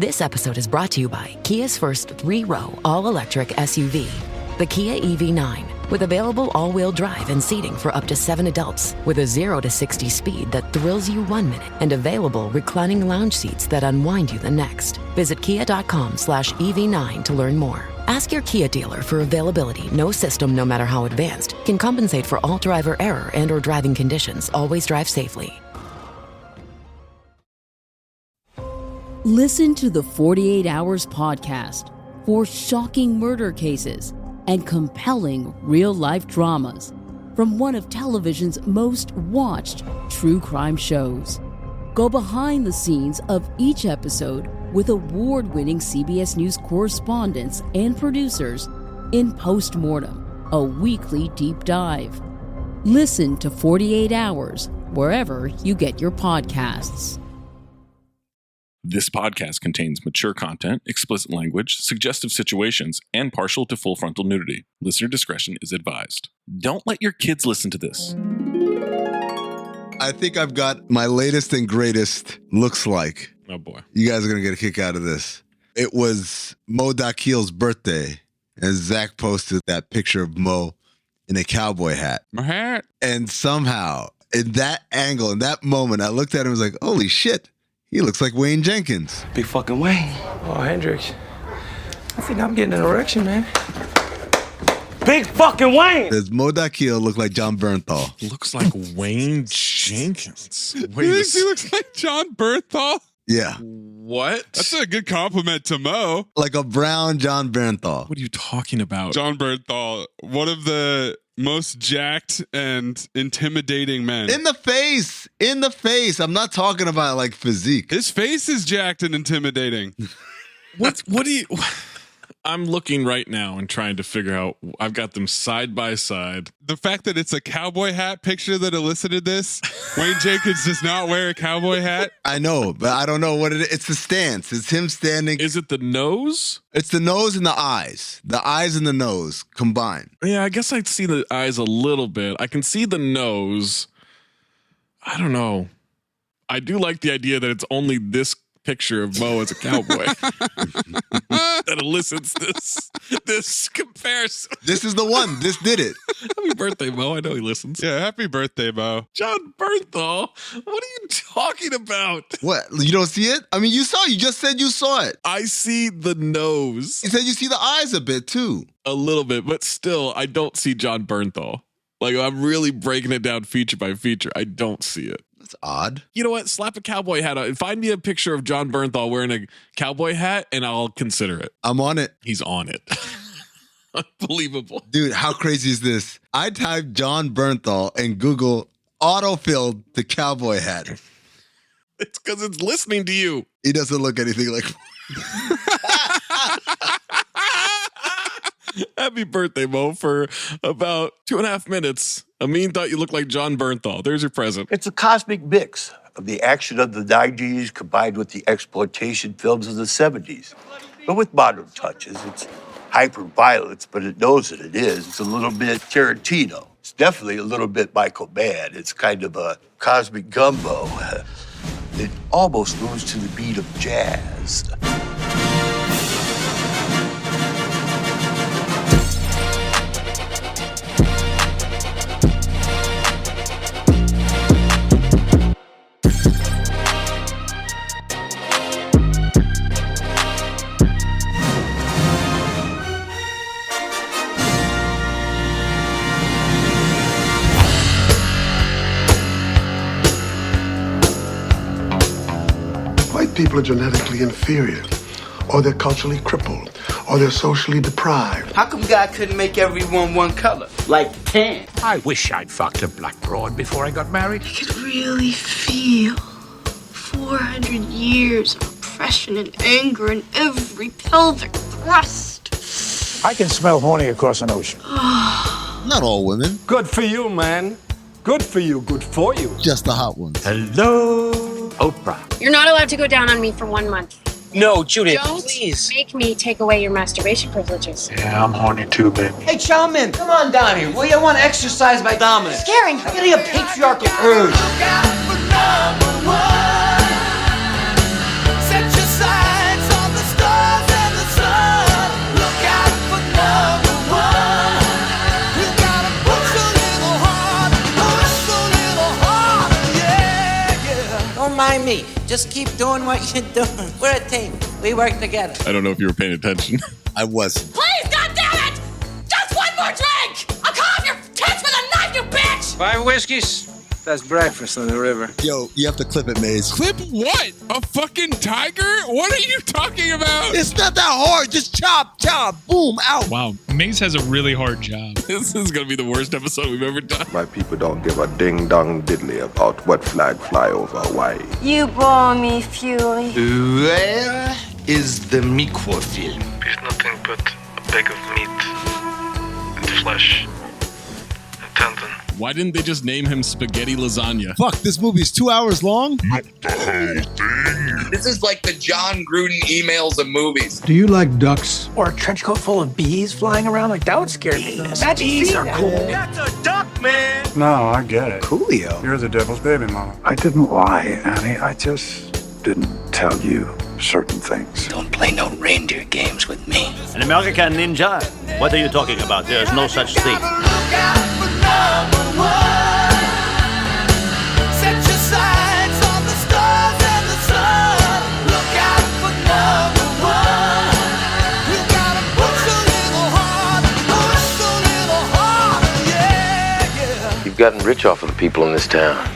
This episode is brought to you by Kia's first 3-row all-electric SUV, the Kia EV9, with available all-wheel drive and seating for up to 7 adults, with a 0 to 60 speed that thrills you 1 minute, and available reclining lounge seats that unwind you the next. Visit kia.com/EV9 to learn more. Ask your Kia dealer for availability. No system, no matter how advanced, can compensate for all driver error and or driving conditions. Always drive safely. Listen to the 48 Hours podcast for shocking murder cases and compelling real-life dramas from one of television's most watched true crime shows. Go behind the scenes of each episode with award-winning CBS News correspondents and producers in Postmortem, a weekly deep dive. Listen to 48 Hours wherever you get your podcasts. This podcast contains mature content, explicit language, suggestive situations, and partial to full frontal nudity. Listener discretion is advised. Don't let your kids listen to this. I think I've got my latest and greatest looks like. Oh boy. You guys are going to get a kick out of this. It was Mo Dakil's birthday, and Zach posted that picture of Mo in a cowboy hat. My hat. And somehow, in that angle, in that moment, I looked at him and was like, holy shit. He looks like Wayne Jenkins. Big fucking Wayne. Oh, Hendrix. I think I'm getting an erection, man. Big fucking Wayne! Does Mo Dakil look like John Bernthal? Looks like Wayne Jenkins. Wait, You think he looks like John Bernthal? Yeah. what? That's a good compliment to Mo. Like a brown John Bernthal. What are you talking about? John Bernthal, one of the most jacked and intimidating men. In the face. In the face. I'm not talking about like physique. His face is jacked and intimidating. What do you... I'm looking right now and trying to figure out. I've got them side by side. The fact that it's a cowboy hat picture that elicited this. Wayne Jenkins does not wear a cowboy hat. I know, but I don't know what it is. It's the stance. It's him standing. Is it the nose? It's the nose and the eyes. The eyes and the nose combined. Yeah, I guess I'd see the eyes a little bit. I can see the nose. I don't know. I do like the idea that it's only this picture of Mo as a cowboy that elicits this comparison. This is the one. This did it. Happy birthday, Mo. I know he listens. Yeah, happy birthday, Mo. John Bernthal. What are you talking about? What? You don't see it? I mean, you saw. You just said you saw it. I see the nose You said you see the eyes a bit too. a little bit, but still, I don't see John Bernthal. Like, I'm really breaking it down feature by feature. I don't see it. That's odd. You know what? Slap a cowboy hat on. Find me a picture of John Bernthal wearing a cowboy hat, and I'll consider it. I'm on it. He's on it. Unbelievable. Dude, how crazy is this? I typed John Bernthal and Google autofilled the cowboy hat. It's because it's listening to you. He doesn't look anything like... Happy birthday, Mo. For about 2.5 minutes, Amin thought you looked like John Bernthal. There's your present. It's a cosmic mix of the action of the 90s combined with the exploitation films of the 70s. But with modern touches, it's hyper-violence, but it knows that it is. It's a little bit Tarantino. It's definitely a little bit Michael Mann. It's kind of a cosmic gumbo. It almost moves to the beat of jazz. People are genetically inferior, or they're culturally crippled, or they're socially deprived. How come God couldn't make everyone one color, like tan? I wish I'd fucked a black broad before I got married. I could really feel 400 years of oppression and anger in every pelvic thrust. I can smell horny across an ocean. Not all women. Good for you, man. Good for you. Good for you. Just the hot ones. Hello, Oprah. You're not allowed to go down on me for 1 month. No, Judith, Don't please. make me take away your masturbation privileges. Yeah, I'm horny too, baby. Hey, Chowman, come on down here. Will you want to exercise my dominance? Scaring. I'm getting a patriarchal urge. Set your sights me. Just keep doing what you're doing. We're a team. We work together. I don't know if you were paying attention. I wasn't. Please, goddammit! Just one more drink! I'll cut off your tits with a knife, you bitch! 5 whiskeys. That's breakfast on the river. Yo, you have to clip it, Maze. Clip what? A fucking tiger? What are you talking about? It's not that hard. Just chop, boom, out. Wow, Maze has a really hard job. This is going to be the worst episode we've ever done. My people don't give a ding-dong diddly about what flag fly over Hawaii. You bore me, Fury. Where is the microfilm? It's nothing but a bag of meat and flesh and tendon. Why didn't they just name him Spaghetti Lasagna? Fuck, this movie is 2 hours long? This is like the John Gruden emails of movies. Do you like ducks? Or a trench coat full of bees flying around? Like, that would scare me. Imagine bees are cool. That's a duck, man. No, I get it. Coolio. You're the devil's baby mama. I didn't lie, Annie. I just didn't tell you certain things. Don't play no reindeer games with me. An American ninja? What are you talking about? There is no such thing. You've gotten rich off of the people in this town.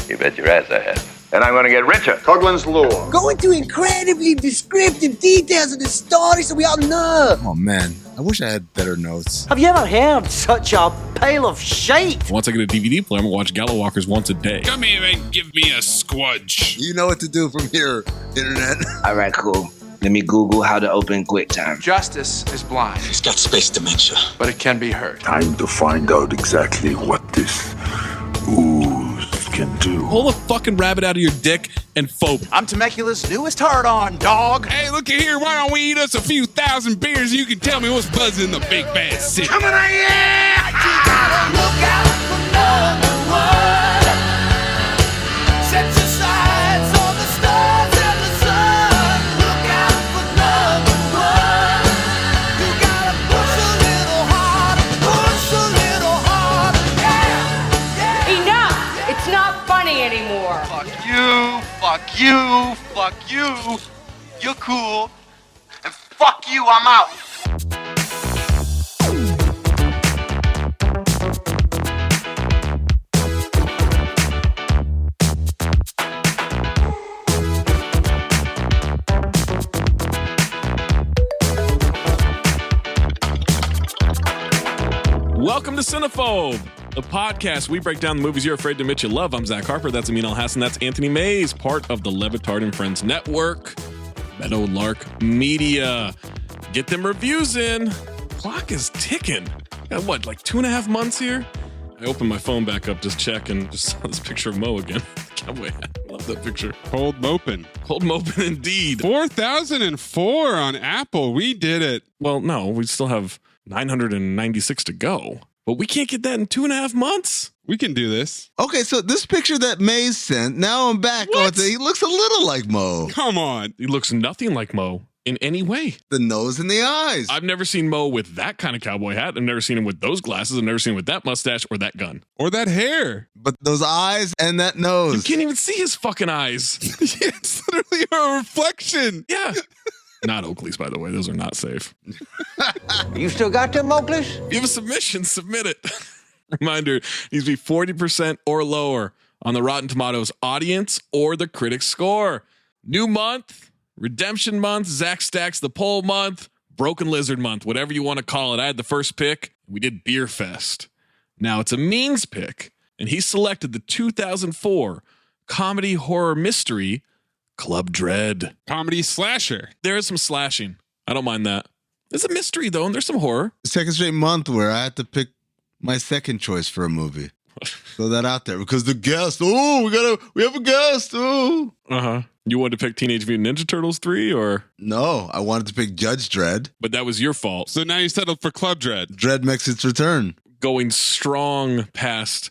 You bet your ass I have. And I'm gonna get richer. Coughlin's Law. Go into incredibly descriptive details of the story so we all know. Oh, man. I wish I had better notes. Have you ever heard such a pile of shite? Once I get a DVD player, I'm going to watch Gala Walkers once a day. Come here and give me a squudge. You know what to do from here, Internet. All right, cool. Let me Google how to open QuickTime. Justice is blind. He's got space dementia. But it can be heard. Time to find out exactly what this ooze can do. Pull a fucking rabbit out of your dick and phobe. I'm Temecula's newest hard-on, dog. Hey, look at here. Why don't we eat us a few thousand beers and you can tell me what's buzzing in the big bad city? Coming on, yeah! You gotta look out for number one. Set your sights on the stars and the sun. Look out for number one. You gotta push a little harder, yeah. Enough! It's not funny anymore. Fuck you. You're cool. And fuck you, I'm out. Welcome to Cinephobe, the podcast. We break down the movies you're afraid to admit you love. I'm Zach Harper. That's Amin and That's Anthony Mayes, part of the Levitard and Friends Network, Meadowlark Media. Get them reviews in. Clock is ticking. Got what, like 2.5 months here? I opened my phone back up, just check, and just saw this picture of Mo again. Cowboy hat. Love that picture. Cold mopin'. Cold mopin' indeed. 4,004 on Apple. We did it. Well, no, we still have 996 to go. But we can't get that in 2.5 months. We can do this. Okay, so this picture that Maze sent, now I'm back on it. He looks a little like Mo. Come on. He looks nothing like Mo in any way. The nose and the eyes. I've never seen Mo with that kind of cowboy hat. I've never seen him with those glasses. I've never seen him with that mustache or that gun. Or that hair. But those eyes and that nose. You can't even see his fucking eyes. It's literally a reflection. Yeah. Not Oakley's, by the way. Those are not safe. You still got them, Oakley's? If you have a submission, submit it. Reminder, needs to be 40% or lower on the Rotten Tomatoes audience or the critic score. New month, redemption month, Zach Stacks the poll month, Broken Lizard month, whatever you want to call it. I had the first pick. We did Beer Fest. Now it's a Means pick, and he selected the 2004 comedy horror mystery Club Dread. Comedy slasher. There is some slashing. I don't mind that. It's a mystery, though, and there's some horror. Second straight month where I had to pick my second choice for a movie. Throw that out there because the guest. Oh, we have a guest. Oh. You wanted to pick Teenage Mutant Ninja Turtles 3 or? No, I wanted to pick Judge Dredd. But that was your fault. So now you settled for Club Dread. Dredd makes its return. Going strong past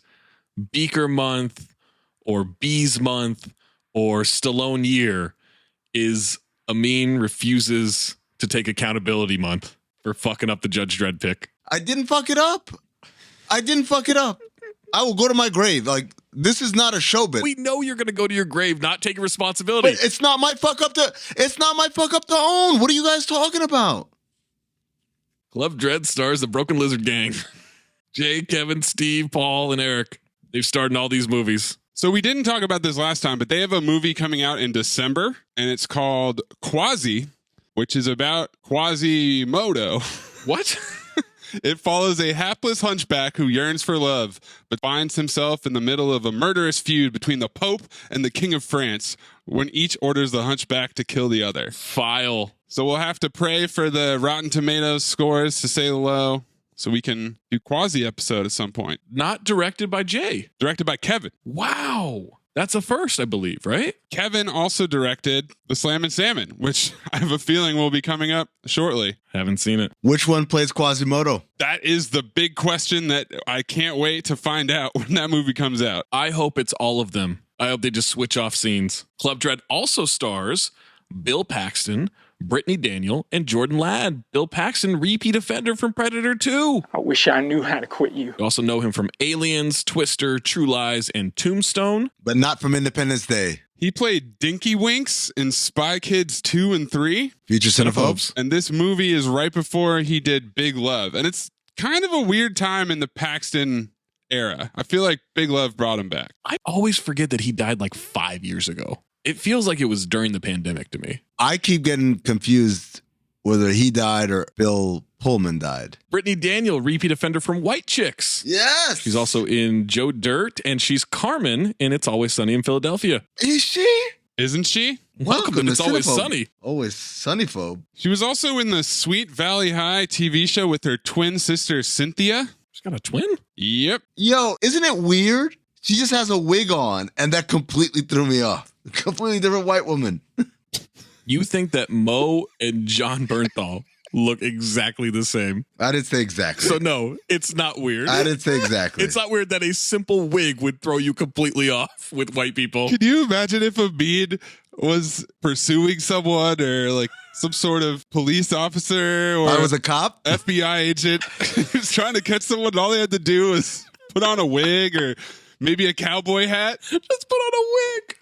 Beaker month or Bees month or Stallone year is Amin refuses to take accountability month for fucking up the Judge Dredd pick. I didn't fuck it up. I will go to my grave. Like, This is not a show bit. We know you're going to go to your grave not taking responsibility. But it's not my fuck up to own. What are you guys talking about? Club Dread stars the Broken Lizard Gang. Jay, Kevin, Steve, Paul, and Eric. They've starred in all these movies. So we didn't talk about this last time, but they have a movie coming out in December, and it's called Quasi, which is about Quasimodo. What? It follows a hapless hunchback who yearns for love, but finds himself in the middle of a murderous feud between the Pope and the King of France when each orders the hunchback to kill the other. File. So we'll have to pray for the Rotten Tomatoes scores to stay low so we can do Quasi episode at some point. Not directed by Jay. Directed by Kevin. Wow. That's a first, I believe, right? Kevin also directed The Slam and Salmon, which I have a feeling will be coming up shortly. Haven't seen it. Which one plays Quasimodo? That is the big question that I can't wait to find out when that movie comes out. I hope it's all of them. I hope they just switch off scenes. Club Dread also stars Bill Paxton, Brittany Daniel, and Jordan Ladd. Bill Paxton, repeat offender from Predator 2. I wish I knew how to quit you. You also know him from Aliens, Twister, True Lies, and Tombstone. But not from Independence Day. He played Dinky Winks in Spy Kids 2 and 3. Future Cinephobes. And this movie is right before he did Big Love. And it's kind of a weird time in the Paxton era. I feel like Big Love brought him back. I always forget that he died like 5 years ago. It feels like it was during the pandemic to me. I keep getting confused whether he died or Bill Pullman died. Brittany Daniel, repeat offender from White Chicks. Yes. She's also in Joe Dirt, and she's Carmen in It's Always Sunny in Philadelphia. Is she? Isn't she? Welcome to It's Always Sunny. Always Sunnyphobe. She was also in the Sweet Valley High TV show with her twin sister, Cynthia. She's got a twin? Yep. Yo, isn't it weird? She just has a wig on, and that completely threw me off. A completely different white woman. You think that Mo and John Bernthal look exactly the same? I didn't say exactly. So no, it's not weird. I didn't say exactly. It's not weird that a simple wig would throw you completely off with white people. Can you imagine if Amin was pursuing someone or like some sort of police officer or I was a cop? FBI agent? He was trying to catch someone and all they had to do was put on a wig or maybe a cowboy hat. Just put on a wig.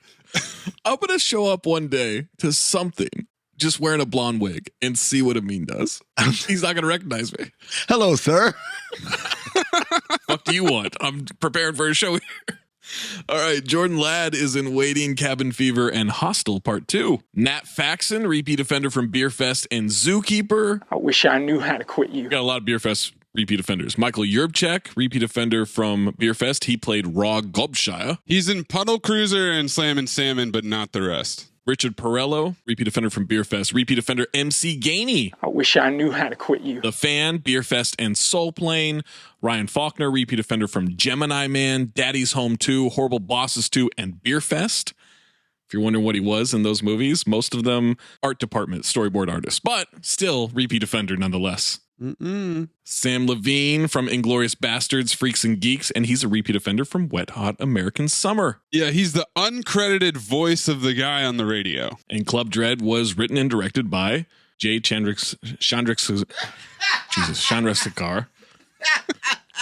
I'm going to show up one day to something just wearing a blonde wig and see what Amin does. He's not going to recognize me. Hello, sir. What do you want? I'm preparing for a show here. All right, Jordan Ladd is in Waiting, Cabin Fever, and Hostel Part 2. Nat Faxon, repeat offender from Beer Fest and Zookeeper. I wish I knew how to quit you. Got a lot of Beer Fest repeat offenders. Michael Yerbchek, repeat offender from Beer Fest. He played Raw Gobshire. He's in Puddle Cruiser and Slam and Salmon, but not the rest. Richard Perello, repeat offender from Beer Fest. Repeat offender MC Gainey. I wish I knew how to quit you. The Fan, Beer Fest, and Soul Plane. Ryan Faulkner, repeat offender from Gemini Man, Daddy's Home 2, Horrible Bosses 2, and Beer Fest. If you're wondering what he was in those movies, most of them art department, storyboard artist, but still repeat offender nonetheless. Sam Levine from Inglourious Bastards, Freaks and Geeks, and he's a repeat offender from Wet Hot American Summer. Yeah, he's the uncredited voice of the guy on the radio. And Club Dread was written and directed by Jay Chandrasekhar.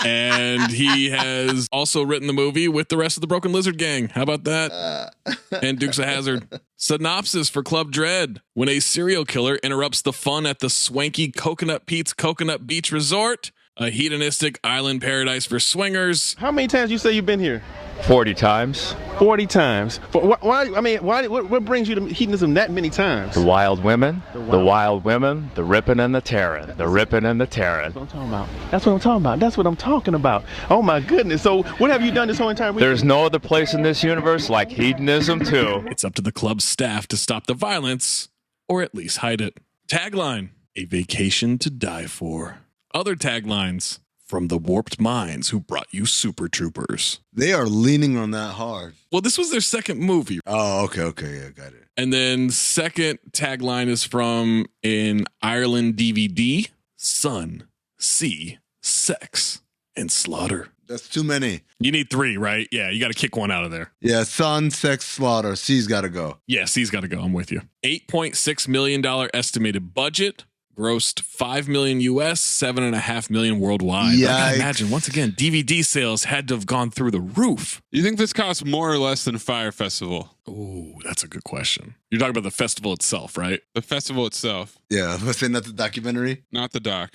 And he has also written the movie with the rest of the Broken Lizard Gang. How about that? And Dukes of Hazzard. Synopsis for Club Dread. When a serial killer interrupts the fun at the swanky Coconut Pete's Coconut Beach Resort, a hedonistic island paradise for swingers. How many times you say you've been here? 40 times. 40 times. What brings you to hedonism that many times? The wild women, the wild women, the ripping and the tearing, the ripping and the tearing. That's what I'm talking about. Oh my goodness. So what have you done this whole entire week? There's no other place in this universe like hedonism too. It's up to the club's staff to stop the violence, or at least hide it. Tagline, a vacation to die for. Other taglines, from the warped minds who brought you Super Troopers. They are leaning on that hard. Well, this was their second movie. Oh, okay, yeah, got it. And then second tagline is from an Ireland DVD, Sun, Sea, Sex, and Slaughter. That's too many. You need 3, right? Yeah, you got to kick one out of there. Yeah, Sun, Sex, Slaughter. C's got to go. Yeah, C's got to go. I'm with you. $8.6 million estimated budget. grossed $5 million US, $7.5 million worldwide. I can imagine, once again, DVD sales had to have gone through the roof. You think this costs more or less than Fire Festival? Ooh, that's a good question. You're talking about the festival itself, right? The festival itself. Yeah, let's say not the documentary. Not the doc.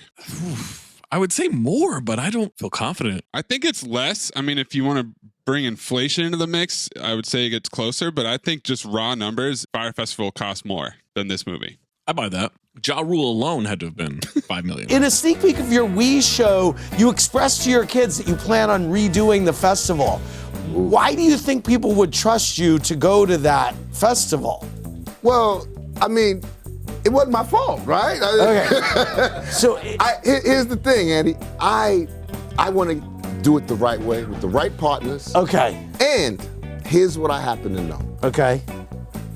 I would say more, but I don't feel confident. I think it's less. I mean, if you want to bring inflation into the mix, I would say it gets closer, but I think just raw numbers, Fire Festival costs more than this movie. I buy that. Ja Rule alone had to have been $5 million. In a sneak peek of your Wii show, you expressed to your kids that you plan on redoing the festival. Why do you think people would trust you to go to that festival? Well, I mean, it wasn't my fault, right? Okay. So here's the thing, Andy. I want to do it the right way with the right partners. Okay. And here's what I happen to know. Okay.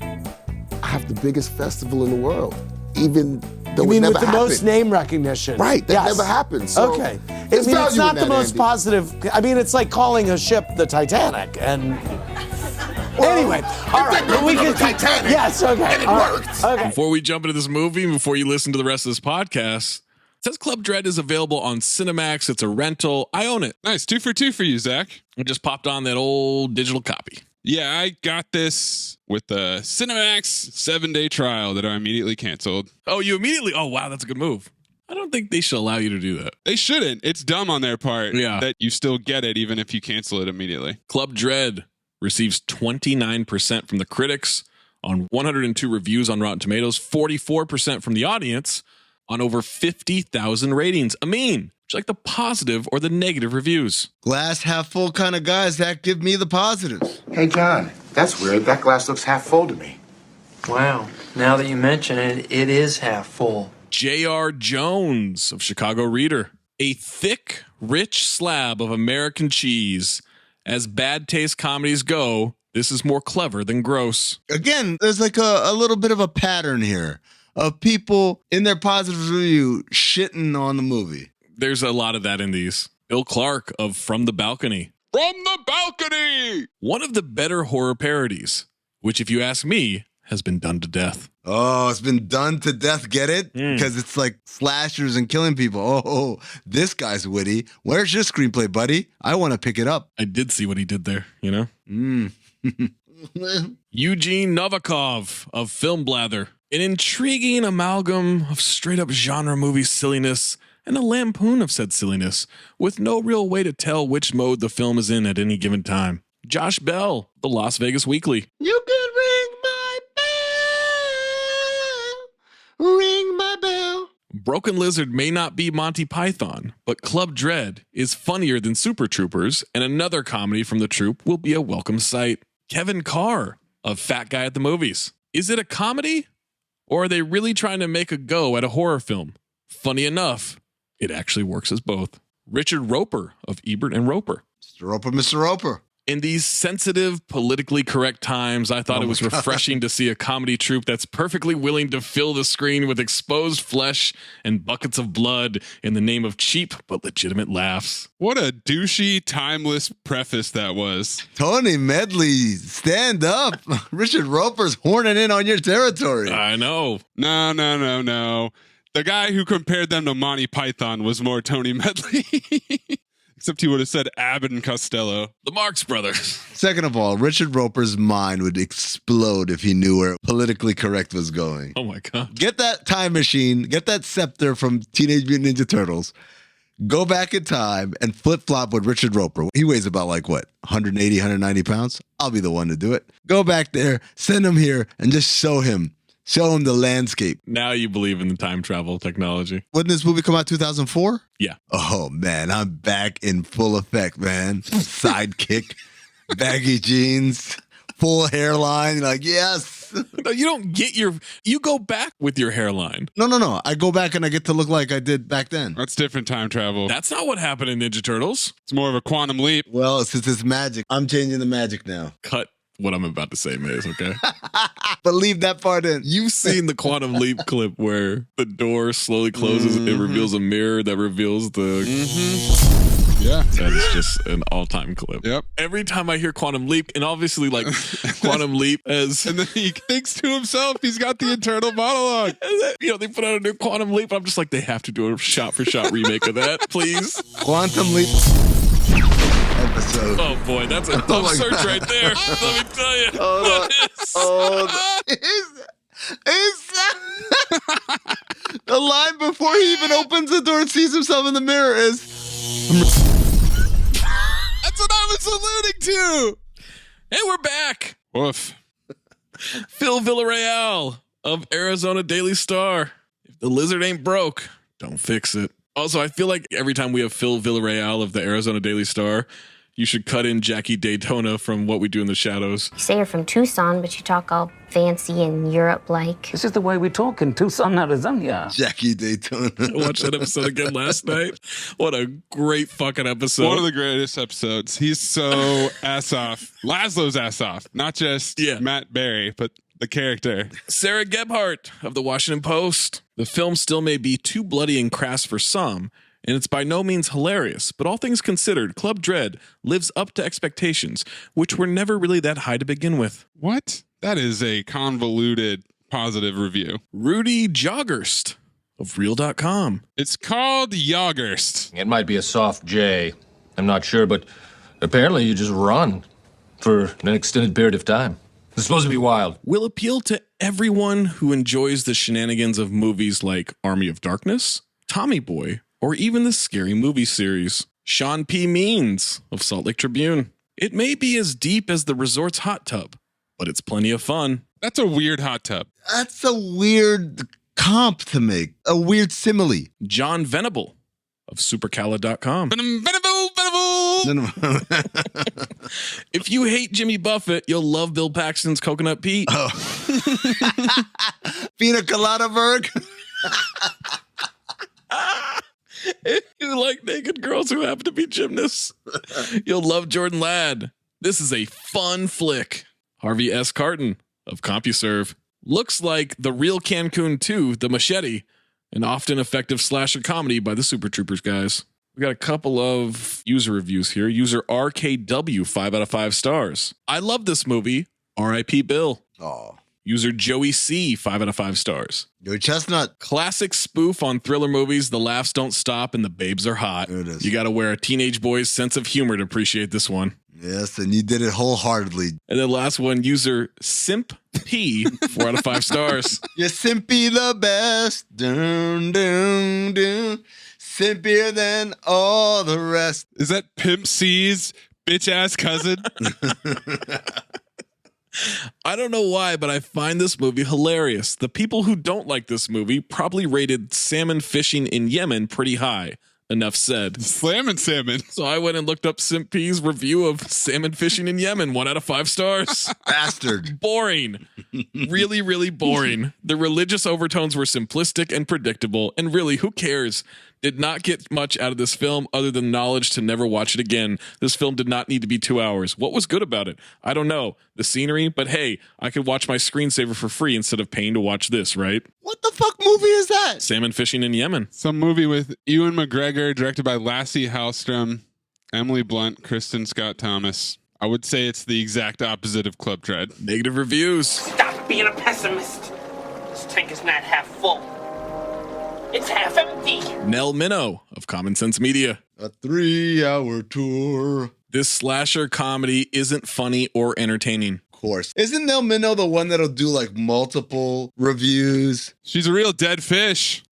I have the biggest festival in the world, even though You mean it never with the happened. most name recognition? Right, that Yes. never happened. So Okay. there's it's value not in the that, most Andy. positive. I mean, it's like calling a ship the Titanic. And anyway, all right. But we can Titanic. Yes. Okay. And it all right, worked. Okay. Before we jump into this movie, before you listen to the rest of this podcast, it says Club Dread is available on Cinemax. It's a rental. I own it. Nice. 2 for 2 for you, Zach. I just popped on that old digital copy. Yeah, I got this with the Cinemax 7-day trial that I immediately canceled. Oh, you immediately? Oh, wow, that's a good move. I don't think they should allow you to do that. They shouldn't. It's dumb on their part Yeah. that you still get it even if you cancel it immediately. Club Dread receives 29% from the critics on 102 reviews on Rotten Tomatoes, 44% from the audience on over 50,000 ratings. Amin, would you like the positive or the negative reviews? Glass half full kind of guys that give me the positives. Hey, John, that's weird. That glass looks half full to me. Wow. Now that you mention it, it is half full. J.R. Jones of Chicago Reader. A thick, rich slab of American cheese. As bad taste comedies go, this is more clever than gross. Again, there's like a little bit of a pattern here of people in their positive review shitting on the movie. There's a lot of that in these. Bill Clark of From the Balcony. From the Balcony! One of the better horror parodies, which if you ask me, has been done to death. Oh, it's been done to death, get it? Because it's like slashers and killing people. Oh, this guy's witty. Where's your screenplay, buddy? I want to pick it up. I did see what he did there, you know? Eugene Novikov of Film Blather. An intriguing amalgam of straight-up genre movie silliness and a lampoon of said silliness, with no real way to tell which mode the film is in at any given time. Josh Bell, The Las Vegas Weekly. You can ring my bell. Ring my bell. Broken Lizard may not be Monty Python, but Club Dread is funnier than Super Troopers, and another comedy from the troupe will be a welcome sight. Kevin Carr of Fat Guy at the Movies. Is it a comedy? Or are they really trying to make a go at a horror film? Funny enough, it actually works as both. Richard Roper of Ebert and Roper. Mr. Roper. In these sensitive, politically correct times, I thought it was refreshing to see a comedy troupe that's perfectly willing to fill the screen with exposed flesh and buckets of blood in the name of cheap but legitimate laughs. What a douchey, timeless preface that was. Tony Medley, stand up. Richard Roper's horning in on your territory. I know. No. The guy who compared them to Monty Python was more Tony Medley. Except he would have said Abbott and Costello. The Marx Brothers. Second of all, Richard Roper's mind would explode if he knew where politically correct was going. Oh my God. Get that time machine, get that scepter from Teenage Mutant Ninja Turtles, go back in time and flip-flop with Richard Roper. He weighs about 180, 190 pounds? I'll be the one to do it. Go back there, send him here, and just show him the landscape. Now you believe in the time travel technology. Wouldn't this movie come out 2004? Yeah. Oh, man, I'm back in full effect, man. Sidekick, baggy jeans, full hairline. Yes. No, you don't get you go back with your hairline. No. I go back and I get to look like I did back then. That's different time travel. That's not what happened in Ninja Turtles. It's more of a quantum leap. Well, since it's magic, I'm changing the magic now. Cut what I'm about to say, Maze, okay? But leave that part in. You've seen the Quantum Leap clip where the door slowly closes and it reveals a mirror that reveals the... Yeah. That is just an all-time clip. Yep. Every time I hear Quantum Leap, and obviously like Quantum Leap as... And then he thinks to himself, he's got the internal monologue. And then, you know, they put out a new Quantum Leap. I'm just like, they have to do a shot-for-shot remake of that, please. Quantum Leap episode. Oh boy, that's a tough search right there. Let me tell you. The line before he even opens the door and sees himself in the mirror is... That's what I was alluding to. Hey, we're back. Woof. Phil Villarreal of Arizona Daily Star. If the lizard ain't broke, don't fix it. Also, I feel like every time we have Phil Villarreal of the Arizona Daily Star, you should cut in Jackie Daytona from What We Do in the Shadows. You say you're from Tucson, but you talk all fancy and Europe-like. This is the way we talk in Tucson, Arizona. Jackie Daytona. I watched that episode again last night. What a great fucking episode. One of the greatest episodes. He's so ass off. Laszlo's ass off. Not just Matt Berry, but the character. Sarah Gebhardt of the Washington Post. The film still may be too bloody and crass for some, and it's by no means hilarious, but all things considered, Club Dread lives up to expectations, which were never really that high to begin with. What? That is a convoluted positive review. Rudy Joggerst of Real.com. It's called Joggerst. It might be a soft J. I'm not sure, but apparently you just run for an extended period of time. It's supposed to be wild. Will appeal to everyone who enjoys the shenanigans of movies like Army of Darkness, Tommy Boy, or even the Scary Movie series. Sean P. Means of Salt Lake Tribune. It may be as deep as the resort's hot tub, but it's plenty of fun. That's a weird hot tub. That's a weird comp to make. A weird simile. John Venable of Supercala.com. Venable. If you hate Jimmy Buffett, you'll love Bill Paxton's Coconut Pete. Oh. Piña Coladaburg. If you like naked girls who happen to be gymnasts, you'll love Jordan Ladd. This is a fun flick. Harvey S. Carton of CompuServe. Looks like the real Cancun 2, The Machete, an often effective slasher comedy by the Super Troopers guys. We got a couple of user reviews here. User RKW, 5 out of 5 stars. I love this movie. R.I.P. Bill. Oh. User Joey C, 5 out of 5 stars. Joey Chestnut. Classic spoof on thriller movies. The laughs don't stop and the babes are hot. There it is. You got to wear a teenage boy's sense of humor to appreciate this one. Yes, and you did it wholeheartedly. And then last one, user Simp P, 4 out of 5 stars. You're simply the best. Dun, dun, dun. Simpier than all the rest. Is that Pimp C's bitch ass cousin? I don't know why, but I find this movie hilarious. The people who don't like this movie probably rated salmon fishing in Yemen pretty high. Enough said. Slamming salmon. So I went and looked up Simp P's review of salmon fishing in Yemen. 1 out of 5 stars. Bastard. Boring. Really, really boring. The religious overtones were simplistic and predictable. And really, who cares? Did not get much out of this film other than knowledge to never watch it again. This film did not need to be 2 hours. What was good about it? I don't know. The scenery, but hey, I could watch my screensaver for free instead of paying to watch this, right? What the fuck movie is that? Salmon fishing in Yemen. Some movie with Ewan McGregor, directed by Lassie Hallstrom, Emily Blunt, Kristen Scott Thomas. I would say it's the exact opposite of Club Dread. Negative reviews. Stop being a pessimist. This tank is not half full. It's half empty. Nell Minow of Common Sense Media. A 3-hour tour. This slasher comedy isn't funny or entertaining. Of course. Isn't Nell Minow the one that'll do like multiple reviews? She's a real dead fish.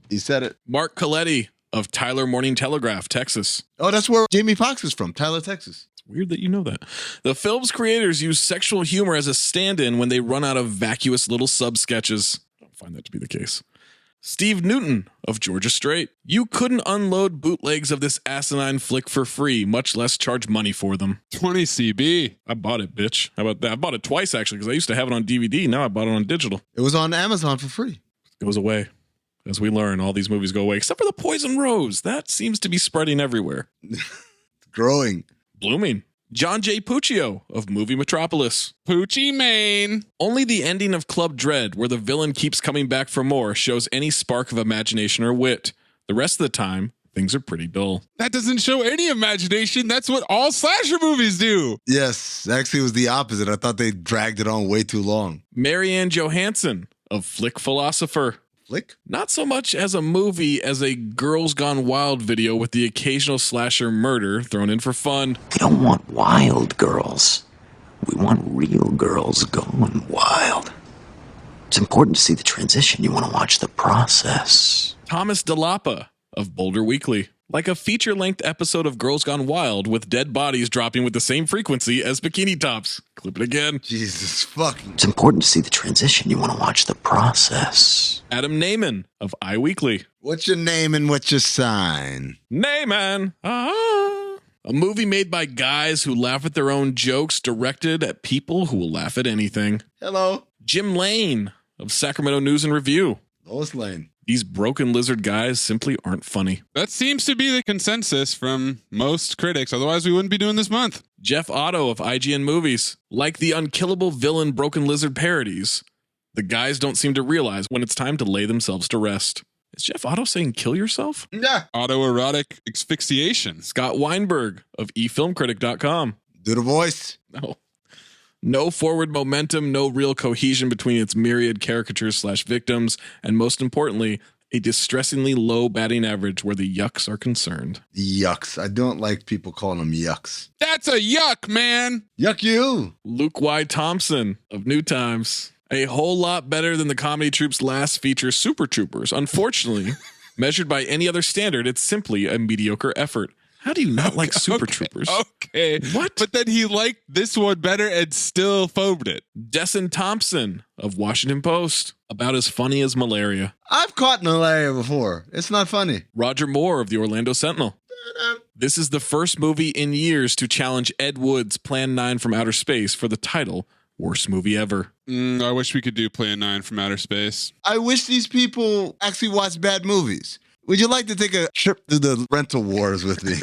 He said it. Mark Coletti of Tyler Morning Telegraph, Texas. Oh, that's where Jamie Foxx is from, Tyler, Texas. Weird that you know that. The film's creators use sexual humor as a stand-in when they run out of vacuous little sub-sketches. I don't find that to be the case. Steve Newton of Georgia Straight. You couldn't unload bootlegs of this asinine flick for free, much less charge money for them. 20 CB. I bought it, bitch. How about that? I bought it twice, actually, because I used to have it on DVD. Now I bought it on digital. It was on Amazon for free. It goes away. As we learn, all these movies go away, except for the Poison Rose. That seems to be spreading everywhere. Growing. Blooming. John J. Puccio of Movie Metropolis. Poochie Main. Only the ending of Club Dread, where the villain keeps coming back for more, shows any spark of imagination or wit. The rest of the time, things are pretty dull. That doesn't show any imagination. That's what all slasher movies do. Yes, actually, it was the opposite. I thought they dragged it on way too long. Marianne Johansson of Flick Philosopher. Flick? Not so much as a movie as a Girls Gone Wild video with the occasional slasher murder thrown in for fun. We don't want wild girls. We want real girls going wild. It's important to see the transition. You want to watch the process. Thomas DeLapa of Boulder Weekly. Like a feature-length episode of Girls Gone Wild with dead bodies dropping with the same frequency as bikini tops. Clip it again. Jesus fucking. It's important to see the transition. You want to watch the process. Adam Naiman of iWeekly. What's your name and what's your sign? Naiman. A movie made by guys who laugh at their own jokes, directed at people who will laugh at anything. Hello. Jim Lane of Sacramento News and Review. Lois Lane. These broken lizard guys simply aren't funny. That seems to be the consensus from most critics. Otherwise, we wouldn't be doing this month. Jeff Otto of IGN Movies. Like the unkillable villain Broken Lizard parodies, the guys don't seem to realize when it's time to lay themselves to rest. Is Jeff Otto saying kill yourself? Yeah. Autoerotic asphyxiation. Scott Weinberg of eFilmCritic.com. Do the voice. No forward momentum, no real cohesion between its myriad caricatures/victims, and most importantly, a distressingly low batting average where the yucks are concerned. Yucks. I don't like people calling them yucks. That's a yuck, man. Yuck you. Luke Y. Thompson of New Times. A whole lot better than the comedy troupe's last feature, Super Troopers. Unfortunately, measured by any other standard, it's simply a mediocre effort. How do you not like Super Troopers? Okay. What? But then he liked this one better and still phobed it. Desson Thompson of Washington Post. About as funny as malaria. I've caught malaria before. It's not funny. Roger Moore of the Orlando Sentinel. This is the first movie in years to challenge Ed Wood's Plan 9 from Outer Space for the title, Worst Movie Ever. I wish we could do Plan 9 from Outer Space. I wish these people actually watch bad movies. Would you like to take a trip to the rental wars with me?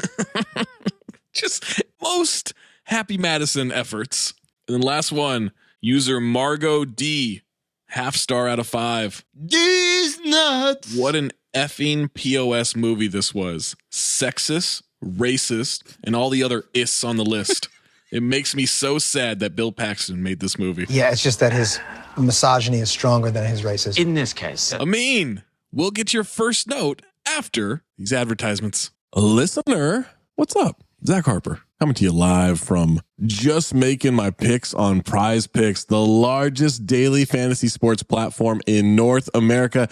Just most Happy Madison efforts. And then last one, user Margot D, half star out of 5. These nuts. What an effing POS movie this was. Sexist, racist, and all the other ists on the list. It makes me so sad that Bill Paxton made this movie. Yeah, it's just that his misogyny is stronger than his racism. In this case. Amin, we'll get your first note after these advertisements. Listener, what's up? Zach Harper coming to you live from Just Making My Picks on Prize Picks, the largest daily fantasy sports platform in North America.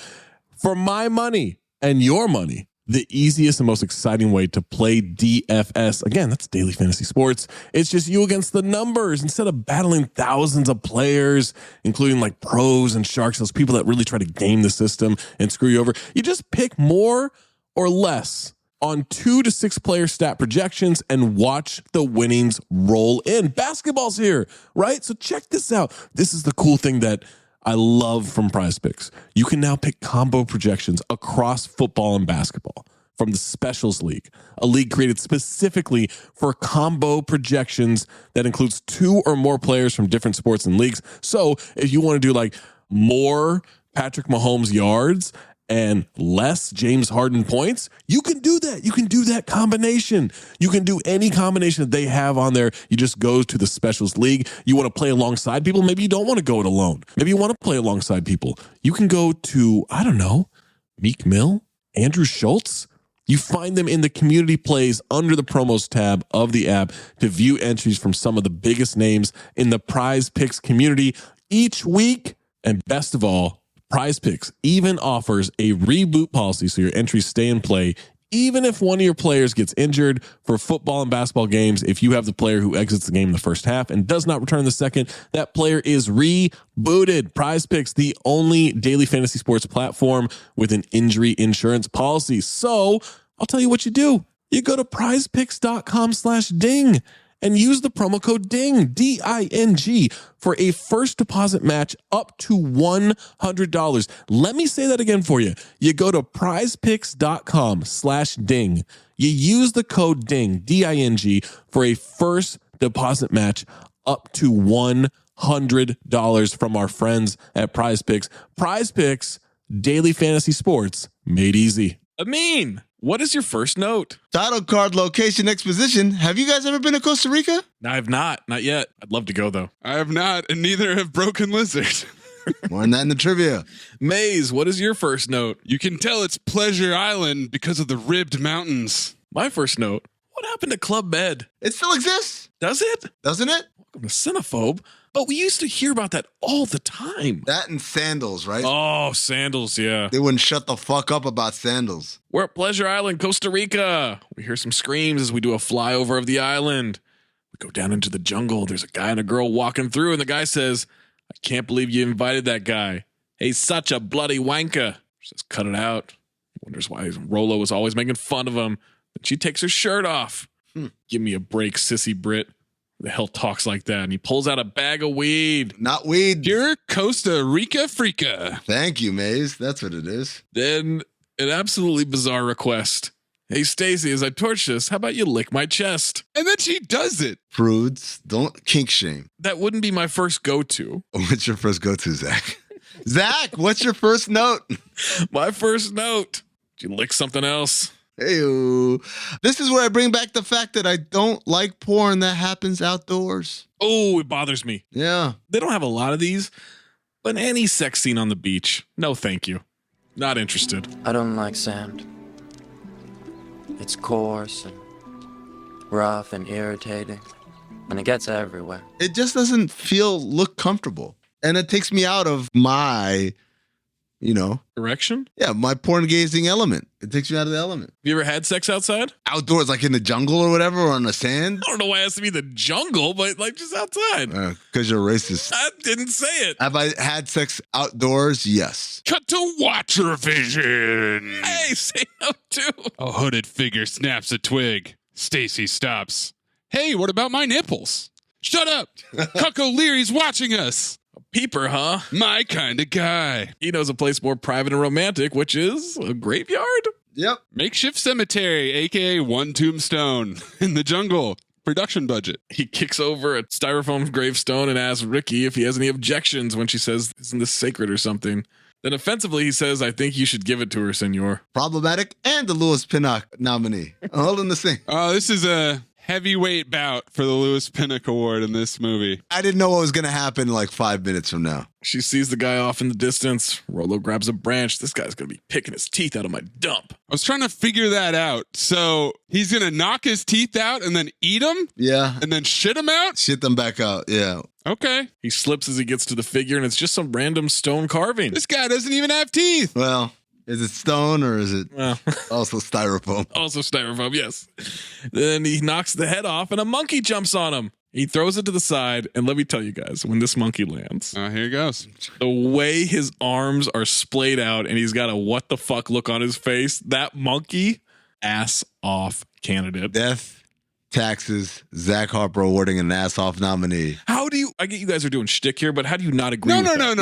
For my money and your money, the easiest and most exciting way to play DFS. Again, that's daily fantasy sports. It's just you against the numbers instead of battling thousands of players, including like pros and sharks, those people that really try to game the system and screw you over. You just pick more or less on 2 to 6 player stat projections and watch the winnings roll in. Basketball's here, right? So check this out. This is the cool thing that I love from Prize Picks. You can now pick combo projections across football and basketball from the Specials League, a league created specifically for combo projections that includes 2 or more players from different sports and leagues. So if you want to do like more Patrick Mahomes yards and less James Harden points, you can do that. You can do that combination. You can do any combination that they have on there. You just go to the Specials League. You want to play alongside people. Maybe you don't want to go it alone. Maybe you want to play alongside people. You can go to, I don't know, Meek Mill, Andrew Schultz. You find them in the community plays under the promos tab of the app to view entries from some of the biggest names in the Prize Picks community each week. And best of all, Prize Picks even offers a reboot policy so your entries stay in play even if one of your players gets injured. For football and basketball games, if you have the player who exits the game in the first half and does not return in the second, that player is rebooted. Prize Picks, the only daily fantasy sports platform with an injury insurance policy. So I'll tell you what you do. You go to prizepicks.com/ding and use the promo code DING, D-I-N-G, for a first deposit match up to $100. Let me say that again for you. You go to prizepicks.com/ding. You use the code DING, D-I-N-G, for a first deposit match up to $100 from our friends at Prize Picks. Prize Picks, daily fantasy sports made easy. Amin, What is your first note? Title card, location, exposition. Have you guys ever been to Costa Rica? I have not yet. I'd love to go though. I have not, and neither have Broken Lizard. More on that in the trivia. Maze, what is your first note? You can tell it's Pleasure Island because of the ribbed mountains. My first note. What happened to Club Med? It still exists. Does it? Doesn't it? Welcome to Cinephobe. But we used to hear about that all the time. That and sandals, right? Oh, sandals, yeah. They wouldn't shut the fuck up about sandals. We're at Pleasure Island, Costa Rica. We hear some screams as we do a flyover of the island. We go down into the jungle. There's a guy and a girl walking through, and the guy says, I can't believe you invited that guy. He's such a bloody wanker. She says, cut it out. He wonders why Rolo was always making fun of him. Then she takes her shirt off. Give me a break, sissy Brit. Who the hell talks like that? And he pulls out a bag of weed. Not weed. Pure Costa Rica Freaka. Thank you, Maze. That's what it is. Then an absolutely bizarre request. Hey, Stacy, as I torch this, how about you lick my chest? And then she does it. Prudes, don't kink shame. That wouldn't be my first go-to. What's your first go-to, Zach? Zach, what's your first note? My first note. Did you lick something else? Hey-o. This is where I bring back the fact that I don't like porn that happens outdoors. Oh, it bothers me. Yeah. They don't have a lot of these, but any sex scene on the beach, no thank you. Not interested. I don't like sand. It's coarse and rough and irritating, and it gets everywhere. It just doesn't look comfortable. And it takes me out of my, Erection? Yeah, my porn gazing element. It takes me out of the element. Have you ever had sex outside? Outdoors, like in the jungle or whatever, or on the sand? I don't know why it has to be the jungle, but like just outside. Because you're racist. I didn't say it. Have I had sex outdoors? Yes. Cut to Watcher Vision. Hey, say no too. A hooded figure snaps a twig. Stacy stops. Hey, what about my nipples? Shut up. Cuck O'Leary's watching us. A peeper, huh? My kind of guy. He knows a place more private and romantic, which is a graveyard. Yep. Makeshift cemetery, aka one tombstone in the jungle. Production budget. He kicks over a styrofoam gravestone and asks Ricky if he has any objections when she says, isn't this sacred or something? Then offensively, he says, I think you should give it to her, senor. Problematic and the Louis Pinnock nominee. All in the same. Oh, this is a heavyweight bout for the Louis Pinnock Award in this movie. I didn't know what was going to happen like 5 minutes from now. She sees the guy off in the distance. Rolo grabs a branch. This guy's going to be picking his teeth out of my dump. I was trying to figure that out. So he's going to knock his teeth out and then eat them? Yeah. And then shit them out? Shit them back out, yeah. Okay. He slips as he gets to the figure, and it's just some random stone carving. This guy doesn't even have teeth. Well, is it stone or is it also styrofoam? Also styrofoam, yes. Then he knocks the head off and a monkey jumps on him. He throws it to the side, and let me tell you guys, when this monkey lands, here he goes. The way his arms are splayed out and he's got a what the fuck look on his face, that monkey, ass off candidate. Death, taxes, Zach Harper awarding an ass off nominee. How do you, I get you guys are doing shtick here, but how do you not agree No. with that?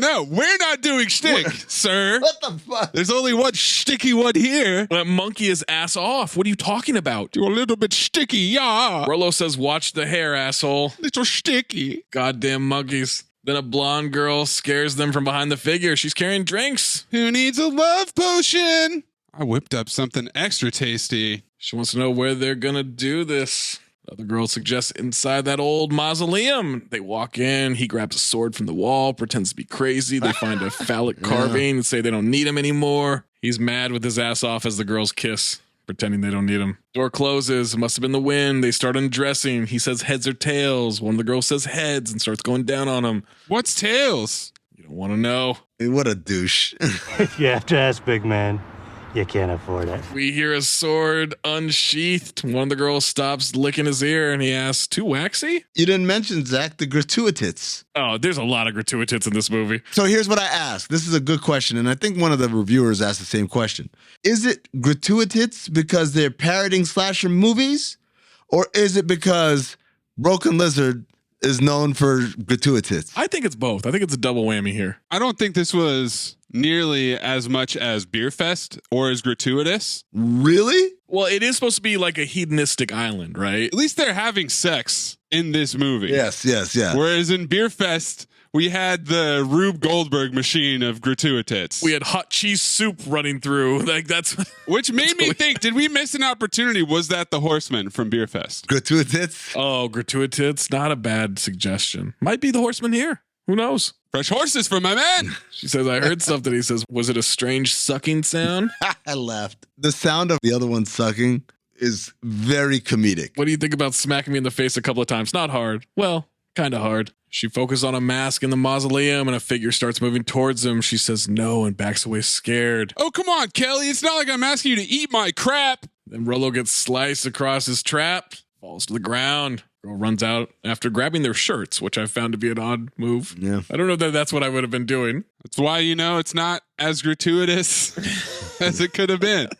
No. We're not doing shtick, sir. What the fuck? There's only one shticky one here. That monkey is ass off. What are you talking about? You're a little bit sticky, yeah. Rolo says, watch the hair, asshole. Little sticky. Goddamn monkeys. Then a blonde girl scares them from behind the figure. She's carrying drinks. Who needs a love potion? I whipped up something extra tasty. She wants to know where they're going to do this. The other girl suggests inside that old mausoleum. They walk in. He grabs a sword from the wall, pretends to be crazy. They find a phallic carving and say they don't need him anymore. He's mad with his ass off as the girls kiss, pretending they don't need him. Door closes. It must have been the wind. They start undressing. He says heads or tails. One of the girls says heads and starts going down on him. What's tails? You don't want to know. Hey, what a douche. If you have to ask, big man, you can't afford it. We hear a sword unsheathed. One of the girls stops licking his ear and he asks, too waxy? You didn't mention, Zach, the gratuitits. Oh, there's a lot of gratuitits in this movie. So here's what I asked. This is a good question, and I think one of the reviewers asked the same question. Is it gratuitits because they're parroting slasher movies? Or is it because Broken Lizard is known for gratuitits? I think it's both. I think it's a double whammy here. I don't think this was nearly as much as Beer Fest or as gratuitous. Really? Well, it is supposed to be like a hedonistic island, right? At least they're having sex in this movie. Yes. Whereas in Beer Fest, we had the Rube Goldberg machine of gratuitous. We had hot cheese soup running through. Like that's which made me think, did we miss an opportunity? Was that the Horseman from Beer Fest? Gratuitous? Oh, gratuitous. Not a bad suggestion. Might be the Horseman here. Who knows? Fresh horses for my man. She says, I heard something. He says, was it a strange sucking sound? I laughed. The sound of the other one sucking is very comedic. What do you think about smacking me in the face a couple of times? Not hard. Well, kind of hard. She focuses on a mask in the mausoleum and a figure starts moving towards him. She says no and backs away scared. Oh, come on, Kelly. It's not like I'm asking you to eat my crap. Then Rollo gets sliced across his trap, falls to the ground. Girl runs out after grabbing their shirts, which I found to be an odd move. Yeah. I don't know that that's what I would have been doing. That's why, it's not as gratuitous as it could have been.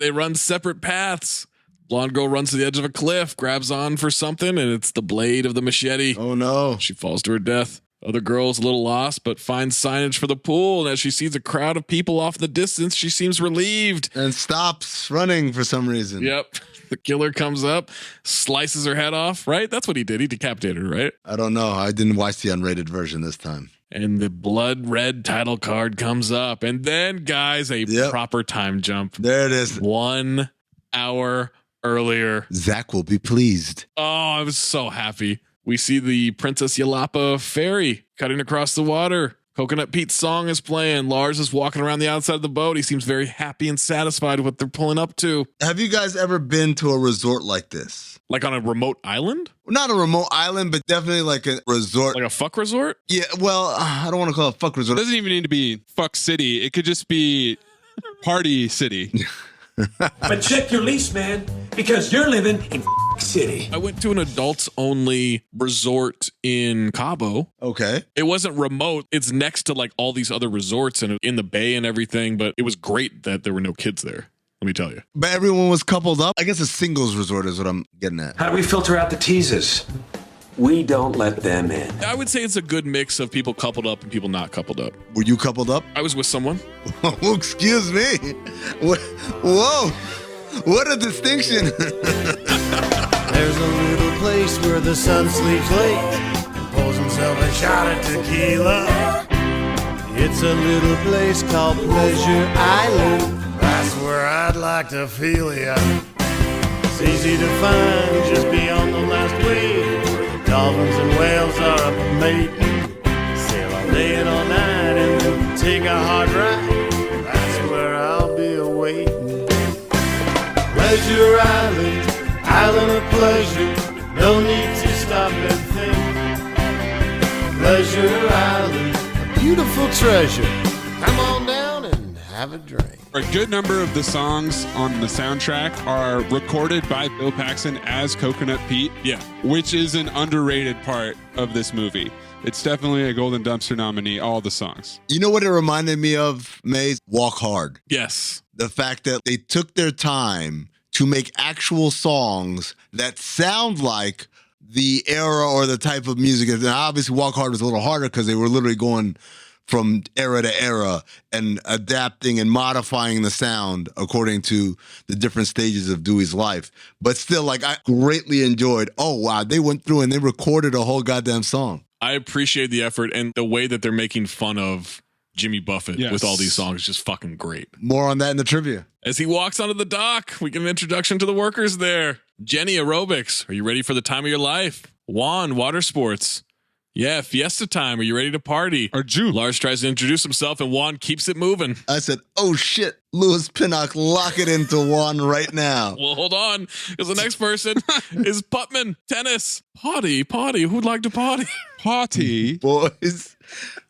They run separate paths. Blonde girl runs to the edge of a cliff, grabs on for something, and it's the blade of the machete. Oh, no. She falls to her death. Other girl's a little lost, but finds signage for the pool. And as she sees a crowd of people off in the distance, she seems relieved. And stops running for some reason. Yep. The killer comes up, slices her head off, right? That's what he did. He decapitated her, right? I don't know. I didn't watch the unrated version this time. And the blood red title card comes up. And then, guys, a proper time jump. There it is. 1 hour earlier. Zach will be pleased. Oh, I was so happy. We see the Princess Yalapa ferry cutting across the water. Coconut Pete's song is playing. Lars is walking around the outside of the boat. He seems very happy and satisfied with what they're pulling up to. Have you guys ever been to a resort like this? Like on a remote island? Not a remote island, but definitely like a resort. Like a fuck resort? Yeah, well, I don't want to call it a fuck resort. It doesn't even need to be fuck city. It could just be party city. But check your lease, man, because you're living in city. I went to an adults only resort in Cabo. Okay. It wasn't remote. It's next to like all these other resorts and in the bay and everything, but it was great that there were no kids there. Let me tell you. But everyone was coupled up? I guess a singles resort is what I'm getting at. How do we filter out the teases? We don't let them in. I would say it's a good mix of people coupled up and people not coupled up. Were you coupled up? I was with someone. Oh, excuse me. Whoa. What a distinction. There's a little place where the sun sleeps late and pulls himself a shot of tequila. It's a little place called Pleasure Island. That's where I'd like to feel ya. It's easy to find just beyond the last wave. Dolphins and whales are up mating. Sail all day and all night and then take a hard ride. That's where I'll be awaiting. Pleasure Island, island of pleasure. No need to stop and think. Pleasure Island, a beautiful treasure. Come on down and have a drink. A good number of the songs on the soundtrack are recorded by Bill Paxton as Coconut Pete. Yeah. Which is an underrated part of this movie. It's definitely a Golden Dumpster nominee, all the songs. You know what it reminded me of, Maze? Walk Hard. Yes. The fact that they took their time to make actual songs that sound like the era or the type of music. And obviously Walk Hard was a little harder because they were literally going from era to era and adapting and modifying the sound according to the different stages of Dewey's life. But still, like, I greatly enjoyed, oh, wow, they went through and they recorded a whole goddamn song. I appreciate the effort and the way that they're making fun of Jimmy Buffett with all these songs is just fucking great. More on that in the trivia. As he walks onto the dock, we get an introduction to the workers there. Jenny, aerobics. Are you ready for the time of your life? Juan, water sports. Yeah, fiesta time. Are you ready to party? Or Jew. Lars tries to introduce himself and Juan keeps it moving. I said, oh shit, Louis Pinnock, lock it into Juan right now. Well, hold on, because the next person is Putman, tennis. Potty, who'd like to potty? Potty? Boys,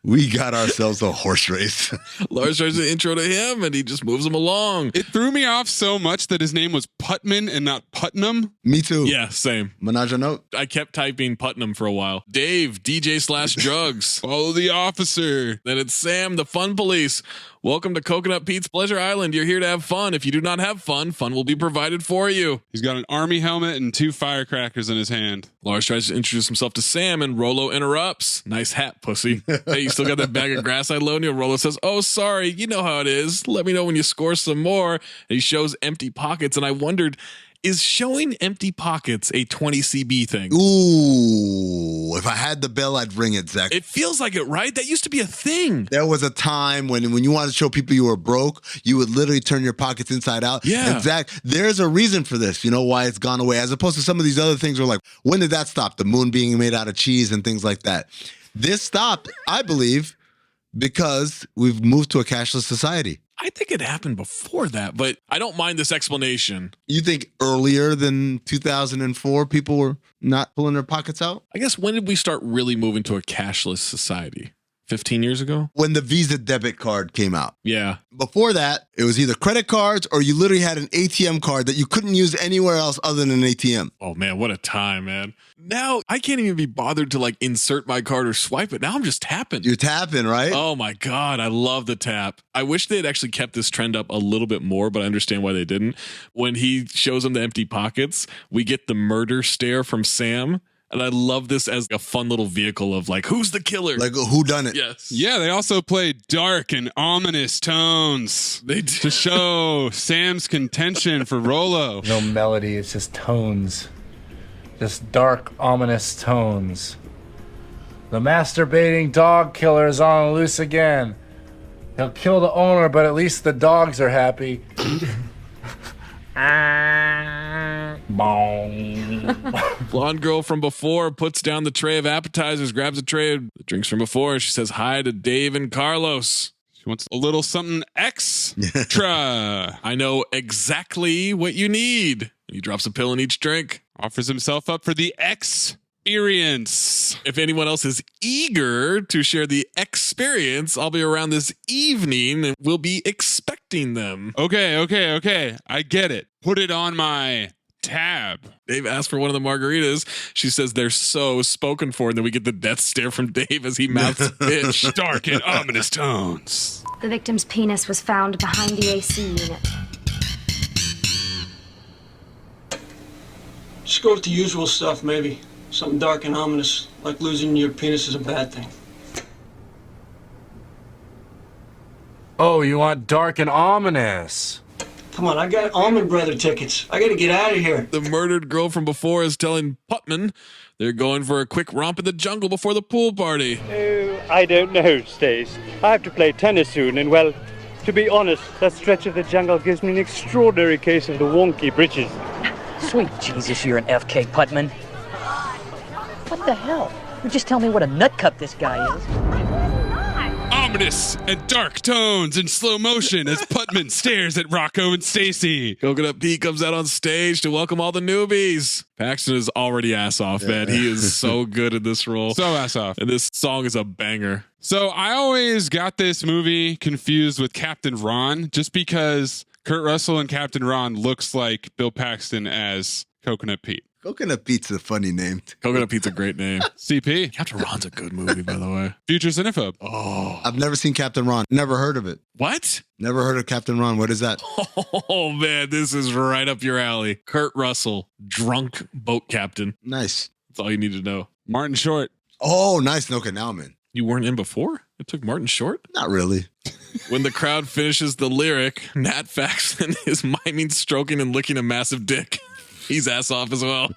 we got ourselves a horse race. Lars tries to intro to him and he just moves him along. It threw me off so much that his name was Putman and not Putnam. Me too. Yeah, same. Menage a note. I kept typing Putnam for a while. Dave, DJ/drugs. Follow the officer. Then it's Sam, the fun police. Welcome to Coconut Pete's Pleasure Island. You're here to have fun. If you do not have fun, fun will be provided for you. He's got an army helmet and 2 firecrackers in his hand. Lars tries to introduce himself to Sam and Rollo interrupts. Nice hat, pussy. Hey, you still got that bag of grass I loaned you? Rollo says, oh, sorry. You know how it is. Let me know when you score some more. And he shows empty pockets. And I wondered, Is showing empty pockets a 20 CB thing? Ooh, if I had the bell, I'd ring it, Zach. It feels like it, right? That used to be a thing. There was a time when you wanted to show people you were broke, you would literally turn your pockets inside out. Yeah. And Zach, there's a reason for this. You know why it's gone away? As opposed to some of these other things where like, when did that stop? The moon being made out of cheese and things like that. This stopped, I believe, because we've moved to a cashless society. I think it happened before that, but I don't mind this explanation. You think earlier than 2004, people were not pulling their pockets out? I guess when did we start really moving to a cashless society? 15 years ago? When the Visa debit card came out. Yeah. Before that, it was either credit cards or you literally had an ATM card that you couldn't use anywhere else other than an ATM. Oh man, what a time, man. Now I can't even be bothered to like insert my card or swipe it. Now I'm just tapping. You're tapping, right? Oh my God, I love the tap. I wish they had actually kept this trend up a little bit more, but I understand why they didn't. When he shows him the empty pockets, we get the murder stare from Sam. And I love this as a fun little vehicle of like, who's the killer? Like, who done it? Yes. Yeah, they also play dark and ominous tones to show Sam's contention for Rolo. No melody, it's just tones. Just dark, ominous tones. The masturbating dog killer is on the loose again. He'll kill the owner, but at least the dogs are happy. Blonde girl from before puts down the tray of appetizers, grabs a tray of the drinks from before, and she says hi to Dave and Carlos. She wants a little something extra. I know exactly what you need. He drops a pill in each drink. Offers himself up for the experience. If anyone else is eager to share the experience, I'll be around this evening and we'll be expecting them. Okay. I get it. Put it on my tab. Dave asked for one of the margaritas. She says they're so spoken for, and then we get the death stare from Dave as he mouths bitch. Dark and ominous tones. The victim's penis was found behind the AC unit. Just go with the usual stuff, maybe. Something dark and ominous, like losing your penis is a bad thing. Oh, you want dark and ominous? Come on, I got Almond Brother tickets. I gotta get out of here. The murdered girl from before is telling Putman they're going for a quick romp in the jungle before the pool party. Oh, I don't know, Stace. I have to play tennis soon, and well, to be honest, that stretch of the jungle gives me an extraordinary case of the wonky britches. Sweet Jesus, you're an FK, Putman. What the hell? You just tell me what a nut cup this guy is. Ominous and dark tones in slow motion as Putman stares at Rocco and Stacy. Coconut Pete comes out on stage to welcome all the newbies. Paxton is already ass off, man. He is so good in this role. So ass off. And this song is a banger. So I always got this movie confused with Captain Ron just because Kurt Russell and Captain Ron looks like Bill Paxton as Coconut Pete. Coconut Pete's a funny name. Coconut Pete's a great name. CP. Captain Ron's a good movie, by the way. Future Cinephobe. Oh. I've never seen Captain Ron. Never heard of it. What? Never heard of Captain Ron. What is that? Oh, man, this is right up your alley. Kurt Russell, drunk boat captain. Nice. That's all you need to know. Martin Short. Oh, nice. Okay, now I'm in. You weren't in before? It took Martin Short? Not really. When the crowd finishes the lyric, Nat Faxon is miming, stroking, and licking a massive dick. He's ass off as well.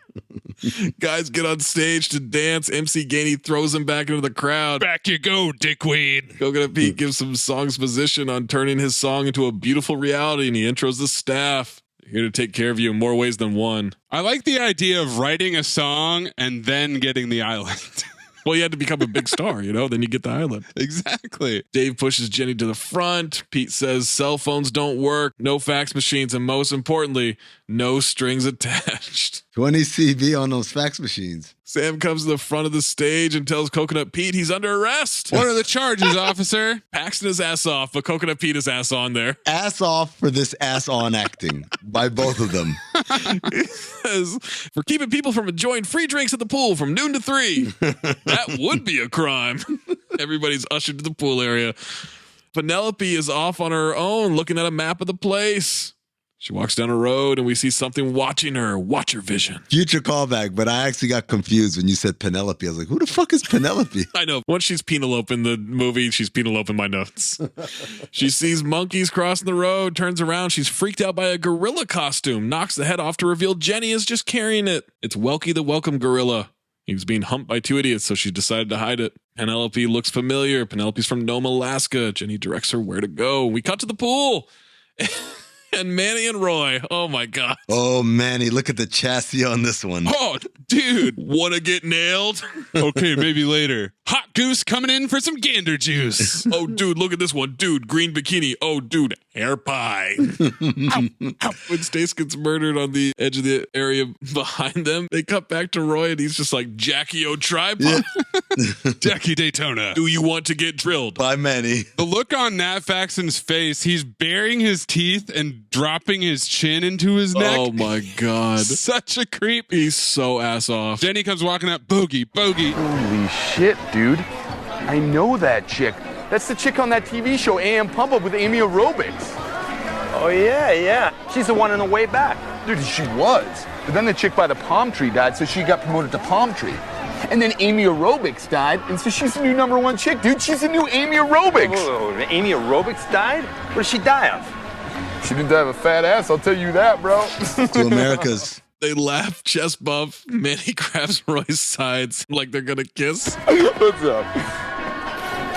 Guys get on stage to dance. MC Gainey throws him back into the crowd. Back you go, dickweed. Coconut Pete gives some song's position on turning his song into a beautiful reality, and he intros the staff. Here to take care of you in more ways than one. I like the idea of writing a song and then getting the island. Well, you had to become a big star, you know? Then you get the island. Exactly. Dave pushes Jenny to the front. Pete says cell phones don't work, no fax machines, and most importantly, no strings attached. 20 CV on those fax machines. Sam comes to the front of the stage and tells Coconut Pete he's under arrest. What are the charges, officer? Paxton is ass off, but Coconut Pete is ass on there. Ass off for this ass on acting by both of them. He says, for keeping people from enjoying free drinks at the pool from noon to 3. That would be a crime. Everybody's ushered to the pool area. Penelope is off on her own looking at a map of the place. She walks down a road and we see something watching her. Watch her vision. Future callback, but I actually got confused when you said Penelope. I was like, who the fuck is Penelope? I know. Once she's Penelope in the movie, she's Penelope in my notes. She sees monkeys crossing the road, turns around. She's freaked out by a gorilla costume, knocks the head off to reveal Jenny is just carrying it. It's Welky the Welcome Gorilla. He was being humped by two idiots, so she decided to hide it. Penelope looks familiar. Penelope's from Nome, Alaska. Jenny directs her where to go. We cut to the pool. And Manny and Roy. Oh, my God. Oh, Manny, look at the chassis on this one. Oh, dude. Want to get nailed? Okay, maybe later. Hot goose coming in for some gander juice. Oh, dude, look at this one. Dude, green bikini. Oh, dude, hair pie. When Stace gets murdered on the edge of the area behind them, they cut back to Roy and he's just like, Jackie O'Tripod. Jackie Daytona. Do you want to get drilled? By Manny. The look on Nat Faxon's face, he's baring his teeth and dropping his chin into his neck. Oh, my God. Such a creep. He's so ass off. Jenny comes walking up, bogey. Holy shit, dude. I know that chick. That's the chick on that TV show, AM Pump Up with Amy Aerobics. Oh, yeah. She's the one on the way back. Dude, she was. But then the chick by the palm tree died, so she got promoted to palm tree. And then Amy Aerobics died, and so she's the new #1 chick, dude. She's the new Amy Aerobics. Whoa, Amy Aerobics died? What did she die of? She didn't die of a fat ass, I'll tell you that, bro. To America's. They laugh, chest bump. Manny grabs Roy's sides like they're going to kiss. What's up?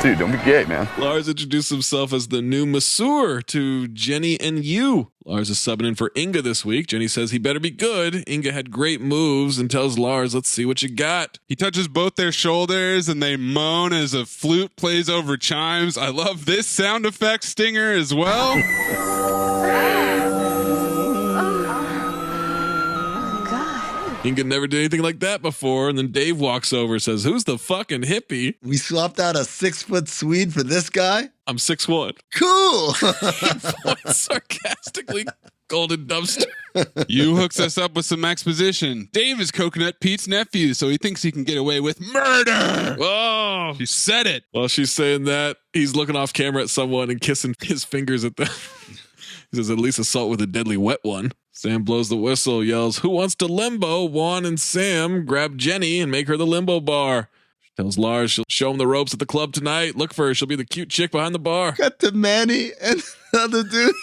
Dude, don't be gay, man. Lars introduced himself as the new masseur to Jenny and you. Lars is subbing in for Inga this week. Jenny says he better be good. Inga had great moves and tells Lars, let's see what you got. He touches both their shoulders and they moan as a flute plays over chimes. I love this sound effect stinger as well. Inga never did anything like that before. And then Dave walks over and says, who's the fucking hippie? We swapped out a 6-foot Swede for this guy? I'm 6'1". Cool. He points sarcastically. Golden dumpster. You hooks us up with some exposition. Dave is Coconut Pete's nephew, so he thinks he can get away with murder. Oh, she said it. While she's saying that, he's looking off camera at someone and kissing his fingers at them. He says, at least assault with a deadly wet one. Sam blows the whistle, yells, who wants to limbo? Juan and Sam grab Jenny and make her the limbo bar. She tells Lars she'll show him the ropes at the club tonight. Look for her. She'll be the cute chick behind the bar. Cut to Manny and the other dude.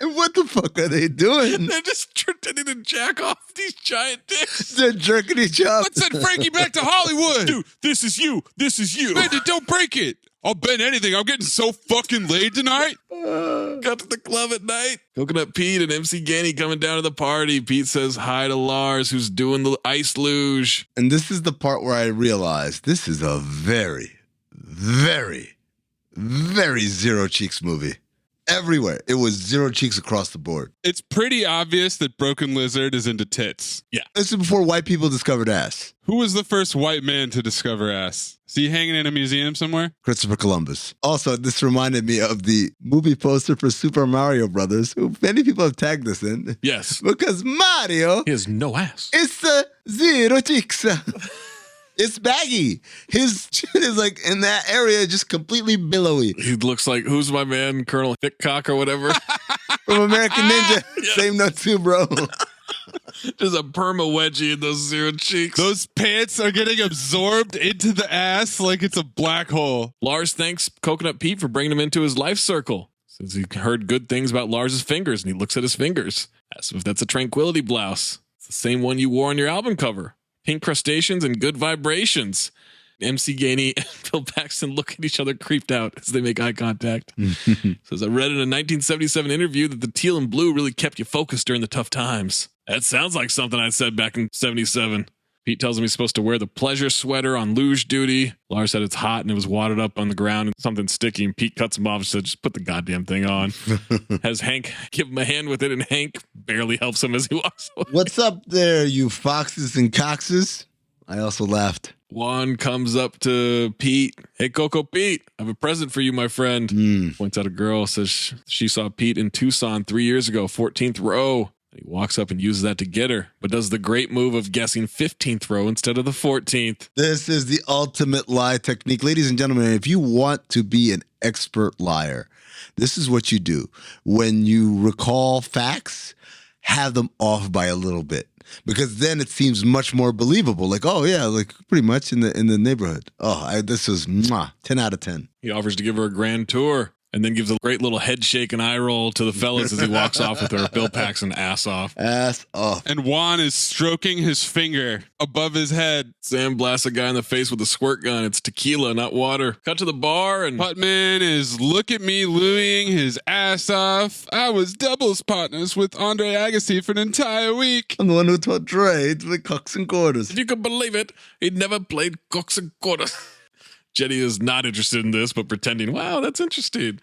And what the fuck are they doing? They're just pretending to jack off these giant dicks. They're jerking each up. Let's send Frankie back to Hollywood. Dude, this is you. This is you. Man, don't break it. I'll bet anything. I'm getting so fucking laid tonight. Got to the club at night. Coconut Pete and MC Ganny coming down to the party. Pete says hi to Lars, who's doing the ice luge. And this is the part where I realized this is a very, very, very Zero Cheeks movie. Everywhere. It was Zero Cheeks across the board. It's pretty obvious that Broken Lizard is into tits. Yeah. This is before white people discovered ass. Who was the first white man to discover ass? Is he hanging in a museum somewhere? Christopher Columbus. Also, this reminded me of the movie poster for Super Mario Brothers, who many people have tagged this in. Yes. Because Mario He has no ass. is Zero Cheeks. It's baggy. His chin is like in that area, just completely billowy. He looks like, who's my man, Colonel Thickcock or whatever? From American Ninja. Yes. Same note too, bro. There's a perma wedgie in those Zero Cheeks. Those pants are getting absorbed into the ass like it's a black hole. Lars thanks Coconut Pete for bringing him into his life circle. Says he heard good things about Lars's fingers, and he looks at his fingers. Asks if that's a tranquility blouse. It's the same one you wore on your album cover. Pink crustaceans and good vibrations. MC Ganey and Phil Paxton look at each other creeped out as they make eye contact. Says, I read in a 1977 interview that the teal and blue really kept you focused during the tough times. That sounds like something I said back in 77. Pete tells him he's supposed to wear the pleasure sweater on luge duty. Lars said it's hot and it was wadded up on the ground and something sticky. And Pete cuts him off and said, just put the goddamn thing on. Has Hank give him a hand with it, and Hank barely helps him as he walks away. What's up there, you foxes and coxes? I also laughed. Juan comes up to Pete. Hey, Coco Pete, I have a present for you, my friend. Points out a girl, says she saw Pete in Tucson 3 years ago, 14th row. He walks up and uses that to get her, but does the great move of guessing 15th row instead of the 14th. This is the ultimate lie technique. Ladies and gentlemen, if you want to be an expert liar, this is what you do. When you recall facts, have them off by a little bit, because then it seems much more believable. Like, oh yeah, like pretty much in the neighborhood. This was 10 out of 10. He offers to give her a grand tour and then gives a great little head shake and eye roll to the fellas as he walks off with her. Bill Paxton ass off. Ass off. And Juan is stroking his finger above his head. Sam blasts a guy in the face with a squirt gun. It's tequila, not water. Cut to the bar and Putman is look at me louieing his ass off. I was doubles partners with Andre Agassi for an entire week. I'm the one who taught Dre to play cocks and quarters. If you could believe it, he'd never played cocks and quarters. Jenny is not interested in this, but pretending, wow, that's interesting.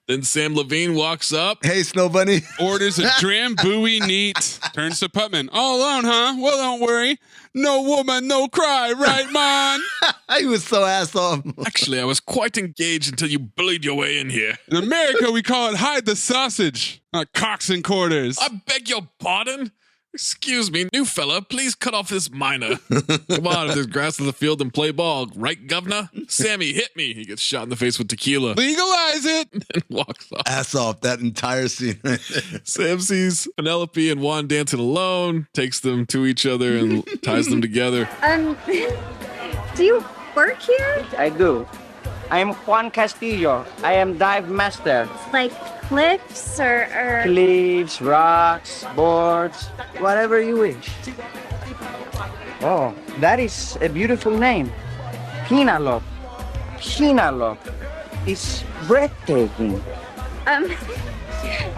Then Sam Levine walks up. Hey, Snow Bunny. Orders a Drambuie neat. Turns to Putman. All alone, huh? Well, don't worry. No woman, no cry, right, man? He was so ass off. Actually, I was quite engaged until you bullied your way in here. In America, we call it hide the sausage, not cocks and quarters. I beg your pardon? Excuse me, new fella, please cut off this minor. Come on, if there's grass in the field, then play ball. Right, governor? Sammy, hit me. He gets shot in the face with tequila. Legalize it. And walks off. Ass off that entire scene right there. Sam sees Penelope and Juan dancing alone, takes them to each other and ties them together. Do you work here? I do. I am Juan Castillo. I am dive master. Like cliffs or... Cliffs, rocks, boards, whatever you wish. Oh, that is a beautiful name. Penelope. Penelope. It's breathtaking.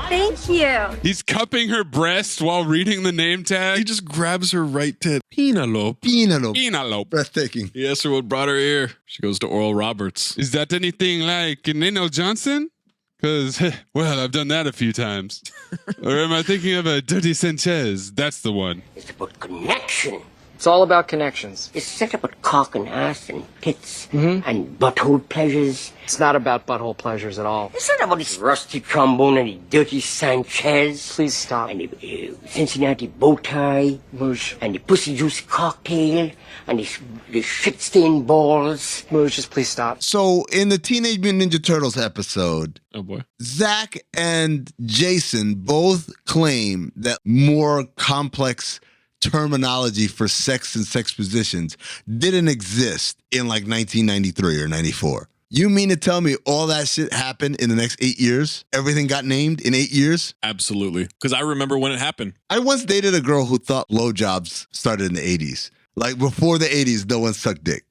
Thank you. He's cupping her breast while reading the name tag. He just grabs her right tit. Penelope. Penelope. Breathtaking. He asks her what brought her here. She goes to Oral Roberts. Is that anything like Nino Johnson? Because, well, I've done that a few times. Or am I thinking of a Dirty Sanchez? That's the one. It's about connection. It's all about connections. It's not about cock and ass and tits and butthole pleasures. It's not about butthole pleasures at all. It's not about this rusty trombone and the dirty Sanchez. Please stop. And the Cincinnati bow tie. Moosh. And the pussy juice cocktail. And the shit-stained balls. Moosh, just please stop. So in the Teenage Mutant Ninja Turtles episode, oh boy, Zach and Jason both claim that more complex terminology for sex and sex positions didn't exist in like 1993 or 94. You mean to tell me all that shit happened in the next 8 years? Everything got named in 8 years? Absolutely. Because I remember when it happened. I once dated a girl who thought blowjobs started in the 80s. Like before the 80s, no one sucked dick.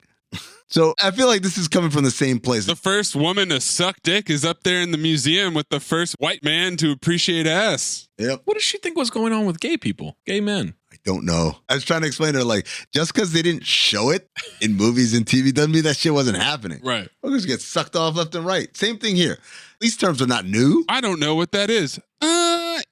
So I feel like this is coming from the same place. The first woman to suck dick is up there in the museum with the first white man to appreciate ass. Yep. What does she think was going on with gay people? Gay men? I don't know. I was trying to explain to her, like, just because they didn't show it in movies and TV doesn't mean that shit wasn't happening. Right. Fuckers get sucked off left and right. Same thing here. These terms are not new. I don't know what that is.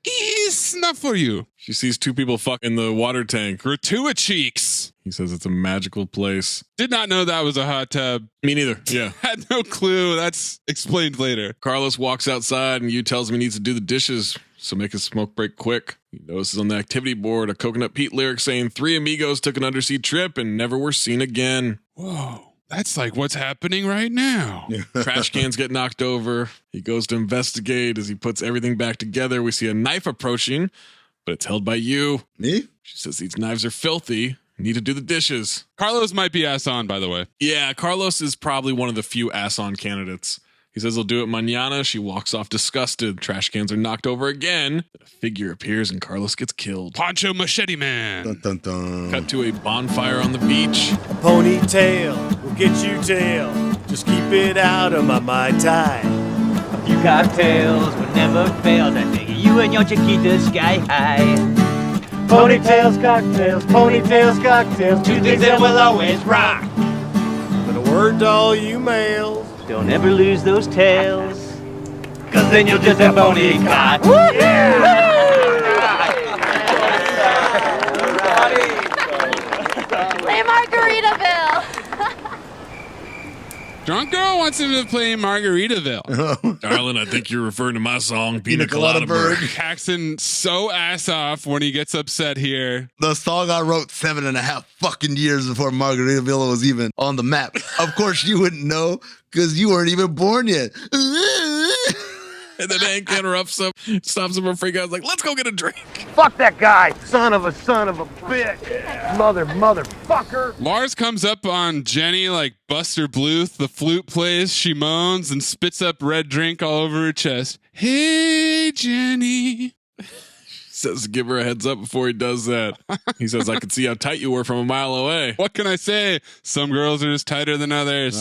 It's not for you. She sees two people fuck in the water tank. Gratua cheeks. He says it's a magical place. Did not know that was a hot tub. Me neither. Yeah. Had no clue. That's explained later. Carlos walks outside and Yu tells him he needs to do the dishes, so make his smoke break quick. He notices on the activity board a Coconut Pete lyric saying 3 amigos took an undersea trip and never were seen again. Whoa. That's like what's happening right now. Trash cans get knocked over. He goes to investigate. As he puts everything back together, we see a knife approaching, but it's held by Yu. Me? She says these knives are filthy. Need to do the dishes. Carlos might be ass on, by the way. Yeah, Carlos is probably one of the few ass on candidates. He says he'll do it mañana. She walks off disgusted. Trash cans are knocked over again. A figure appears and Carlos gets killed. Poncho Machete Man. Dun, dun, dun. Cut to a bonfire on the beach. A ponytail will get you tail. Just keep it out of my Mai Tai. A few cocktails will never fail to take you and your Chiquita sky high. Ponytails, cocktails, two things that will always rock. But a word to all you males. Don't ever lose those tails, cause then you'll just have bony cock. Play Margaritaville. Drunk girl wants him to play Margaritaville. Darling, I think you're referring to my song, Piña Coladaburg. Paxton so ass off when he gets upset here. The song I wrote 7.5 fucking years before Margaritaville was even on the map. Of course, you wouldn't know because you weren't even born yet. And then Hank interrupts him, stops him from freaking out. Like, let's go get a drink. Fuck that guy, son of a bitch. Motherfucker. Lars comes up on Jenny like Buster Bluth. The flute plays, she moans and spits up red drink all over her chest. Hey, Jenny. Says give her a heads up before he does that. He says, I could see how tight you were from a mile away. What can I say? Some girls are just tighter than others.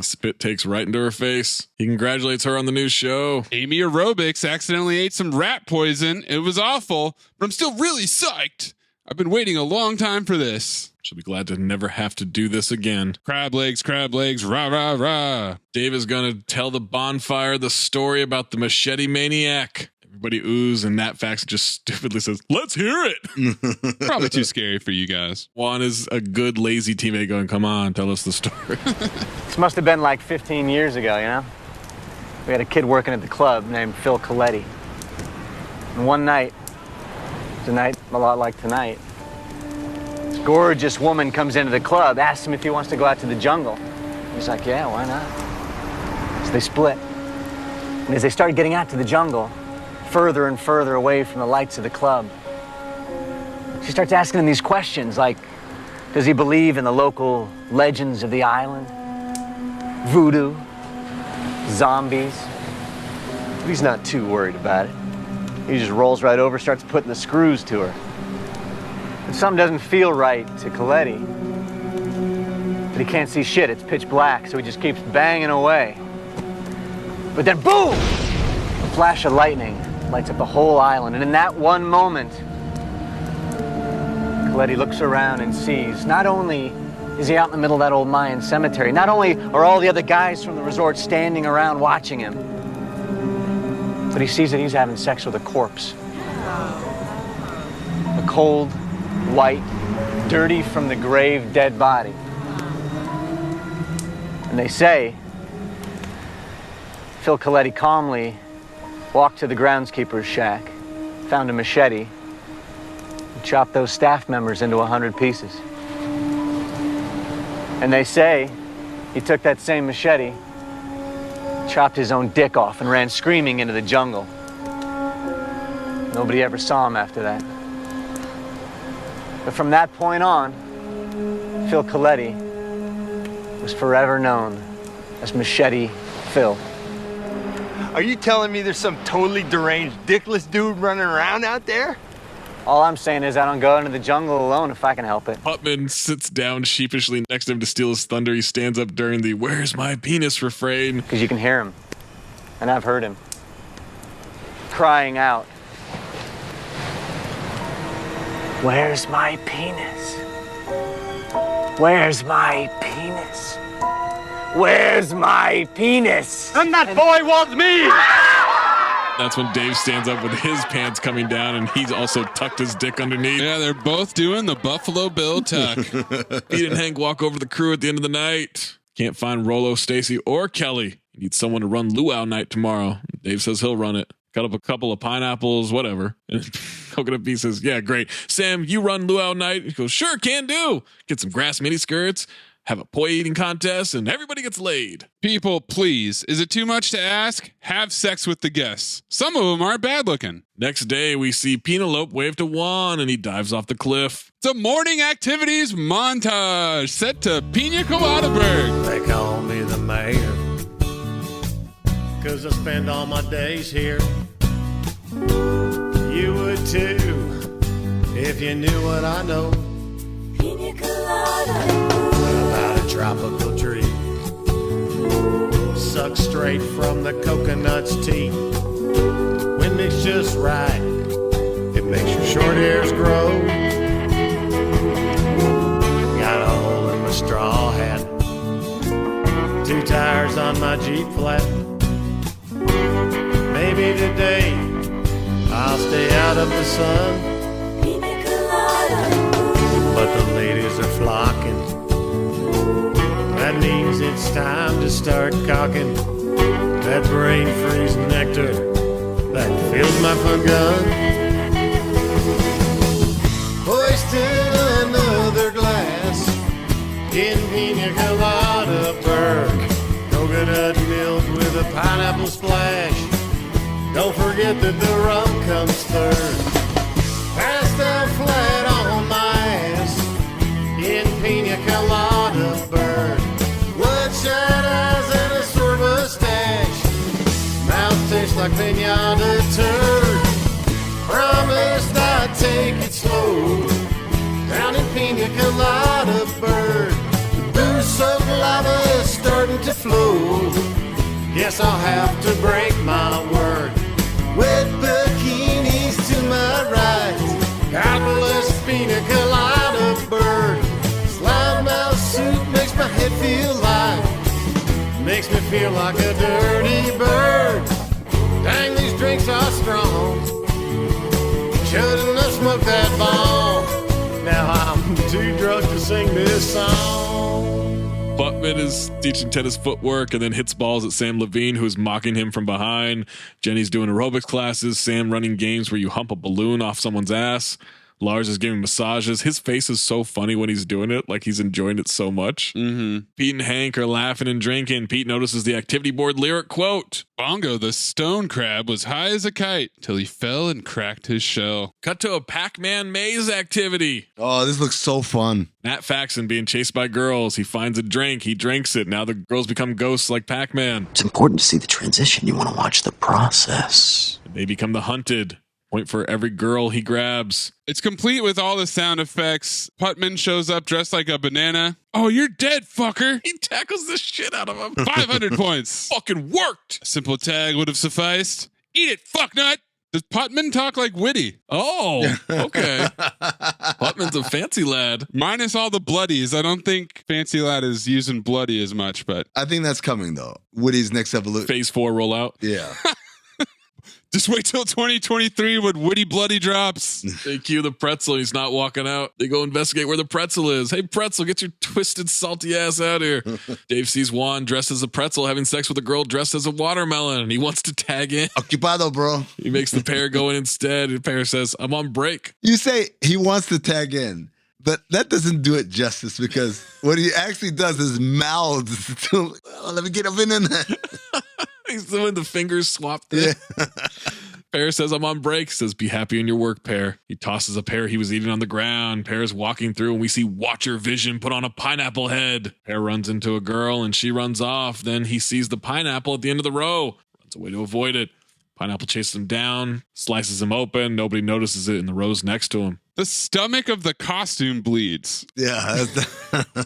Spit takes right into her face. He congratulates her on the new show. Amy Aerobics accidentally ate some rat poison. It was awful, but I'm still really psyched. I've been waiting a long time for this. She'll be glad to never have to do this again. Crab legs, rah, rah, rah. Dave is going to tell the bonfire the story about the machete maniac. Everybody oohs, and Nat Fax just stupidly says, let's hear it. Probably too scary for you guys. Juan is a good, lazy teammate going, come on, tell us the story. This must have been like 15 years ago, you know? We had a kid working at the club named Phil Coletti. And one night, it's a night a lot like tonight, this gorgeous woman comes into the club, asks him if he wants to go out to the jungle. He's like, yeah, why not? So they split. And as they started getting out to the jungle, further and further away from the lights of the club, she starts asking him these questions like, does he believe in the local legends of the island? Voodoo? Zombies? But he's not too worried about it. He just rolls right over, starts putting the screws to her. But something doesn't feel right to Coletti. But he can't see shit, it's pitch black, so he just keeps banging away. But then boom! A flash of lightning lights up the whole island, and in that one moment, Coletti looks around and sees, not only is he out in the middle of that old Mayan cemetery, not only are all the other guys from the resort standing around watching him, but he sees that he's having sex with a corpse. A cold, white, dirty from the grave dead body. And they say Phil Coletti calmly walked to the groundskeeper's shack, found a machete, and chopped those staff members into 100 pieces. And they say he took that same machete, chopped his own dick off, and ran screaming into the jungle. Nobody ever saw him after that. But from that point on, Phil Coletti was forever known as Machete Phil. Are you telling me there's some totally deranged, dickless dude running around out there? All I'm saying is I don't go into the jungle alone if I can help it. Putman sits down sheepishly next to him to steal his thunder. He stands up during the "Where's my penis" refrain. Because you can hear him. And I've heard him. Crying out. Where's my penis? Where's my penis? Where's my penis? And that boy was me! That's when Dave stands up with his pants coming down, and he's also tucked his dick underneath. Yeah, they're both doing the Buffalo Bill tuck. Pete and Hank walk over to the crew at the end of the night. Can't find Rolo, Stacy, or Kelly. Need someone to run luau night tomorrow. Dave says he'll run it. Cut up a couple of pineapples, whatever. And Coconut Pete says, yeah, great. Sam, you run luau night? He goes, sure, can do. Get some grass mini skirts, have a poi eating contest, and everybody gets laid. People, please, is it too much to ask? Have sex with the guests. Some of them aren't bad looking. Next day, we see Penelope wave to Juan, and he dives off the cliff. It's a morning activities montage set to Piña Coladaburg. They call me the mayor, 'cause I spend all my days here. You would too, if you knew what I know. Piña colada. About a tropical tree, sucked straight from the coconut's teeth. When it's just right, it makes your short hairs grow. Got a hole in my straw hat, 2 tires on my Jeep flat. Maybe today I'll stay out of the sun, but the ladies are flocking. That means says it's time to start cocking that brain freeze nectar that fills my fun gun. Hoisted another glass in Piña Coladaburg, coconut milk with a pineapple splash. Don't forget that the rum comes third. Passed out flat on my ass in Piña Coladaburg. Bloodshot eyes and a sorba stash. Mouth tastes like pinata turd. Promised I'd take it slow down in Piña Coladaburg. The booze-soaked lava is starting to flow. Guess I'll have to break my word. Wet bikinis to my right. God bless Piña Coladaburg. Slime mouth soup makes my head feel light. Makes me feel like a dirty bird. Dang, these drinks are strong. Shouldn't have smoked that ball. Now I'm too drunk to sing this song. Putman is teaching tennis footwork and then hits balls at Sam Levine, who's mocking him from behind. Jenny's doing aerobics classes. Sam running games where you hump a balloon off someone's ass. Lars is giving massages. His face is so funny when he's doing it, like he's enjoying it so much. Mm-hmm. Pete and Hank are laughing and drinking. Pete notices the activity board lyric quote. Bongo the stone crab was high as a kite till he fell and cracked his shell. Cut to a Pac Man Maze activity. Oh, this looks so fun. Nat Faxon being chased by girls. He finds a drink. He drinks it. Now the girls become ghosts like Pac Man. It's important to see the transition. You want to watch the process. They become the hunted. Point for every girl he grabs. It's complete with all the sound effects. Putman shows up dressed like a banana. Oh, you're dead, fucker. He tackles the shit out of him. 500 points. Fucking worked. A simple tag would have sufficed. Eat it, fucknut. Does Putman talk like Whitty? Oh, okay. Putman's a fancy lad. Minus all the bloodies. I don't think Fancy Lad is using bloody as much, but I think that's coming, though. Woody's next evolution. Phase 4 rollout. Yeah. just wait till 2023 when Woody Bloody drops. They cue the pretzel. He's not walking out. They go investigate where the pretzel is. Hey, pretzel, get your twisted, salty ass out here. Dave sees Juan dressed as a pretzel having sex with a girl dressed as a watermelon, and he wants to tag in. Occupado, bro. He makes the pair go in instead. The pair says, I'm on break. You say he wants to tag in, but that doesn't do it justice because what he actually does is mouths to, let me get up in there. He's doing the fingers swap thing. Yeah. Pear says, I'm on break. Says, be happy in your work, Pear. He tosses a pear he was eating on the ground. Pear's walking through, and we see Watcher Vision put on a pineapple head. Pear runs into a girl, and she runs off. Then he sees the pineapple at the end of the row. Runs away to avoid it. Pineapple chases him down, slices him open. Nobody notices it in the rows next to him. The stomach of the costume bleeds. Yeah.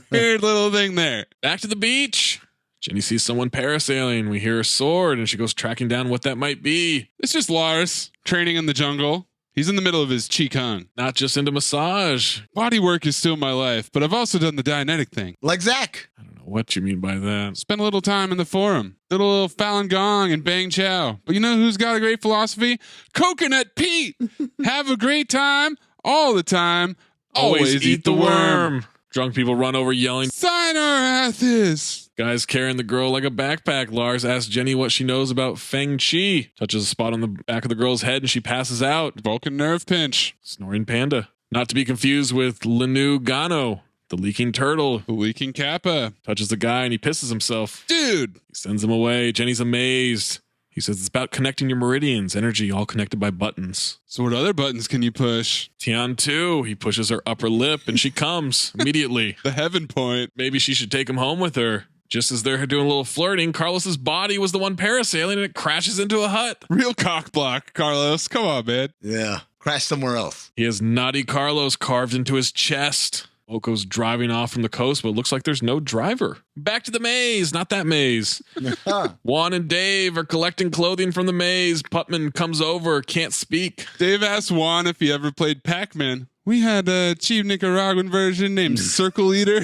Weird little thing there. Back to the beach. Jenny sees someone parasailing. We hear a sword, and she goes tracking down what that might be. It's just Lars training in the jungle. He's in the middle of his Qigong. Not just into massage. Body work is still my life, but I've also done the Dianetic thing. Like Zach. I don't know what you mean by that. Spent a little time in the forum. Did a little Falun Gong and Bang Chow. But you know who's got a great philosophy? Coconut Pete. Have a great time all the time. Always eat the worm. Drunk people run over yelling, Sign our Athis. Guy's carrying the girl like a backpack. Lars asks Jenny what she knows about Feng Chi. Touches a spot on the back of the girl's head and she passes out. Vulcan nerve pinch. Snoring panda. Not to be confused with Lenu Gano, the leaking turtle. The leaking kappa. Touches the guy and he pisses himself. Dude. He sends him away. Jenny's amazed. He says it's about connecting your meridians, energy all connected by buttons. So what other buttons can you push? Tian too. He pushes her upper lip and she comes immediately. The heaven point. Maybe she should take him home with her. Just as they're doing a little flirting, Carlos's body was the one parasailing and it crashes into a hut. Real cock block, Carlos. Come on, man. Yeah. Crash somewhere else. He has Naughty Carlos carved into his chest. Oko's driving off from the coast, but it looks like there's no driver. Back to the maze, not that maze. Juan and Dave are collecting clothing from the maze. Putman comes over, can't speak. Dave asks Juan if he ever played Pac Man. We had a cheap Nicaraguan version named Circle Eater.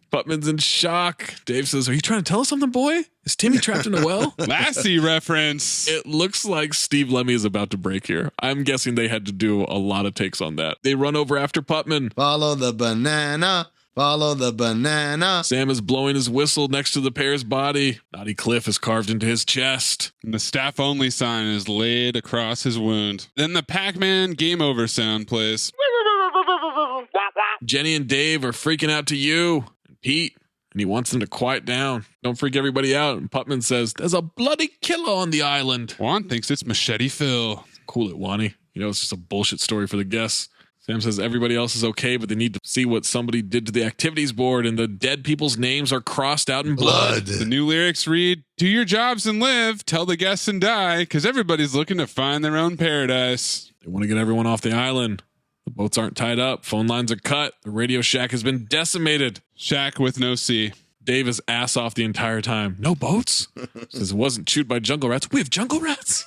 Putman's in shock. Dave says, are you trying to tell us something, boy? Is Timmy trapped in a well? Lassie reference. It looks like Steve Lemmy is about to break here. I'm guessing they had to do a lot of takes on that. They run over after Putman. Follow the banana. Follow the banana. Sam is blowing his whistle next to the pair's body. Naughty Cliff is carved into his chest. And the staff only sign is laid across his wound. Then the Pac Man game over sound plays. Jenny and Dave are freaking out to you and Pete, and he wants them to quiet down. Don't freak everybody out. And Putman says, there's a bloody killer on the island. Juan thinks it's Machete Phil. Cool it, Wani. You know, it's just a bullshit story for the guests. Sam says everybody else is okay, but they need to see what somebody did to the activities board, and the dead people's names are crossed out in blood. The new lyrics read, do your jobs and live, tell the guests and die, because everybody's looking to find their own paradise. They want to get everyone off the island. The boats aren't tied up. Phone lines are cut. The radio shack has been decimated. Shack with no sea. Dave is ass off the entire time. No boats? Says it wasn't chewed by jungle rats. We have jungle rats?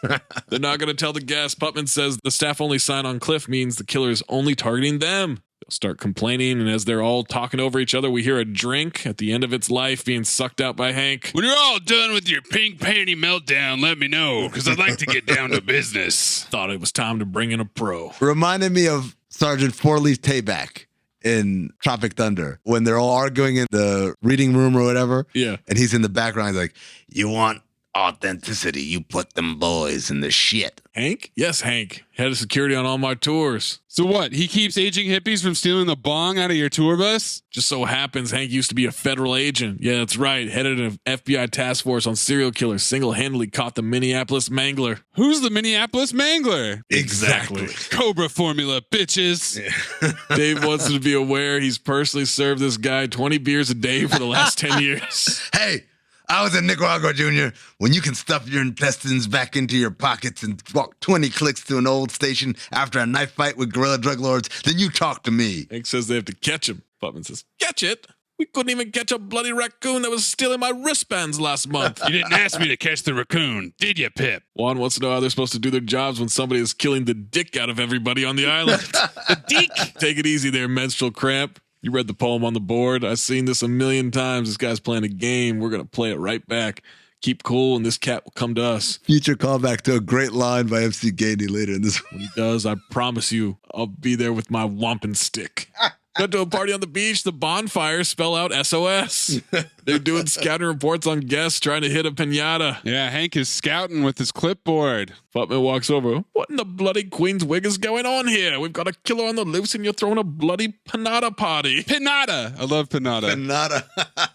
They're not going to tell the guests. Putman says the staff only sign on Cliff means the killer is only targeting them. They'll start complaining, and as they're all talking over each other, we hear a drink at the end of its life being sucked out by Hank. When you're all done with your pink panty meltdown, let me know, because I'd like to get down to business. Thought it was time to bring in a pro. Reminded me of Sergeant Four-Leaf Tayback in Tropic Thunder when they're all arguing in the reading room or whatever. Yeah. And he's in the background. He's like, you want authenticity, you put them boys in the shit. Hank? Yes, Hank. Head of security on all my tours. So what? He keeps aging hippies from stealing the bong out of your tour bus? Just so happens Hank used to be a federal agent. Yeah, that's right. Headed an FBI task force on serial killers. Single-handedly caught the Minneapolis Mangler. Who's the Minneapolis Mangler? Exactly. Cobra formula, bitches. Yeah. Dave wants to be aware he's personally served this guy 20 beers a day for the last 10 years. Hey, I was in Nicaragua, Junior. When you can stuff your intestines back into your pockets and walk 20 clicks to an old station after a knife fight with guerrilla drug lords, then you talk to me. Hank says they have to catch him. Putman says, catch it? We couldn't even catch a bloody raccoon that was stealing my wristbands last month. You didn't ask me to catch the raccoon, did you, Pip? Juan wants to know how they're supposed to do their jobs when somebody is killing the dick out of everybody on the island. The dick? Take it easy there, menstrual cramp. You read the poem on the board. I've seen this a million times. This guy's playing a game. We're going to play it right back. Keep cool, and this cat will come to us. Future callback to a great line by MC Gainey later in this. When he does, I promise you, I'll be there with my wampin' stick. Got to a party on the beach. The bonfires spell out SOS. They're doing scouting reports on guests trying to hit a piñata. Yeah, Hank is scouting with his clipboard. Putman walks over. What in the bloody Queen's wig is going on here? We've got a killer on the loose and you're throwing a bloody pinata party. Pinata! I love pinata. Pinata.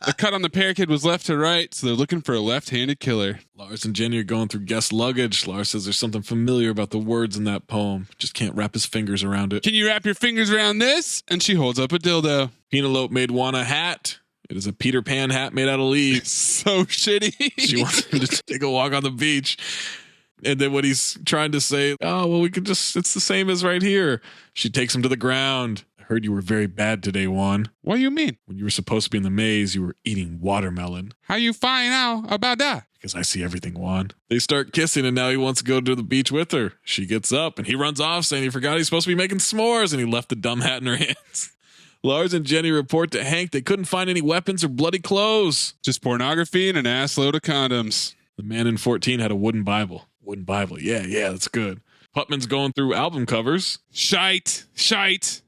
The cut on the parakeet was left to right, so they're looking for a left-handed killer. Lars and Jenny are going through guest luggage. Lars says there's something familiar about the words in that poem. Just can't wrap his fingers around it. Can you wrap your fingers around this? And she holds up a dildo. Penelope made Juan a hat. It is a Peter Pan hat made out of leaves. So shitty. She wants him to take a walk on the beach. And then when he's trying to say, oh, well, we could just, it's the same as right here. She takes him to the ground. I heard you were very bad today, Juan. What do you mean? When you were supposed to be in the maze, you were eating watermelon. How you find out about that? Because I see everything, Juan. They start kissing, and now he wants to go to the beach with her. She gets up, and he runs off, saying he forgot he's supposed to be making s'mores, and he left the dumb hat in her hands. Lars and Jenny report to Hank they couldn't find any weapons or bloody clothes. Just pornography and an ass load of condoms. The man in 14 had a wooden Bible. Wooden Bible. Yeah, that's good. Putman's going through album covers. Shite.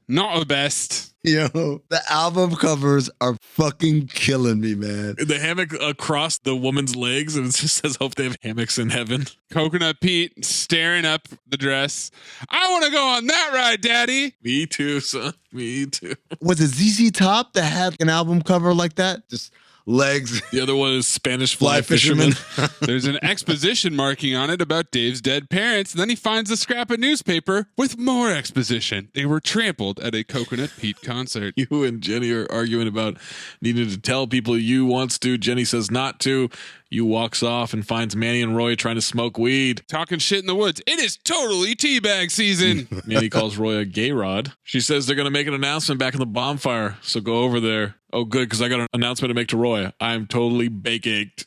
Not the best. Yo, the album covers are fucking killing me, man. The hammock across the woman's legs, and it just says, hope they have hammocks in heaven. Coconut Pete staring up the dress. I want to go on that ride, Daddy. Me too, son. Me too. Was it ZZ Top that had an album cover like that? Just legs. The other one is Spanish Fly Fisherman. There's an exposition marking on it about Dave's dead parents, and then he finds a scrap of newspaper with more exposition. They were trampled at a Coconut Pete concert. You and Jenny are arguing about needing to tell people you wants to. Jenny says not to. You walks off and finds Manny and Roy trying to smoke weed. Talking shit in the woods. It is totally teabag season. Manny calls Roy a gay rod. She says they're going to make an announcement back in the bonfire, so go over there. Oh, good, because I got an announcement to make to Roy. I'm totally bake-ached.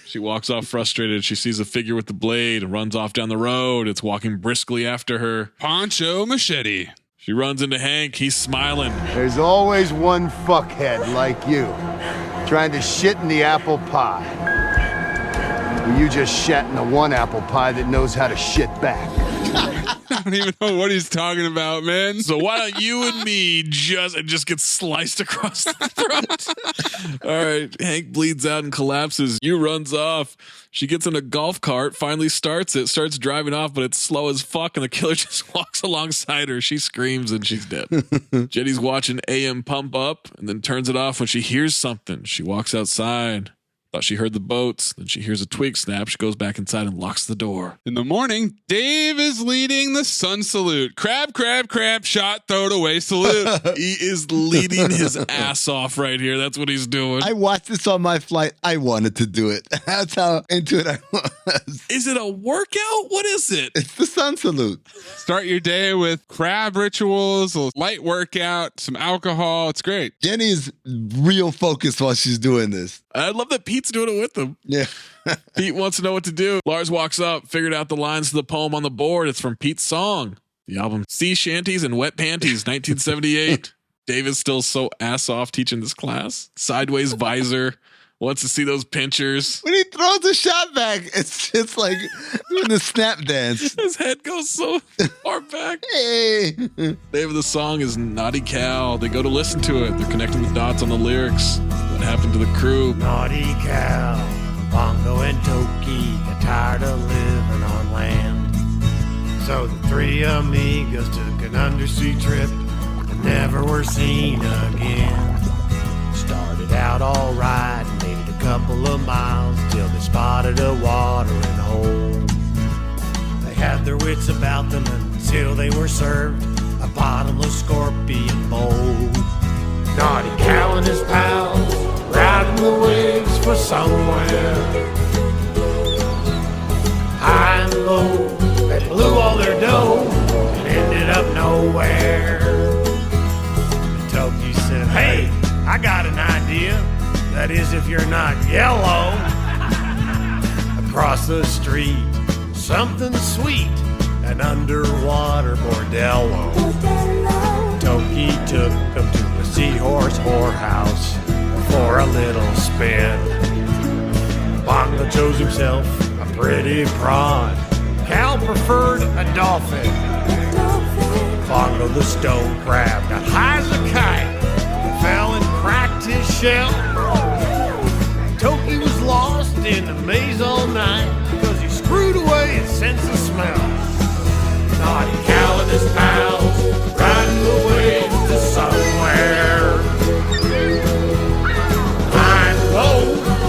She walks off frustrated. She sees a figure with the blade and runs off down the road. It's walking briskly after her. Poncho Machete. She runs into Hank. He's smiling. There's always one fuckhead like you, trying to shit in the apple pie. Well, you just shat in the one apple pie that knows how to shit back. I don't even know what he's talking about, man. So why don't you and me just get sliced across the throat? All right, Hank bleeds out and collapses. You runs off. She gets in a golf cart, finally starts driving off, but it's slow as fuck, and the killer just walks alongside her. She screams and she's dead. Jenny's watching AM pump up and then turns it off when she hears something. She walks outside. Thought she heard the boats. Then she hears a twig snap. She goes back inside and locks the door. In the morning, Dave is leading the sun salute. Crab, crab, crab, shot, throw it away, salute. He is leading his ass off right here. That's what he's doing. I watched this on my flight. I wanted to do it. That's how into it I was. Is it a workout? What is it? It's the sun salute. Start your day with crab rituals, a light workout, some alcohol. It's great. Jenny is real focused while she's doing this. I love that Pete's doing it with him. Yeah. Pete wants to know what to do. Lars walks up, figured out the lines to the poem on the board. It's from Pete's song. The album Sea Shanties and Wet Panties, 1978. Dave is still so ass off teaching this class. Sideways visor. Wants to see those pinchers. When he throws a shot back, it's just like doing the snap dance. His head goes so far back. Hey. The name of the song is Naughty Cal. They go to listen to it. They're connecting the dots on the lyrics. What happened to the crew? Naughty Cal, Bongo and Toki got tired of living on land. So the three amigos took an undersea trip and never were seen again. Started out all right, made it a couple of miles till they spotted a watering hole. They had their wits about them until they were served a bottomless scorpion bowl. Naughty Cal and his pals riding the waves for somewhere. High and low, they blew all their dough and ended up nowhere. And Toki said, hey, I got an idea. That is, if you're not yellow. Across the street, something sweet, an underwater bordello. Toki took them to a seahorse whorehouse for a little spin. Bongo chose himself a pretty prawn. Cal preferred a dolphin. Bongo the stone crab got high as a kite. Fell and cracked his shell. Toki was lost in the maze all night because he screwed away his sense of smell. Naughty Cal and his pals riding the waves to somewhere. High and low,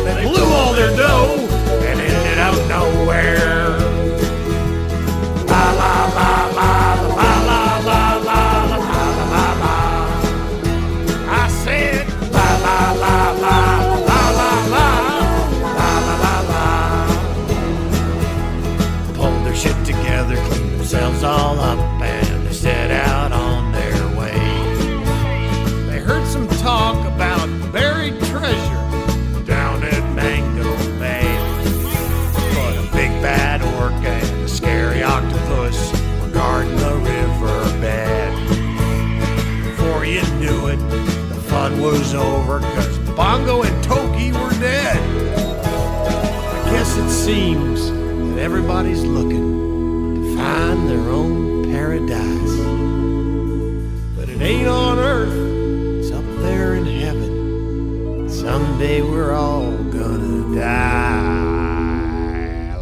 they blew all their dough and ended up nowhere. La la la la la la la la la la la la. I said la la la la la la la la la la. Pulled their shit together, cleaned themselves all up, and they set out on their way. They heard some talk about buried treasure down at Mango Bay. But a big bad orca and a scary octopus were guarding the riverbed. Before you knew it, fun was over, cause Bongo and Toki were dead. I guess it seems that everybody's looking to find their own paradise. But it ain't on earth, it's up there in heaven. Someday we're all gonna die.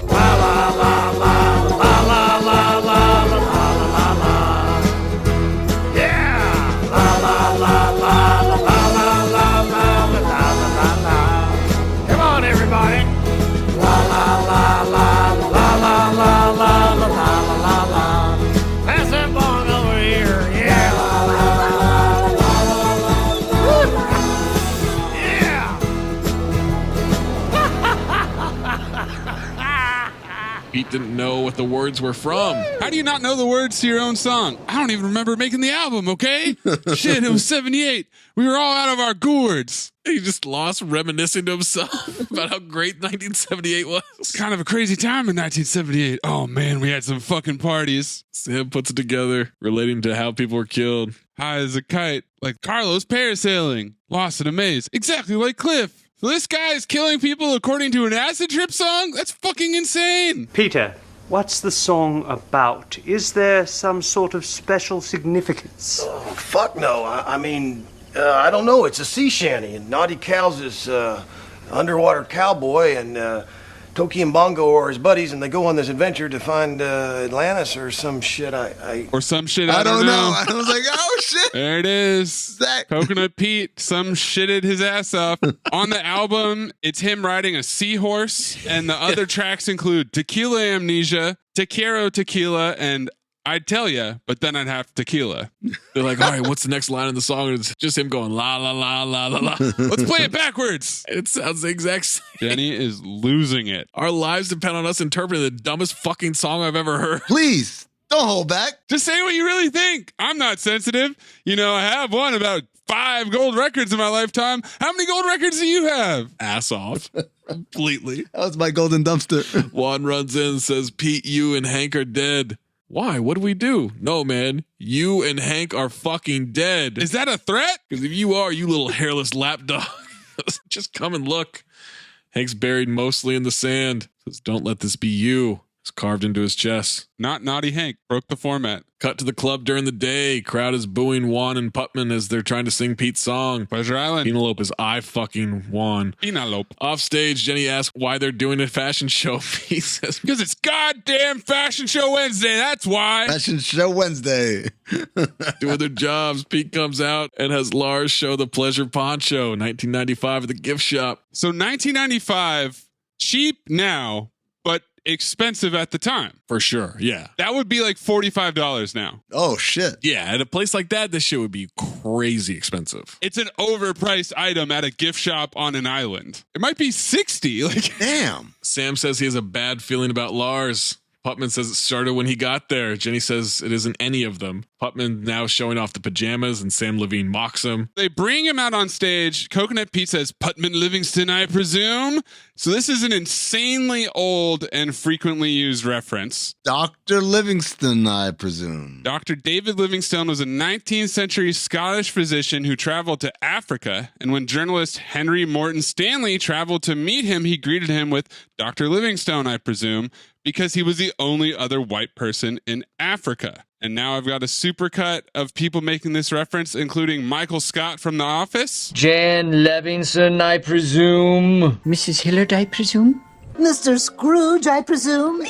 La la la la la la la la la la la la. Yeah! La la la la la la la la la la la la. Come on, everybody! La la la la la la la la la la la la. Pass that bong over here, yeah! La la la la la la la. Yeah! Pete didn't know what the words were from. How do you not know the words to your own song? I don't even remember making the album, okay? Shit, it was 78. We were all out of our gourds. He just lost reminiscing to himself about how great 1978 was. Kind of a crazy time in 1978. Oh man, we had some fucking parties. Sam puts it together, relating to how people were killed. High as a kite, like Carlos parasailing. Lost in a maze, exactly like Cliff. So this guy is killing people according to an acid trip song? That's fucking insane. Peter, What's the song about? Is there some sort of special significance? Oh, fuck no. I mean, I don't know. It's a sea shanty, and Naughty Cal's is underwater cowboy, and Toki and Bongo are his buddies, and they go on this adventure to find Atlantis or some shit. Or some shit. I don't know. I was like, oh shit. There it is. Coconut Pete. Some shitted his ass off. On the album, it's him riding a seahorse, and the other tracks include Tequila Amnesia, Te Quiero Tequila, and I'd tell ya, but then I'd have tequila. They're like, all right, what's the next line in the song? And it's just him going, la, la, la, la, la, la. Let's play it backwards. It sounds the exact same. Jenny is losing it. Our lives depend on us interpreting the dumbest fucking song I've ever heard. Please, don't hold back. Just say what you really think. I'm not sensitive. You know, I have won about 5 gold records in my lifetime. How many gold records do you have? Ass off. Completely. That was my golden dumpster. Juan runs in and says, Pete, you and Hank are dead. Why? What do we do? No, man. You and Hank are fucking dead. Is that a threat? Because if you are, you little hairless lapdog, just come and look. Hank's buried mostly in the sand. Says, don't let this be you. It's carved into his chest. Not Naughty Hank. Broke the format. Cut to the club during the day. Crowd is booing Juan and Putman as they're trying to sing Pete's song. Pleasure Island. Penelope is I fucking Juan. Penelope. Off stage, Jenny asks why they're doing a fashion show. Pete says, because it's goddamn Fashion Show Wednesday. That's why. Fashion Show Wednesday. Doing their jobs. Pete comes out and has Lars show the Pleasure Poncho, 1995 at the gift shop. So 1995, cheap now, but expensive at the time. For sure, yeah. That would be like $45 now. Oh, shit. Yeah, at a place like that, this shit would be crazy expensive. It's an overpriced item at a gift shop on an island. It might be $60. Like, damn. Sam says he has a bad feeling about Lars. Putman says it started when he got there. Jenny says it isn't any of them. Putman now showing off the pajamas, and Sam Levine mocks him. They bring him out on stage. Coconut Pete says, Putman Livingston, I presume. So this is an insanely old and frequently used reference. Dr. Livingston, I presume. Dr. David Livingstone was a 19th century Scottish physician who traveled to Africa. And when journalist Henry Morton Stanley traveled to meet him, he greeted him with Dr. Livingstone, I presume, because he was the only other white person in Africa. And now I've got a supercut of people making this reference, including Michael Scott from The Office. Jan Levinson, I presume. Mrs. Hillard, I presume. Mr. Scrooge, I presume.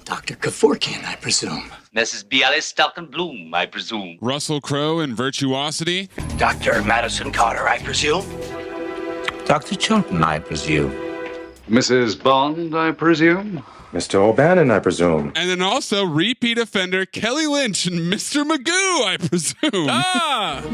Dr. Kevorkian, I presume. Mrs. Bialystok and Bloom, I presume. Russell Crowe in Virtuosity. Dr. Madison Carter, I presume. Dr. Chilton, I presume. Mrs. Bond, I presume. Mr. O'Bannon, I presume. And then also repeat offender Kelly Lynch and Mr. Magoo, I presume.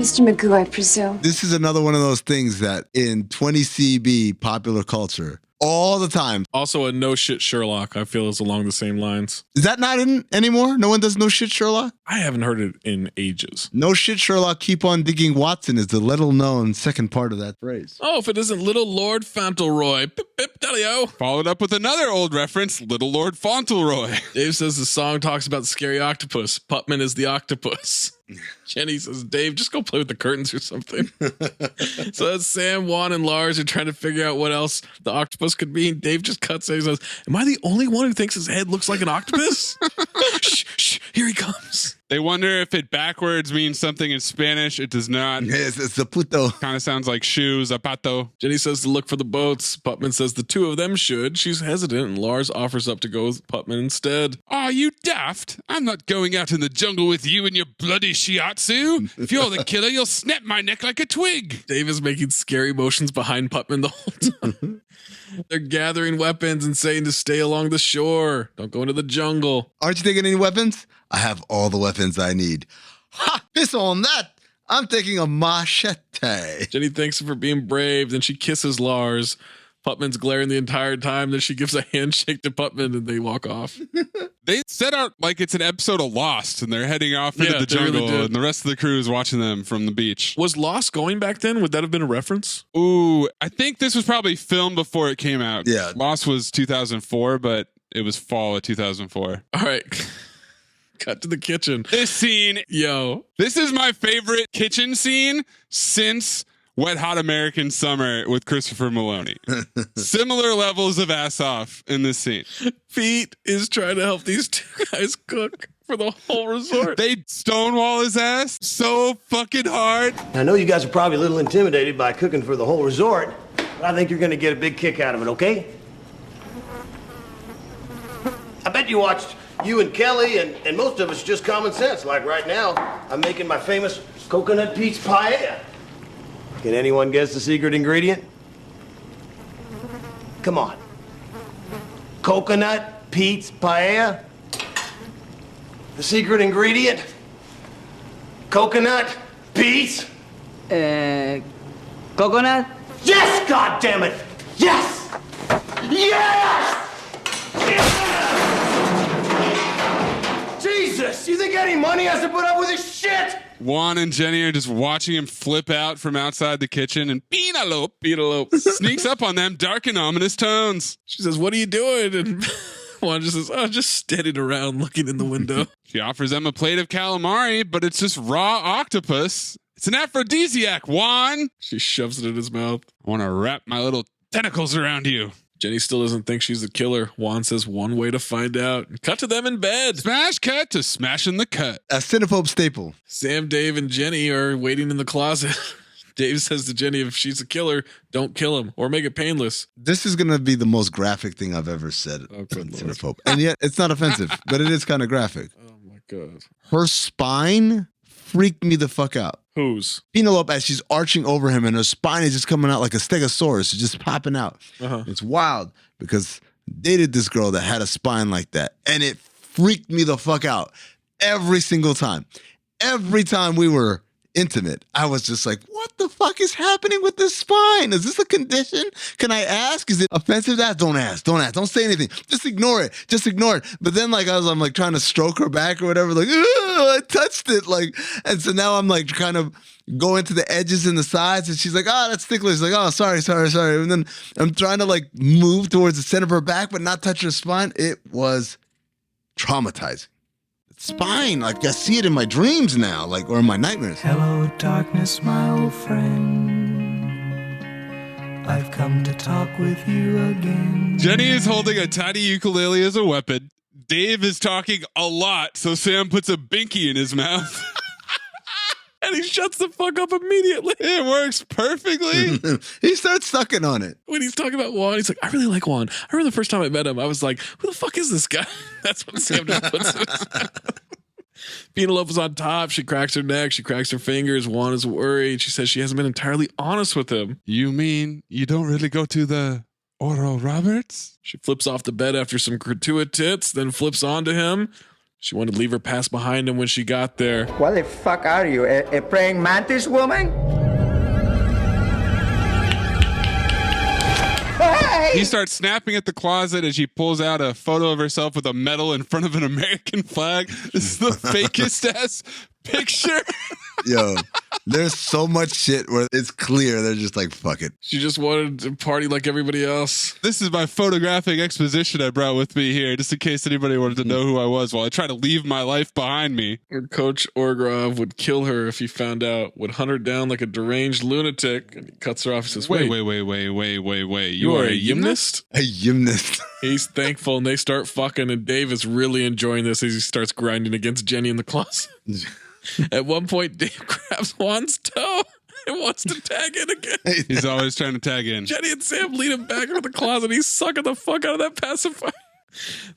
Mr. Magoo, I presume. This is another one of those things that in 20 CB popular culture, all the time. Also, a no shit Sherlock, I feel, is along the same lines. Is that not in anymore? No one does no shit Sherlock? I haven't heard it in ages. No shit Sherlock, keep on digging Watson is the little known second part of that phrase. Oh, if it isn't Little Lord Fauntleroy. Pip, pip, daddy-o. Followed up with another old reference, Little Lord Fauntleroy. Dave says the song talks about the scary octopus. Putman is the octopus. Jenny says, Dave, just go play with the curtains or something. So that's Sam, Juan, and Lars are trying to figure out what else the octopus could be. And Dave just cuts in and says, am I the only one who thinks his head looks like an octopus? Shh, shh, here he comes. They wonder if it backwards means something in Spanish. It does not. Yes, it's zaputo. Kind of sounds like shoe, zapato. Jenny says to look for the boats. Putman says the two of them should. She's hesitant, and Lars offers up to go with Putman instead. Are you daft? I'm not going out in the jungle with you and your bloody shiatsu. If you're the killer, you'll snap my neck like a twig. Dave is making scary motions behind Putman the whole time. They're gathering weapons and saying to stay along the shore. Don't go into the jungle. Aren't you taking any weapons? I have all the weapons I need. Ha! Piss on that! I'm taking a machete. Jenny thanks him for being brave. Then she kisses Lars. Putman's glaring the entire time. Then she gives a handshake to Putman and they walk off. They set out like it's an episode of Lost and they're heading off into the jungle really and the rest of the crew is watching them from the beach. Was Lost going back then? Would that have been a reference? Ooh, I think this was probably filmed before it came out. Yeah. Lost was 2004, but it was fall of 2004. All right. Cut to the kitchen. This scene, yo, this is my favorite kitchen scene since Wet Hot American Summer with Christopher Maloney. Similar levels of ass off in this scene. Pete is trying to help these two guys cook for the whole resort. They stonewall his ass so fucking hard. I know you guys are probably a little intimidated by cooking for the whole resort, but I think you're gonna get a big kick out of it, okay? I bet you watched you and Kelly and most of us just common sense. Like right now, I'm making my famous coconut peach paella. Can anyone guess the secret ingredient? Come on. Coconut peach paella? The secret ingredient? Coconut peach? Coconut? Yes, goddammit! Yes! Yes! Jesus! You think any money has to put up with this shit? Juan and Jenny are just watching him flip out from outside the kitchen, and Penelope sneaks up on them, dark and ominous tones. She says, "What are you doing?" And Juan just says, "Oh, just standing around looking in the window." She offers them a plate of calamari, but it's just raw octopus. It's an aphrodisiac, Juan. She shoves it in his mouth. I want to wrap my little tentacles around you. Jenny still doesn't think she's the killer. Juan says one way to find out. Cut to them in bed. Smash cut to smashing the cut. A Cinephobe staple. Sam, Dave, and Jenny are waiting in the closet. Dave says to Jenny, if she's a killer, don't kill him or make it painless. This is going to be the most graphic thing I've ever said on Cinephobe. And yet it's not offensive, but it is kind of graphic. Oh my God. Her spine freaked me the fuck out. Whose? Penelope, as she's arching over him and her spine is just coming out like a stegosaurus. It's just popping out. It's wild because dated this girl that had a spine like that. And it freaked me the fuck out every single time. Every time we were intimate, I was just like, what the fuck is happening with this spine? Is this a condition? Can I ask? Is it offensive to ask? Don't ask. Don't ask. Don't say anything. Just ignore it. Just ignore it. But then like I'm like trying to stroke her back or whatever, like, I touched it. Like, and so now I'm like kind of going to the edges and the sides, and she's like, oh, that's ticklish. She's like, oh, sorry. And then I'm trying to like move towards the center of her back, but not touch her spine. It was traumatizing. Spine, like I see it in my dreams now, like, or in my nightmares. Hello, darkness, my old friend. I've come to talk with you again. Jenny is holding a tiny ukulele as a weapon. Dave is talking a lot, so Sam puts a binky in his mouth. And he shuts the fuck up immediately. It works perfectly. He starts sucking on it. When he's talking about Juan, he's like, I really like Juan. I remember the first time I met him, I was like, who the fuck is this guy? That's what Sam just puts in his mouth. Penelope's on top. She cracks her neck. She cracks her fingers. Juan is worried. She says she hasn't been entirely honest with him. You mean you don't really go to the Oral Roberts? She flips off the bed after some gratuitous tits, then flips onto him. She wanted to leave her pass behind him when she got there. What the fuck are you, a praying mantis woman? Hey! He starts snapping at the closet as she pulls out a photo of herself with a medal in front of an American flag. This is the fakest ass picture. Yo, there's so much shit where it's clear they're just like, fuck it. She just wanted to party like everybody else. This is my photographic exposition I brought with me here, just in case anybody wanted to know who I was while I try to leave my life behind me. Her coach Orgrov would kill her if he found out, would hunt her down like a deranged lunatic, and he cuts her off and says, wait. You are a gymnast? A gymnast. He's thankful, and they start fucking, and Dave is really enjoying this as he starts grinding against Jenny in the closet. At one point, Dave grabs Juan's toe and wants to tag in again. He's always trying to tag in. Jenny and Sam lead him back into the closet. He's sucking the fuck out of that pacifier.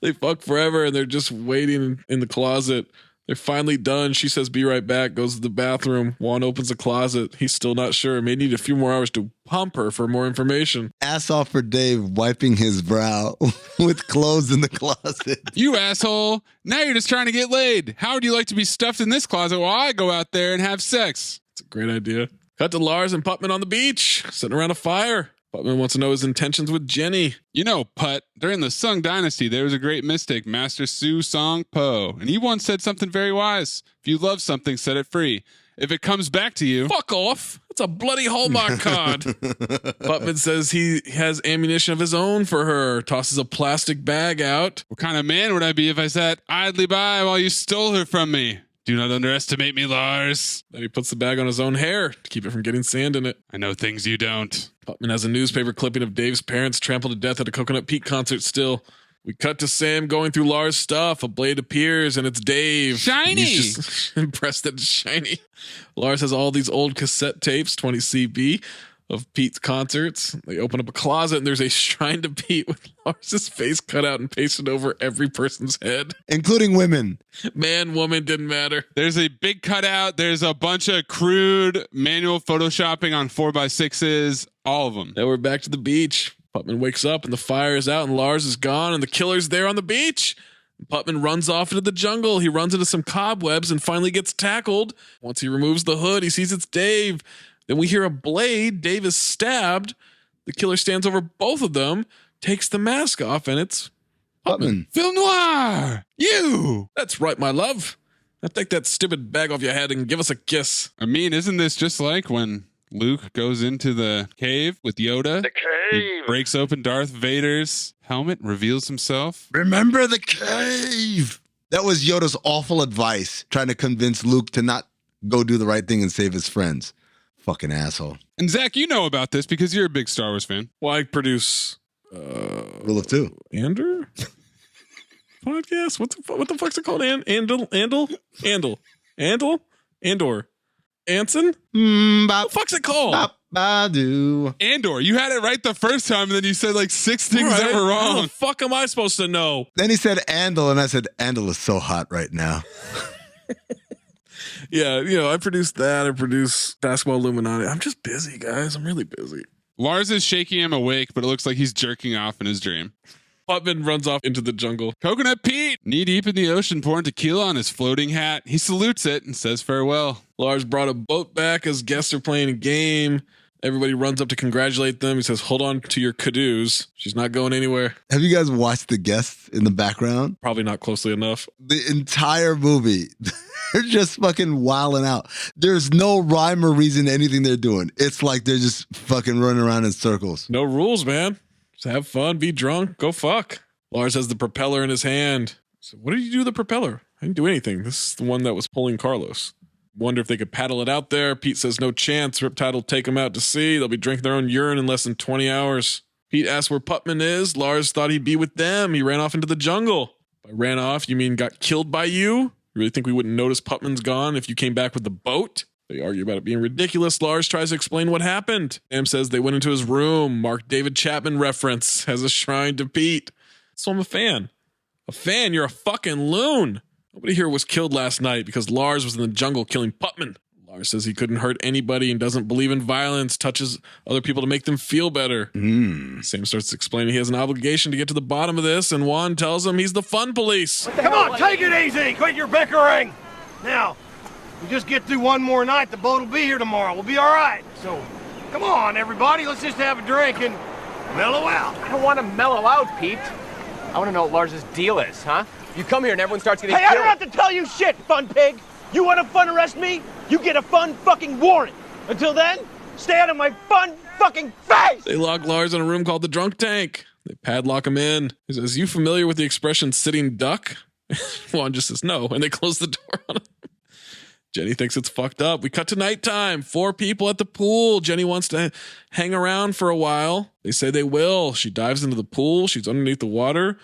They fuck forever, and they're just waiting in the closet. They're finally done. She says, be right back, goes to the bathroom. Juan opens the closet. He's still not sure. May need a few more hours to pump her for more information. Ass off for Dave wiping his brow with clothes in the closet. You asshole. Now you're just trying to get laid. How would you like to be stuffed in this closet while I go out there and have sex? It's a great idea. Cut to Lars and Putman on the beach, sitting around a fire. Putman wants to know his intentions with Jenny. You know, Put, during the Sung Dynasty, there was a great mystic, Master Su Song Po, and he once said something very wise. If you love something, set it free. If it comes back to you... Fuck off. It's a bloody Hallmark card. Putman says he has ammunition of his own for her, tosses a plastic bag out. What kind of man would I be if I sat idly by while you stole her from me? Do not underestimate me, Lars. Then he puts the bag on his own hair to keep it from getting sand in it. I know things you don't. Putman has a newspaper clipping of Dave's parents trampled to death at a Coconut Pete concert still. We cut to Sam going through Lars' stuff. A blade appears, and it's Dave. Shiny! He's just impressed that it's shiny. Lars has all these old cassette tapes, 20 CB, of Pete's concerts. They open up a closet, and there's a shrine to Pete with Lars' face cut out and pasted over every person's head. Including women. Man, woman, didn't matter. There's a big cutout. There's a bunch of crude manual photoshopping on 4x6s. All of them. Now we're back to the beach. Putman wakes up and the fire is out and Lars is gone and the killer's there on the beach. Putman runs off into the jungle. He runs into some cobwebs and finally gets tackled. Once he removes the hood, he sees it's Dave. Then we hear a blade. Dave is stabbed. The killer stands over both of them, takes the mask off, and it's Putman. Film noir! You! That's right, my love. Now take that stupid bag off your head and give us a kiss. I mean, isn't this just like when Luke goes into the cave with Yoda? The cave! He breaks open Darth Vader's helmet, reveals himself. Remember the cave! That was Yoda's awful advice, trying to convince Luke to not go do the right thing and save his friends. Fucking asshole. And Zach, you know about this because you're a big Star Wars fan. Well, I produce Rule of Two. Andor? Podcast? What the fuck's it called? Andor? Anson? What the fuck's it called? Badu. Andor. You had it right the first time, and then you said like 6 things Right. that were How wrong. the fuck am I supposed to know? Then he said Andal, and I said, Andal is so hot right now. Yeah, I produce that. I produce Basketball Illuminati. I'm just busy, guys. I'm really busy. Lars is shaking him awake, but it looks like he's jerking off in his dream. Putman runs off into the jungle. Coconut Pete, knee deep in the ocean, pouring tequila on his floating hat. He salutes it and says farewell. Lars brought a boat back as guests are playing a game. Everybody runs up to congratulate them. He says, hold on to your cadoos. She's not going anywhere. Have you guys watched the guests in the background? Probably not closely enough. The entire movie, they're just fucking wilding out. There's no rhyme or reason to anything they're doing. It's like they're just fucking running around in circles. No rules, man. Just have fun, be drunk, go fuck. Lars has the propeller in his hand. So what did you do with the propeller? I didn't do anything. This is the one that was pulling Carlos. Wonder if they could paddle it out there. Pete says no chance. Riptide will take them out to sea. They'll be drinking their own urine in less than 20 hours. Pete asks where Putman is. Lars thought he'd be with them. He ran off into the jungle. By ran off, you mean got killed by you? You really think we wouldn't notice Putman's gone if you came back with the boat? They argue about it being ridiculous. Lars tries to explain what happened. Sam says they went into his room. Mark David Chapman reference has a shrine to Pete. So I'm a fan. A fan? You're a fucking loon. Nobody here was killed last night because Lars was in the jungle killing Putman. Lars says he couldn't hurt anybody and doesn't believe in violence, touches other people to make them feel better. Sam starts explaining he has an obligation to get to the bottom of this, and Juan tells him he's the fun police. Come on, take it easy. Quit your bickering. Now, we just get through one more night. The boat will be here tomorrow. We'll be all right. So, come on, everybody. Let's just have a drink and mellow out. I don't want to mellow out, Pete. I want to know what Lars's deal is, huh? You come here and everyone starts getting Hey, killed. I don't have to tell you shit, fun pig. You want to fun arrest me? You get a fun fucking warrant. Until then, stay out of my fun fucking face! They lock Lars in a room called the drunk tank. They padlock him in. He says, you familiar with the expression sitting duck? Juan just says no, and they close the door on him. Jenny thinks it's fucked up. We cut to nighttime. 4 people at the pool. Jenny wants to hang around for a while. They say they will. She dives into the pool. She's underneath the water.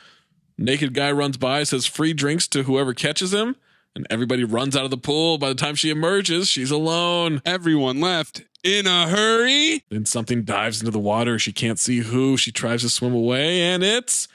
Naked guy runs by, says free drinks to whoever catches him, and everybody runs out of the pool. By the time she emerges, she's alone. Everyone left in a hurry. Then something dives into the water. She can't see who. She tries to swim away, and it's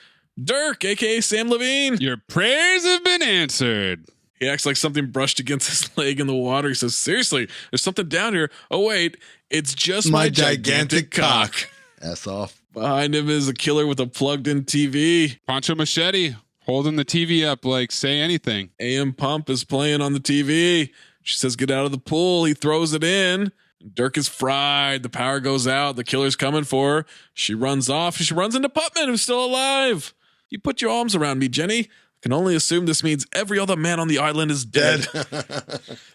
Dirk, aka Sam Levine. Your prayers have been answered. He acts like something brushed against his leg in the water. He says, seriously, there's something down here. Oh, wait, it's just my gigantic cock. Ass off. Behind him is a killer with a plugged-in TV. Poncho Machete holding the TV up like say anything. AM Pump is playing on the TV. She says, get out of the pool. He throws it in. Dirk is fried. The power goes out. The killer's coming for her. She runs off. She runs into Putman, who's still alive. You put your arms around me, Jenny. Can only assume this means every other man on the island is dead.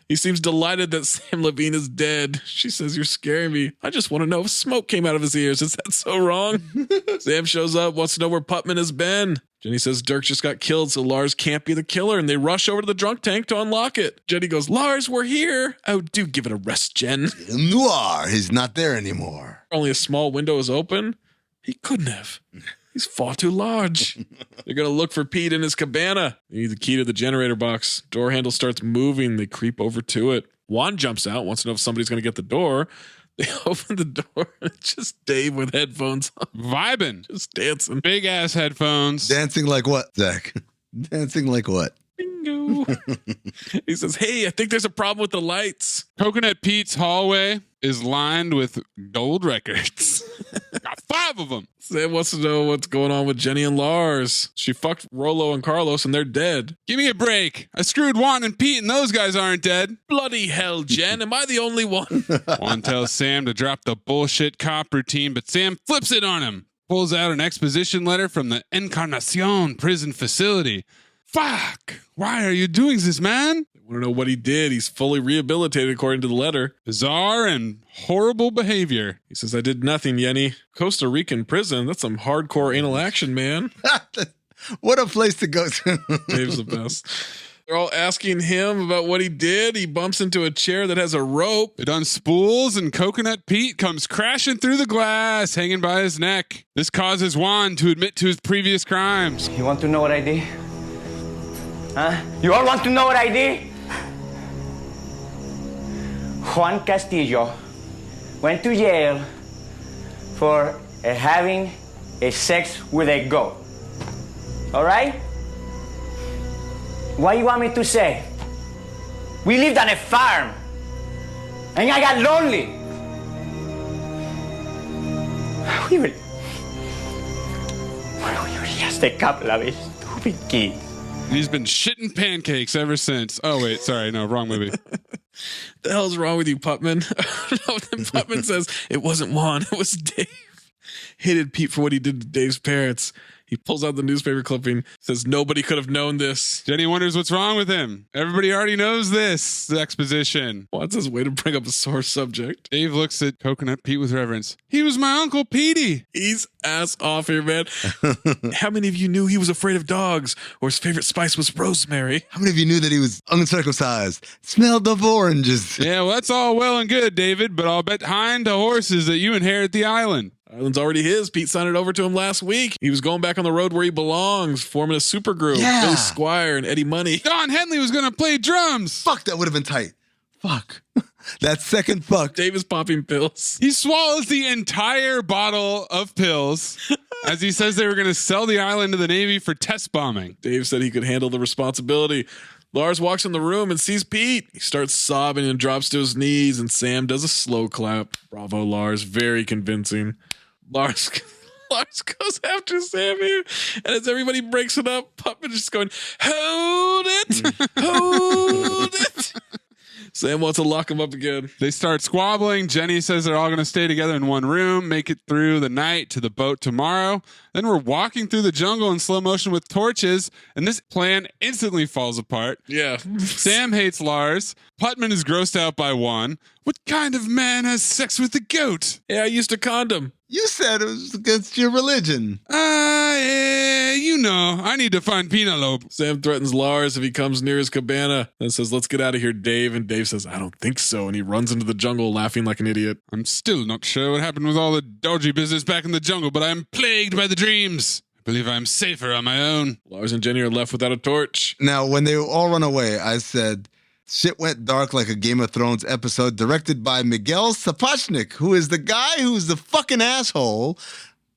He seems delighted that Sam Levine is dead. She says, you're scaring me. I just want to know if smoke came out of his ears. Is that so wrong? Sam shows up, wants to know where Putman has been. Jenny says Dirk just got killed, so Lars can't be the killer, and they rush over to the drunk tank to unlock it. Jenny goes, Lars, we're here. Oh, do give it a rest, Jen. Noir, he's not there anymore. Only a small window is open. He couldn't have. He's far too large. They're going to look for Pete in his cabana. They need the key to the generator box. Door handle starts moving. They creep over to it. Juan jumps out, wants to know if somebody's going to get the door. They open the door. It's just Dave with headphones on. Vibing. Just dancing. Big ass headphones. Dancing like what, Zach? Dancing like what? Bingo. He says, hey, I think there's a problem with the lights. Coconut Pete's hallway is lined with gold records. Got 5 of them. Sam wants to know what's going on with Jenny and Lars. She fucked Rolo and Carlos and they're dead. Give me a break. I screwed Juan and Pete and those guys aren't dead. Bloody hell, Jen. Am I the only one? Juan tells Sam to drop the bullshit cop routine, but Sam flips it on him. Pulls out an exposition letter from the Encarnacion prison facility. Fuck! Why are you doing this, man? I want to know what he did. He's fully rehabilitated according to the letter. Bizarre and horrible behavior. He says, I did nothing, Yenny. Costa Rican prison. That's some hardcore anal action, man. What a place to go to. Dave's the best. They're all asking him about what he did. He bumps into a chair that has a rope. It unspools and Coconut Pete comes crashing through the glass, hanging by his neck. This causes Juan to admit to his previous crimes. You want to know what I did? Huh? You all want to know what I did? Juan Castillo went to jail for having a sex with a goat. All right? What do you want me to say? We lived on a farm, and I got lonely. We were just a couple of stupid kids. He's been shitting pancakes ever since. Oh, wait. Sorry. No, wrong movie. The hell's wrong with you, Putman? Then Putman says, it wasn't Juan. It was Dave. Hated Pete for what he did to Dave's parents. He pulls out the newspaper clipping, says nobody could have known this. Jenny wonders what's wrong with him. Everybody already knows this. The exposition. What's his way to bring up a sore subject? Dave looks at Coconut Pete with reverence. He was my Uncle Petey. He's ass off here, man. How many of you knew he was afraid of dogs or his favorite spice was rosemary? How many of you knew that he was uncircumcised? Smelled of oranges. Yeah, well, that's all well and good, David, but I'll bet hind to horses that you inherit the island. Island's already his. Pete signed it over to him last week. He was going back on the road where he belongs, forming a super group. Yeah. Billy Squire and Eddie Money. Don Henley was going to play drums. Fuck, that would have been tight. Fuck. That second fuck. Dave is popping pills. He swallows the entire bottle of pills as he says they were going to sell the island to the Navy for test bombing. Dave said he could handle the responsibility. Lars walks in the room and sees Pete. He starts sobbing and drops to his knees, and Sam does a slow clap. Bravo, Lars. Very convincing. Lars goes after Sam here, and as everybody breaks it up, Putman is just going, hold it, hold it. Sam wants to lock him up again. They start squabbling. Jenny says they're all going to stay together in one room, make it through the night to the boat tomorrow. Then we're walking through the jungle in slow motion with torches, and this plan instantly falls apart. Yeah. Sam hates Lars. Putman is grossed out by Juan. What kind of man has sex with a goat? Yeah, I used a condom. You said it was against your religion. You know, I need to find Penelope. Sam threatens Lars if he comes near his cabana and says, let's get out of here, Dave. And Dave says, I don't think so. And he runs into the jungle laughing like an idiot. I'm still not sure what happened with all the dodgy business back in the jungle, but I'm plagued by the dreams. I believe I'm safer on my own. Lars and Jenny are left without a torch. Now, when they all run away, I said, shit went dark like a Game of Thrones episode directed by Miguel Sapochnik, who is the guy who's the fucking asshole.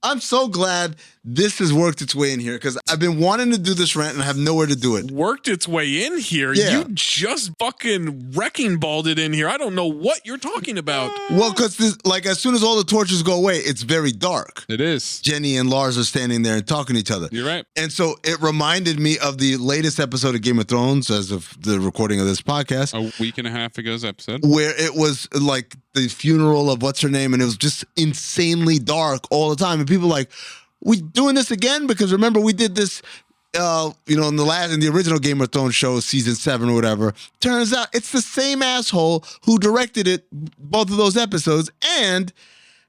I'm so glad this has worked its way in here because I've been wanting to do this rant and I have nowhere to do it. Worked its way in here? Yeah. You just fucking wrecking balled it in here. I don't know what you're talking about. Well, because like as soon as all the torches go away, it's very dark. It is. Jenny and Lars are standing there and talking to each other. You're right. And so it reminded me of the latest episode of Game of Thrones as of the recording of this podcast. A week and a half ago's episode. Where it was like the funeral of what's her name, and it was just insanely dark all the time. And people were like, we doing this again? Because remember, we did this in the original Game of Thrones show, season 7 or whatever, turns out it's the same asshole who directed it, both of those episodes, and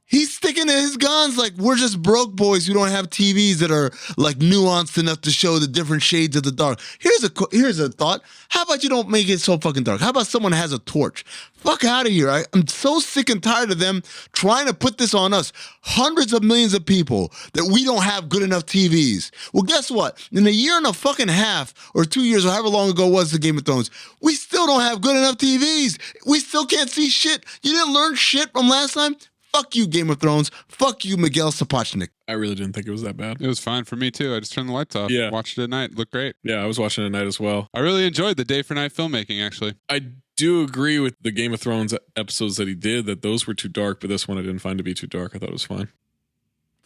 he's sticking to his guns like we're just broke boys who don't have TVs that are like nuanced enough to show the different shades of the dark. Here's a thought. How about you don't make it so fucking dark? How about someone has a torch? Fuck out of here. I'm so sick and tired of them trying to put this on us. Hundreds of millions of people that we don't have good enough TVs. Well, guess what? In a year and a fucking half or 2 years or however long ago was the Game of Thrones, we still don't have good enough TVs. We still can't see shit. You didn't learn shit from last time? Fuck you, Game of Thrones. Fuck you, Miguel Sapochnik. I really didn't think it was that bad. It was fine for me, too. I just turned the lights off. Yeah. Watched it at night. Looked great. Yeah, I was watching it at night as well. I really enjoyed the day for night filmmaking, actually. I do agree with the Game of Thrones episodes that he did, that those were too dark, but this one I didn't find to be too dark. I thought it was fine.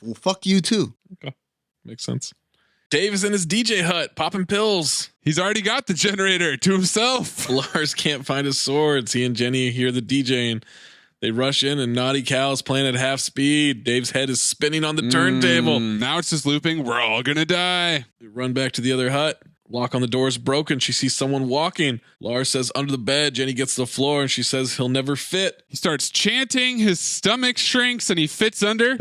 Well, fuck you, too. Okay. Makes sense. Dave is in his DJ hut, popping pills. He's already got the generator to himself. Lars can't find his swords. He and Jenny hear the DJing. They rush in and Naughty Cal's playing at half speed. Dave's head is spinning on the turntable. Now it's just looping. We're all gonna die. They run back to the other hut. Lock on the door is broken. She sees someone walking. Lars says under the bed. Jenny gets to the floor and she says he'll never fit. He starts chanting. His stomach shrinks and he fits under.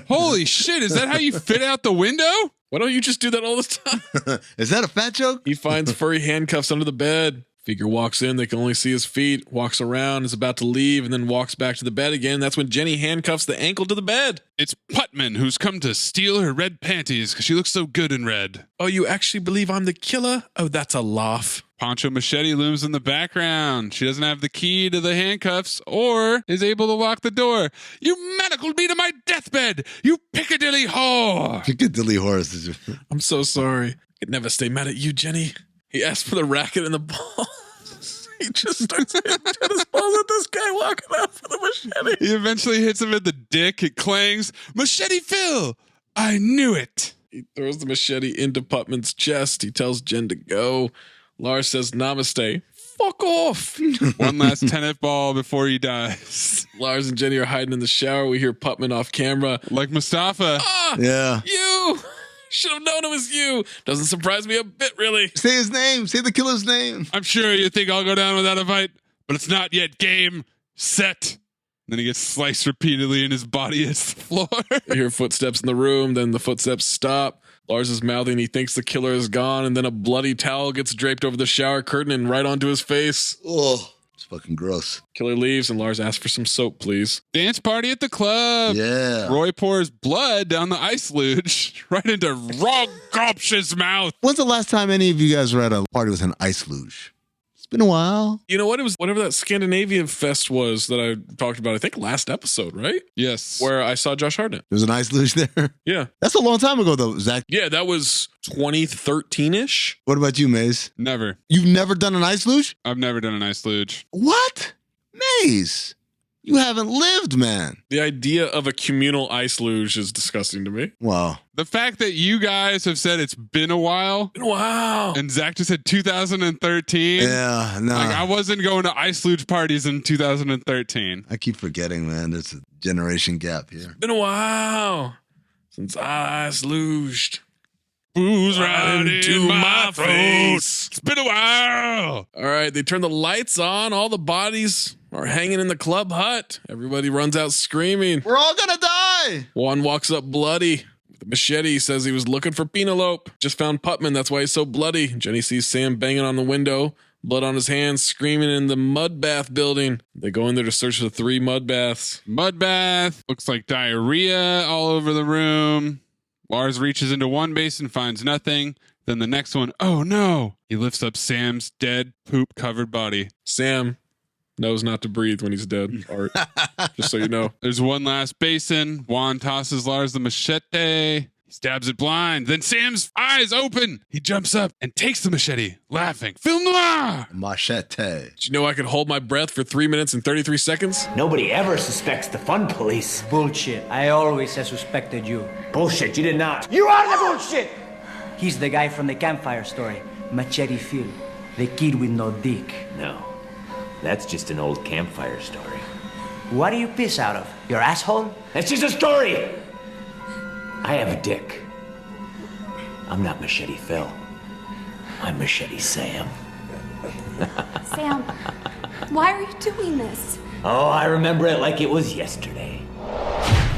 Holy shit, is that how you fit out the window? Why don't you just do that all the time? Is that a fat joke? He finds furry handcuffs under the bed. Figure walks in, they can only see his feet, walks around, is about to leave, and then walks back to the bed again. That's when Jenny handcuffs the ankle to the bed. It's Putman who's come to steal her red panties because she looks so good in red. Oh, you actually believe I'm the killer? Oh, that's a laugh. Poncho Machete looms in the background. She doesn't have the key to the handcuffs or is able to lock the door. You manacled me to my deathbed, you Piccadilly whore. Piccadilly whore. I'm so sorry. I could never stay mad at you, Jenny. He asks for the racket and the ball. He just starts hitting tennis balls at this guy walking out for the machete. He eventually hits him in the dick. It clangs. Machete Phil! I knew it. He throws the machete into Putman's chest. He tells Jen to go. Lars says namaste. Fuck off. One last tennis ball before he dies. Lars and Jenny are hiding in the shower. We hear Putman off camera. Like Mustafa. Ah, yeah. You! Should have known it was you. Doesn't surprise me a bit, really. Say his name. Say the killer's name. I'm sure you think I'll go down without a fight, but it's not yet game set. Then he gets sliced repeatedly and his body hits the floor. You hear footsteps in the room. Then the footsteps stop. Lars is mouthing. He thinks the killer is gone. And then a bloody towel gets draped over the shower curtain and right onto his face. Oh, it's fucking gross. Killer leaves and Lars asks for some soap, please. Dance party at the club. Yeah. Roy pours blood down the ice luge right into Rog Gopsh's mouth. When's the last time any of you guys were at a party with an ice luge? It's been a while. You know what? It was whatever that Scandinavian fest was that I talked about, I think last episode, right? Yes. Where I saw Josh Hartnett. There's an ice luge there? Yeah. That's a long time ago, though, Zach. Yeah, that was 2013-ish. What about you, Maze? Never. You've never done an ice luge? I've never done an ice luge. What? Maze, you haven't lived, man. The idea of a communal ice luge is disgusting to me. Wow. The fact that you guys have said it's been a while. Been a while. And Zach just said 2013. Yeah, no. Like, I wasn't going to ice luge parties in 2013. I keep forgetting, man. There's a generation gap here. Been a while since I ice luged. Booze right into my throat. It's been a while. All right, they turn the lights on. All the bodies are hanging in the club hut. Everybody runs out screaming. We're all gonna die. Juan walks up bloody. With a machete, he says he was looking for Penelope. Just found Putman, that's why he's so bloody. Jenny sees Sam banging on the window. Blood on his hands, screaming in the mud bath building. They go in there to search the 3 mud baths. Mud bath. Looks like diarrhea all over the room. Lars reaches into one basin, finds nothing. Then the next one, oh no! He lifts up Sam's dead, poop-covered body. Sam knows not to breathe when he's dead, Art. Just so you know. There's one last basin. Juan tosses Lars the machete. He stabs it blind. Then Sam's eyes open. He jumps up and takes the machete, laughing. Film noir! Machete. Did you know I could hold my breath for 3 minutes and 33 seconds? Nobody ever suspects the fun police. Bullshit. I always have suspected you. Bullshit, you did not. You are the bullshit! He's the guy from the campfire story. Machete Phil. The kid with no dick. No. That's just an old campfire story. What do you piss out of? Your asshole? That's just a story. I have a dick. I'm not Machete Phil. I'm Machete Sam. Sam, why are you doing this? Oh, I remember it like it was yesterday.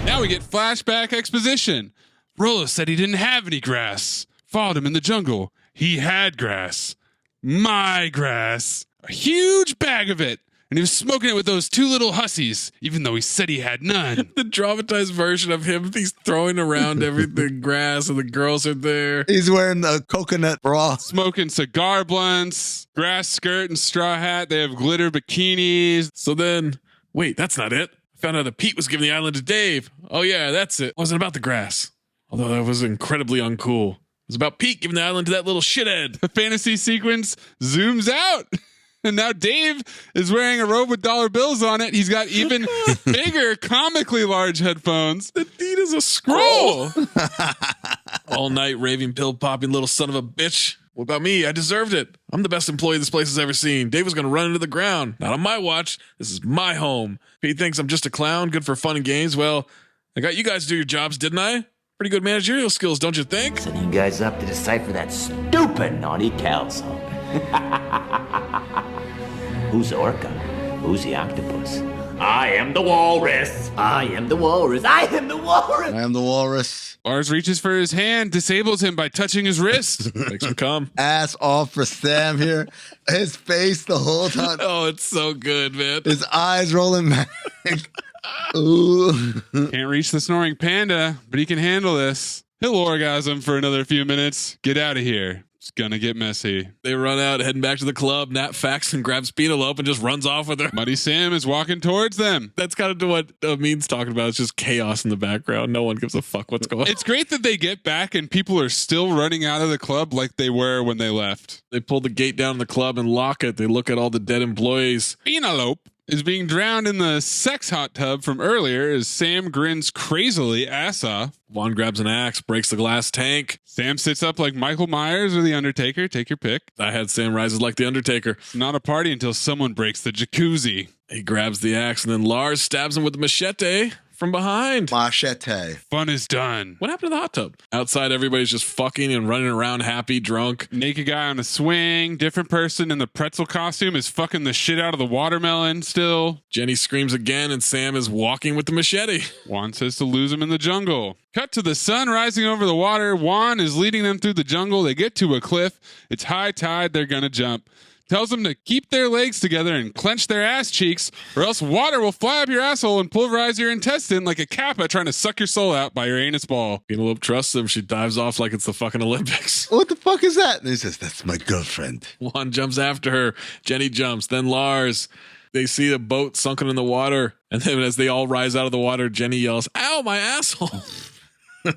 Now we get flashback exposition. Rollo said he didn't have any grass. Followed him in the jungle. He had grass. My grass. A huge bag of it. And he was smoking it with those two little hussies, even though he said he had none. The dramatized version of him, he's throwing around everything grass and the girls are there. He's wearing a coconut bra. Smoking cigar blunts, grass skirt and straw hat. They have glitter bikinis. So then, wait, that's not it. I found out that Pete was giving the island to Dave. Oh yeah, that's it. It wasn't about the grass. Although that was incredibly uncool. It was about Pete giving the island to that little shithead. The fantasy sequence zooms out. And now Dave is wearing a robe with dollar bills on it. He's got even bigger, comically large headphones. The deed is a scroll. All night raving, pill popping little son of a bitch. What about me? I deserved it. I'm the best employee this place has ever seen. Dave was going to run into the ground. Not on my watch. This is my home. Pete thinks I'm just a clown, good for fun and games. Well, I got you guys to do your jobs, didn't I? Pretty good managerial skills, don't you think? Setting you guys up to decipher that stupid Naughty Cal song. Who's Orca? Who's the octopus? I am the walrus. I am the walrus. I am the walrus. I am the walrus. Lars reaches for his hand, disables him by touching his wrist. Makes him come. Ass off for Sam here. His face the whole time. Oh, it's so good, man. His eyes rolling back. Ooh. Can't reach the snoring panda, but he can handle this. He'll orgasm for another few minutes. Get out of here. It's gonna get messy. They run out, heading back to the club. Nat Faxon grabs Penelope and just runs off with her. Muddy Sam is walking towards them. That's kind of what Amin's talking about. It's just chaos in the background. No one gives a fuck what's going on. It's great that they get back and people are still running out of the club like they were when they left. They pull the gate down in the club and lock it. They look at all the dead employees. Penelope is being drowned in the sex hot tub from earlier as Sam grins crazily ass off. Juan grabs an axe, breaks the glass tank. Sam sits up like Michael Myers or The Undertaker. Take your pick. I had Sam rises like The Undertaker. It's not a party until someone breaks the jacuzzi. He grabs the axe and then Lars stabs him with the machete from behind. Machete. Fun is done. What happened to the hot tub? Outside, everybody's just fucking and running around happy, drunk. Naked guy on a swing. Different person in the pretzel costume is fucking the shit out of the watermelon still. Jenny screams again and Sam is walking with the machete. Juan says to lose him in the jungle. Cut to the sun rising over the water. Juan is leading them through the jungle. They get to a cliff. It's high tide. They're gonna jump. Tells them to keep their legs together and clench their ass cheeks, or else water will fly up your asshole and pulverize your intestine like a kappa trying to suck your soul out by your anus ball. Penelope trusts him. She dives off like it's the fucking Olympics. What the fuck is that? And he says, that's my girlfriend. Juan jumps after her. Jenny jumps. Then Lars. They see a boat sunken in the water. And then as they all rise out of the water, Jenny yells, ow, my asshole.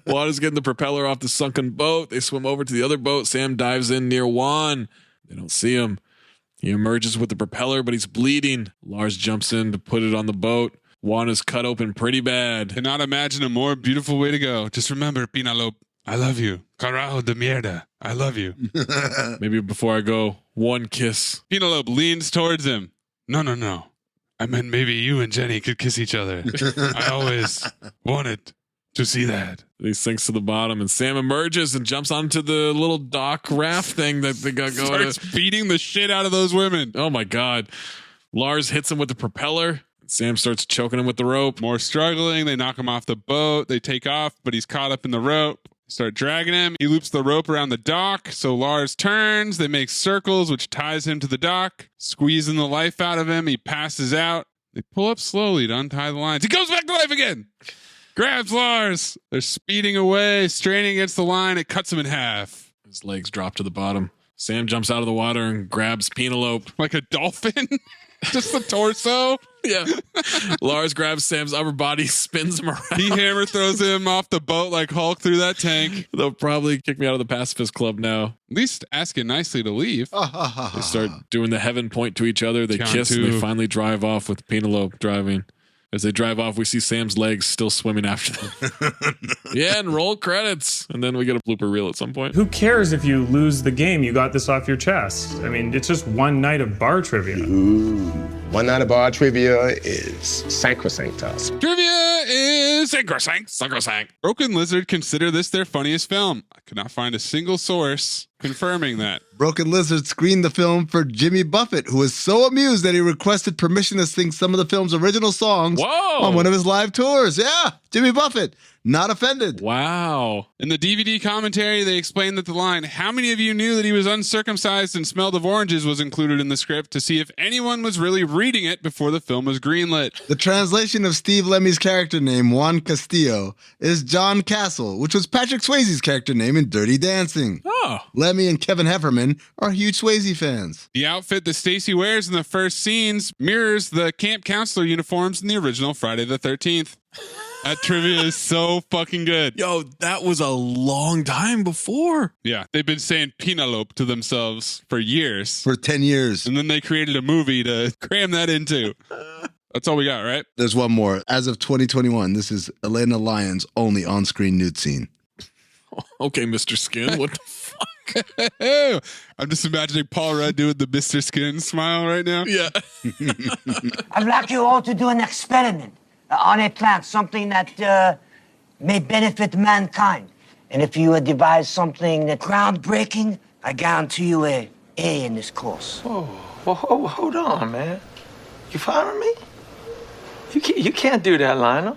Juan is getting the propeller off the sunken boat. They swim over to the other boat. Sam dives in near Juan. They don't see him. He emerges with the propeller, but he's bleeding. Lars jumps in to put it on the boat. Juan is cut open pretty bad. Cannot imagine a more beautiful way to go. Just remember, Penelope, I love you. Carajo de mierda. I love you. Maybe before I go, one kiss. Penelope leans towards him. No. I meant maybe you and Jenny could kiss each other. I always wanted to see that. He sinks to the bottom and Sam emerges and jumps onto the little dock raft thing that they got going. Starts beating the shit out of those women. Oh my God. Lars hits him with the propeller. Sam starts choking him with the rope. More struggling. They knock him off the boat. They take off, but he's caught up in the rope. Start dragging him. He loops the rope around the dock. So Lars turns. They make circles, which ties him to the dock. Squeezing the life out of him. He passes out. They pull up slowly to untie the lines. He goes back to life again. Grabs Lars. They're speeding away, straining against the line. It cuts him in half. His legs drop to the bottom. Sam jumps out of the water and grabs Penelope. Like a dolphin? Just the torso? Yeah. Lars grabs Sam's upper body, spins him around. He hammer throws him off the boat like Hulk through that tank. They'll probably kick me out of the pacifist club now. At least ask it nicely to leave. They start doing the heaven point to each other. They kiss and they finally drive off with Penelope driving. As they drive off, we see Sam's legs still swimming after them. Yeah, and roll credits. And then we get a blooper reel at some point. Who cares if you lose the game? You got this off your chest. I mean, it's just one night of bar trivia. One Night of Bar trivia is sacrosanct to us. Trivia is sacrosanct. Broken Lizard consider this their funniest film. I could not find a single source confirming that. Broken Lizard screened the film for Jimmy Buffett, who was so amused that he requested permission to sing some of the film's original songs on one of his live tours. Yeah, Jimmy Buffett, not offended. Wow. In the DVD commentary, they explained that the line, "How many of you knew that he was uncircumcised and smelled of oranges," was included in the script to see if anyone was really reading it before the film was greenlit. The translation of Steve Lemmy's character name, Juan Castillo, is John Castle, which was Patrick Swayze's character name in Dirty Dancing. Oh. Lemmy and Kevin Heffernan are huge Swayze fans. The outfit that Stacy wears in the first scenes mirrors the camp counselor uniforms in the original Friday the 13th. That trivia is so fucking good. Yo, that was a long time before. Yeah, they've been saying Penelope to themselves for years. For 10 years. And then they created a movie to cram that into. That's all we got, right? There's one more. As of 2021, this is Elena Lyon's only on-screen nude scene. Okay, Mr. Skin, what the fuck? I'm just imagining Paul Rudd doing the Mr. Skin smile right now. Yeah. I'd like you all to do an experiment on a plant, something that may benefit mankind. And if you devise something that groundbreaking, I guarantee you a A in this course. Oh, well, hold on, man. You following me? You can't do that, Lionel.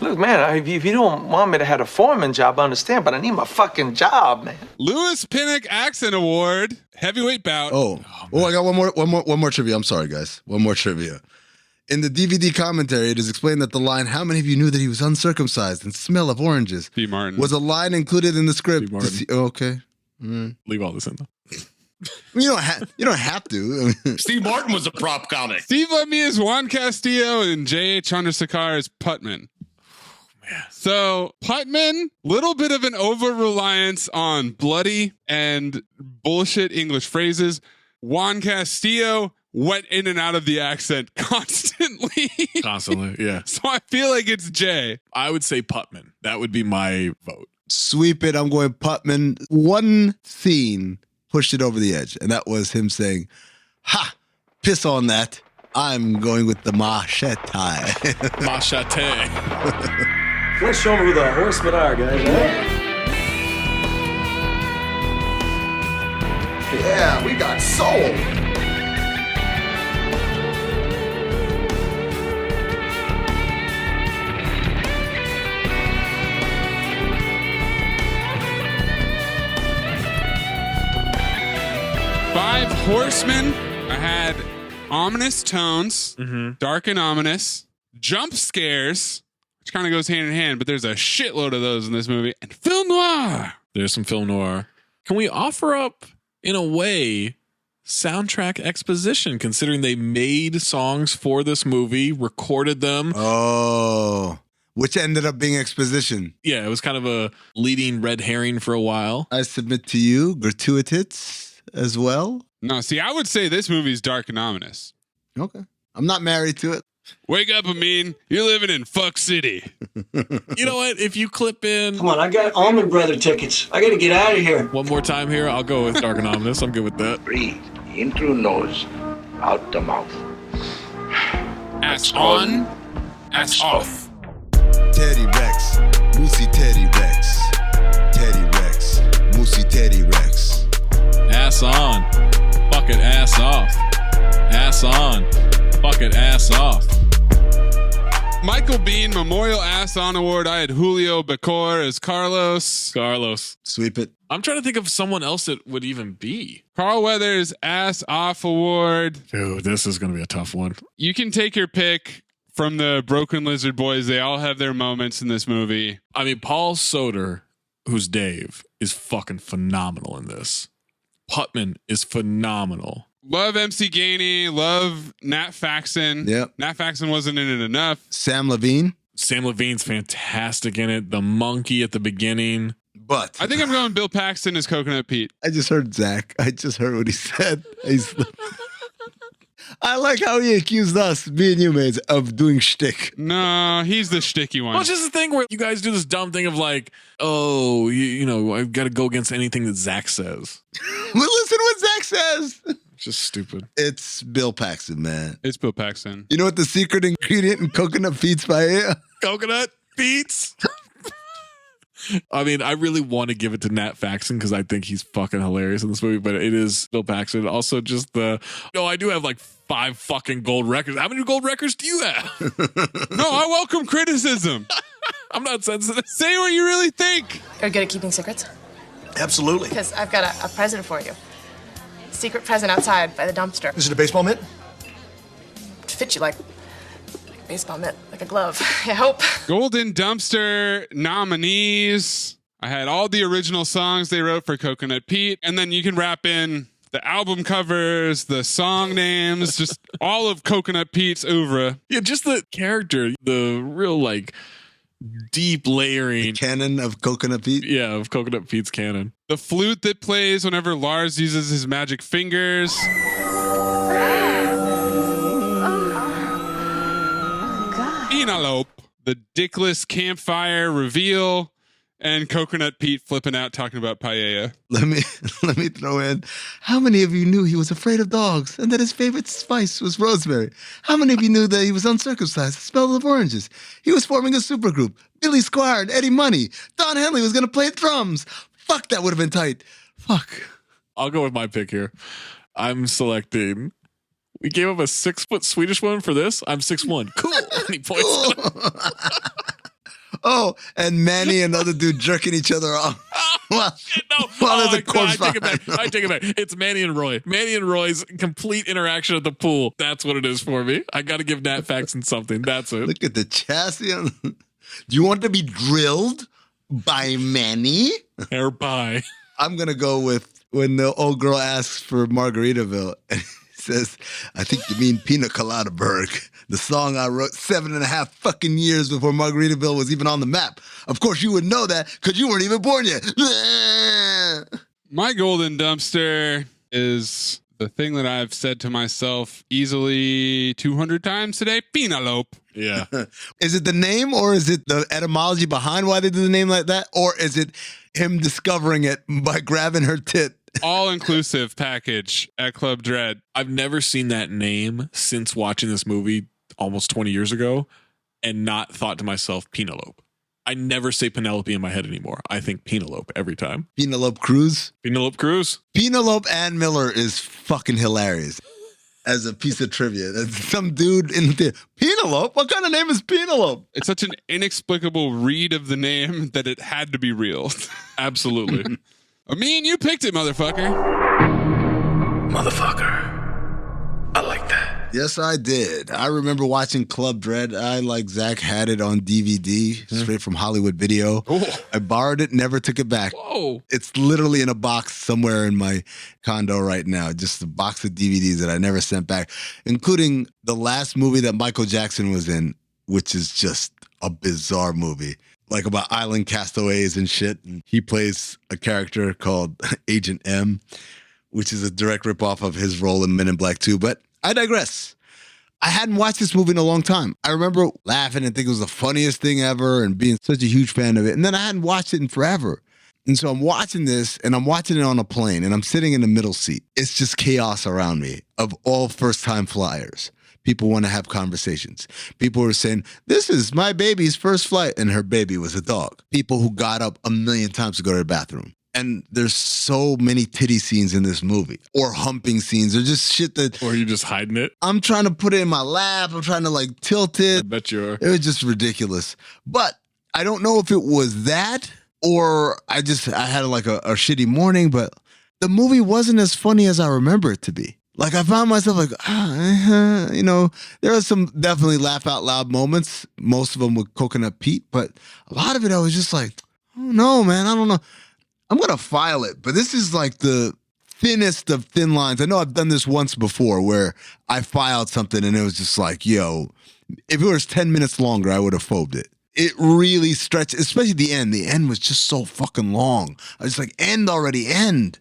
Look, man, if you don't want me to have a foreman job, I understand, but I need my fucking job, man. Lewis Pinnock Accent Award, heavyweight bout. Oh, I got one more trivia. I'm sorry, guys. One more trivia. In the DVD commentary, it is explained that the line, "How many of you knew that he was uncircumcised and smell of oranges?" B. Martin. was a line included in the script. B. Martin. Okay. Leave all this in, though. You don't have to. Steve Martin was a prop comic. Steve Lemmy is Juan Castillo and J.H. Chandrasekhar is Putman. So Putman, little bit of an over-reliance on bloody and bullshit English phrases. Juan Castillo went in and out of the accent constantly. Constantly, yeah. So I feel like it's Jay. I would say Putman. That would be my vote. Sweep it. I'm going Putman. One scene pushed it over the edge, and that was him saying, "Ha! Piss on that. I'm going with the machete." Machete. Let's show them who the horsemen are, guys. Yeah, we got soul. Five Horsemen. I had ominous tones, dark and ominous, jump scares, which kind of goes hand in hand, but there's a shitload of those in this movie, and film noir. There's some film noir. Can we offer up, in a way, soundtrack exposition, considering they made songs for this movie, recorded them? Oh, which ended up being exposition. Yeah, it was kind of a leading red herring for a while. I submit to you, gratuitous as well. No, see, I would say this movie's dark and ominous. Okay. I'm not married to it. Wake up, Amin. You're living in Fuck City. You know what? If you clip in... Come on, I got Allman Brother tickets. I gotta get out of here. One more time here. I'll go with dark and ominous. I'm good with that. Breathe in through nose, out the mouth. Ass on, ass off. Teddy Rex, Moosey Teddy Rex. Teddy Rex, Moosey Teddy Rex. Ass on, fuck it, ass off. Ass on, fuck it, ass off. Michael Biehn Memorial Ass On Award. I had Julio Becor as Carlos. Sweep it. I'm trying to think of someone else that would even be. Carl Weathers Ass Off Award. Dude, this is going to be a tough one. You can take your pick from the Broken Lizard Boys. They all have their moments in this movie. I mean, Paul Soter, who's Dave, is fucking phenomenal in this. Putman is phenomenal. Love MC Gainey. Love Nat Faxon. Yep. Nat Faxon wasn't in it enough. Sam Levine. Sam Levine's fantastic in it. The monkey at the beginning. But I think I'm going Bill Paxton as Coconut Pete. I just heard Zach. I just heard what he said. I like how he accused us, me and you, mates, of doing shtick. No, he's the shticky one. Well, it's just the thing where you guys do this dumb thing of like, oh, you know, I've got to go against anything that Zach says. Well, listen to what Zach says. Just stupid. It's Bill Paxton, man. It's Bill Paxton. You know what the secret ingredient in coconut Pete's paella? Coconut Pete's. I mean, I really want to give it to Nat Faxon because I think he's fucking hilarious in this movie, but it is Bill Paxton. Also, just I do have like 5 fucking gold records. How many gold records do you have? No, I welcome criticism. I'm not sensitive. Say what you really think. You're good at keeping secrets? Absolutely. Because I've got a present for you. Secret present outside by the dumpster. Is it a baseball mitt? It fits you like a baseball mitt, like a glove. I hope. Golden Dumpster nominees. I had all the original songs they wrote for Coconut Pete, and then you can wrap in the album covers, the song names, just all of Coconut Pete's oeuvre. Yeah, just the character, the real like deep layering. The canon of Coconut Pete? Yeah, of Coconut Pete's canon. The flute that plays whenever Lars uses his magic fingers. Penelope, the dickless campfire reveal, and Coconut Pete flipping out talking about paella. Let me throw in. How many of you knew he was afraid of dogs and that his favorite spice was rosemary? How many of you knew that he was uncircumcised, the smell of oranges? He was forming a supergroup. Billy Squire and Eddie Money. Don Henley was going to play drums. Fuck, that would have been tight. Fuck. I'll go with my pick here. I'm selecting. We gave him a 6-foot Swedish woman for this. I'm 6'1". Cool. And he points at him. Oh, and Manny and other dude jerking each other off. There's a corpse I take it back. It's Manny and Roy. Manny and Roy's complete interaction at the pool. That's what it is for me. I got to give Nat Faxon something. That's it. Look at the chassis. Do you want to be drilled by Manny? Or by? I'm going to go with when the old girl asks for Margaritaville. And he says, I think you mean Piña Coladaburg. The song I wrote 7.5 fucking years before Margaritaville was even on the map. Of course, you would know that because you weren't even born yet. My golden dumpster is the thing that I've said to myself easily 200 times today. Penelope. Yeah. Is it the name or is it the etymology behind why they did the name like that? Or is it him discovering it by grabbing her tit? All-inclusive package at Club Dread. I've never seen that name since watching this movie almost 20 years ago and not thought to myself, Penelope. I never say Penelope in my head anymore. I think Penelope every time. Penelope Cruz? Penelope Cruz. Penelope Ann Miller is fucking hilarious. As a piece of trivia. That's some dude in the theater. Penelope? What kind of name is Penelope? It's such an inexplicable read of the name that it had to be real. Absolutely. Amin, you picked it, motherfucker. Motherfucker. I like that. Yes, I did. I remember watching Club Dread. I, like Zach, had it on DVD, straight from Hollywood Video. Oh. I borrowed it, never took it back. Whoa. It's literally in a box somewhere in my condo right now. Just a box of DVDs that I never sent back, including the last movie that Michael Jackson was in, which is just a bizarre movie. Like about island castaways and shit. And he plays a character called Agent M, which is a direct ripoff of his role in Men in Black 2. But I digress. I hadn't watched this movie in a long time. I remember laughing and thinking it was the funniest thing ever and being such a huge fan of it. And then I hadn't watched it in forever. And so I'm watching this and I'm watching it on a plane and I'm sitting in the middle seat. It's just chaos around me of all first-time flyers. People want to have conversations. People were saying, this is my baby's first flight. And her baby was a dog. People who got up 1,000,000 times to go to the bathroom. And there's so many titty scenes in this movie. Or humping scenes. Or just shit that... Or you just hiding it? I'm trying to put it in my lap. I'm trying to like tilt it. I bet you are. It was just ridiculous. But I don't know if it was that or I had like a shitty morning. But the movie wasn't as funny as I remember it to be. Like, I found myself like, there are some definitely laugh out loud moments, most of them with Coconut Pete, but a lot of it I was just like, oh no, man, I don't know. I'm going to file it, but this is like the thinnest of thin lines. I know I've done this once before where I filed something and it was just like, yo, if it was 10 minutes longer, I would have phobed it. It really stretched, especially the end. The end was just so fucking long. I was like, end already, end.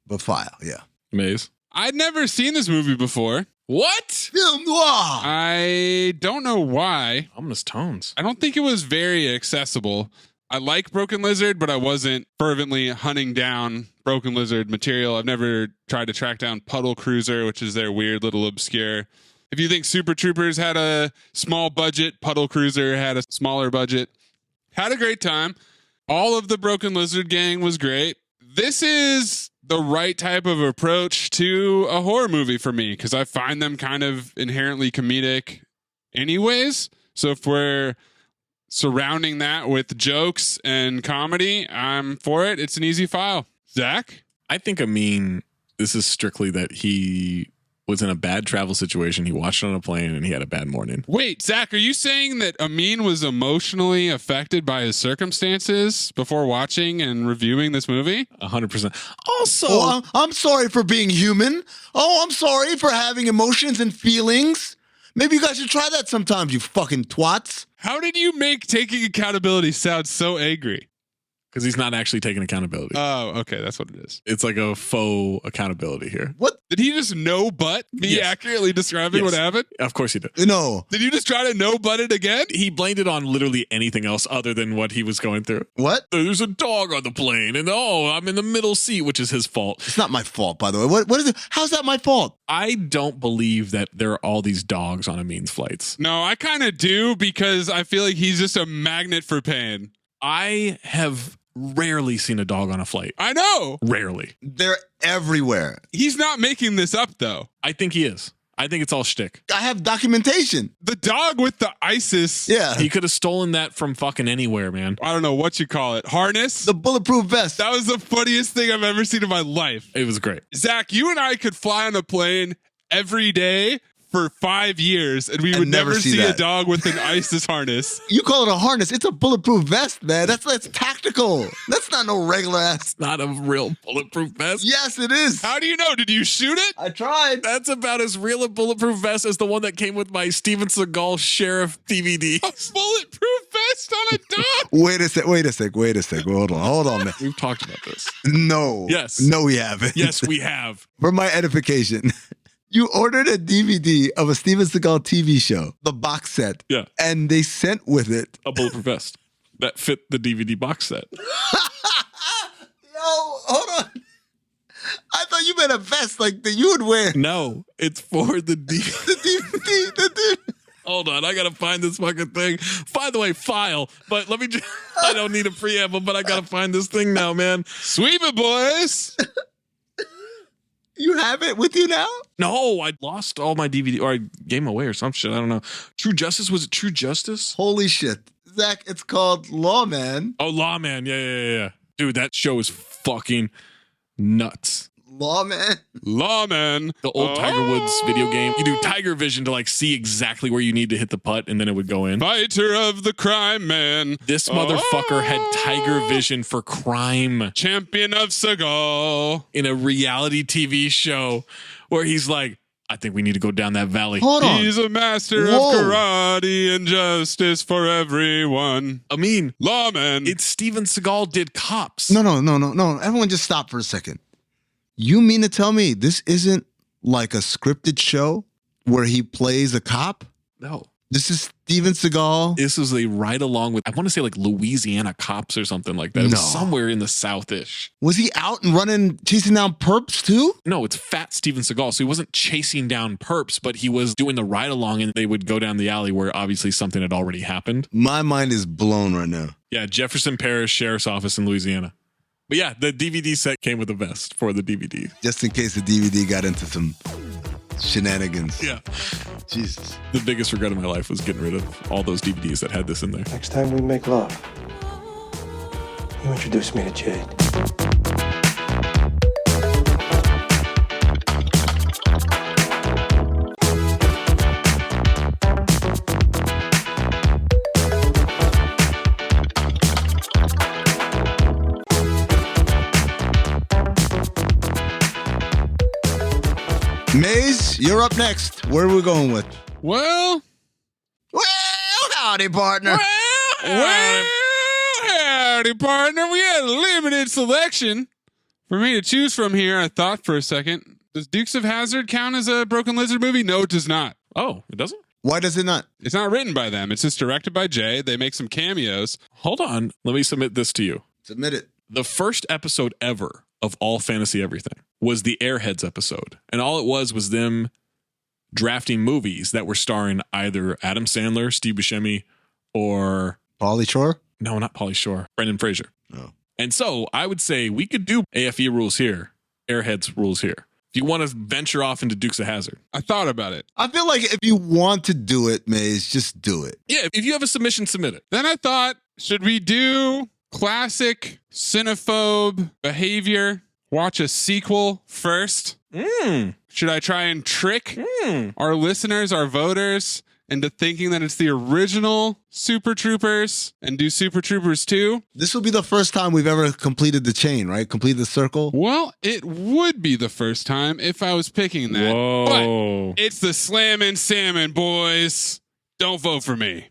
But file, yeah. Maze. I'd never seen this movie before. What? Film noir. I don't know why. Ominous tones. I don't think it was very accessible. I like Broken Lizard, but I wasn't fervently hunting down Broken Lizard material. I've never tried to track down Puddle Cruiser, which is their weird little obscure. If you think Super Troopers had a small budget, Puddle Cruiser had a smaller budget. Had a great time. All of the Broken Lizard gang was great. This is the right type of approach to a horror movie for me because I find them kind of inherently comedic anyways. So if we're surrounding that with jokes and comedy, I'm for it. It's an easy file. Zach? I think Amin, this is strictly that he was in a bad travel situation. He watched it on a plane and he had a bad morning. Wait, Zach, are you saying that Amin was emotionally affected by his circumstances before watching and reviewing this movie? 100%. Also, I'm sorry for being human. Oh, I'm sorry for having emotions and feelings. Maybe you guys should try that sometimes, you fucking twats. How did you make taking accountability sound so angry? Because he's not actually taking accountability. Oh, okay. That's what it is. It's like a faux accountability here. What? Did he just no-but me accurately describing what happened? Of course he did. No. Did you just try to no-but it again? He blamed it on literally anything else other than what he was going through. What? There's a dog on the plane and I'm in the middle seat, which is his fault. It's not my fault, by the way. What is it? How's that my fault? I don't believe that there are all these dogs on Amin's flights. No, I kind of do because I feel like he's just a magnet for pain. I have rarely seen a dog on a flight. I know. Rarely. They're everywhere. He's not making this up, though. I think he is. I think it's all shtick. I have documentation. The dog with the ISIS. Yeah. He could have stolen that from fucking anywhere, man. I don't know what you call it. Harness? The bulletproof vest. That was the funniest thing I've ever seen in my life. It was great. Zach, you and I could fly on a plane every day for 5 years and we would never see a dog with an ISIS harness. You call it a harness. It's a bulletproof vest, man. That's tactical. That's not no regular ass. It's not a real bulletproof vest. Yes, it is. How do you know? Did you shoot it? I tried. That's about as real a bulletproof vest as the one that came with my Steven Seagal Sheriff DVD. A bulletproof vest on a dog? Wait a sec. Hold on, man. We've talked about this. No. Yes. No, we haven't. Yes, we have. For my edification. You ordered a DVD of a Steven Seagal TV show, the box set. Yeah. And they sent with it a bulletproof vest that fit the DVD box set. Yo, hold on. I thought you meant a vest like that you would wear. No, it's for the DVD. The DVD. Hold on, I gotta find this fucking thing. By the way, file. But let me just, I don't need a preamble, but I gotta find this thing now, man. Sweep it, boys. You have it with you now? No, I lost all my DVD, or I gave them away or some shit. I don't know. True Justice? Was it True Justice? Holy shit. Zach, it's called Lawman. Oh, Lawman. Yeah. Dude, that show is fucking nuts. Lawman. The old Tiger Woods video game. You do Tiger Vision to like see exactly where you need to hit the putt and then it would go in. Fighter of the crime man. This motherfucker had Tiger Vision for crime. Champion of Seagal. In a reality TV show where he's like, I think we need to go down that valley. Hold on. He's a master of karate and justice for everyone. I mean, Lawman. It's Steven Seagal did Cops. No. Everyone just stop for a second. You mean to tell me this isn't like a scripted show where he plays a cop? No. This is Steven Seagal. This is a ride along with, I want to say like Louisiana Cops or something like that. It was somewhere in the South-ish. Was he out and running, chasing down perps too? No, it's fat Steven Seagal. So he wasn't chasing down perps, but he was doing the ride along and they would go down the alley where obviously something had already happened. My mind is blown right now. Yeah, Jefferson Parish Sheriff's Office in Louisiana. But yeah, the DVD set came with a vest for the DVD. Just in case the DVD got into some shenanigans. Yeah. Jesus. The biggest regret of my life was getting rid of all those DVDs that had this in there. Next time we make love, you introduce me to Jade. Maze, you're up next. Where are we going with? Well, howdy, partner. Well, howdy, partner. We had a limited selection for me to choose from here. I thought for a second. Does Dukes of Hazzard count as a Broken Lizard movie? No, it does not. Oh, it doesn't? Why does it not? It's not written by them. It's just directed by Jay. They make some cameos. Hold on. Let me submit this to you. Submit it. The first episode ever of All Fantasy Everything was the Airheads episode. And all it was them drafting movies that were starring either Adam Sandler, Steve Buscemi, or... Pauly Shore? No, not Pauly Shore. Brendan Fraser. Oh. And so I would say we could do AFE rules here, Airheads rules here. If you want to venture off into Dukes of Hazzard. I thought about it. I feel like if you want to do it, Maze, just do it. Yeah, if you have a submission, submit it. Then I thought, should we do classic cinephobe behavior? Watch a sequel first? Should I try and trick our listeners, our voters, into thinking that it's the original Super Troopers and do Super Troopers 2? This will be the first time we've ever completed the chain, right? Complete the circle? Well, it would be the first time if I was picking that. Whoa. But it's the Slammin' Salmon, boys. Don't vote for me.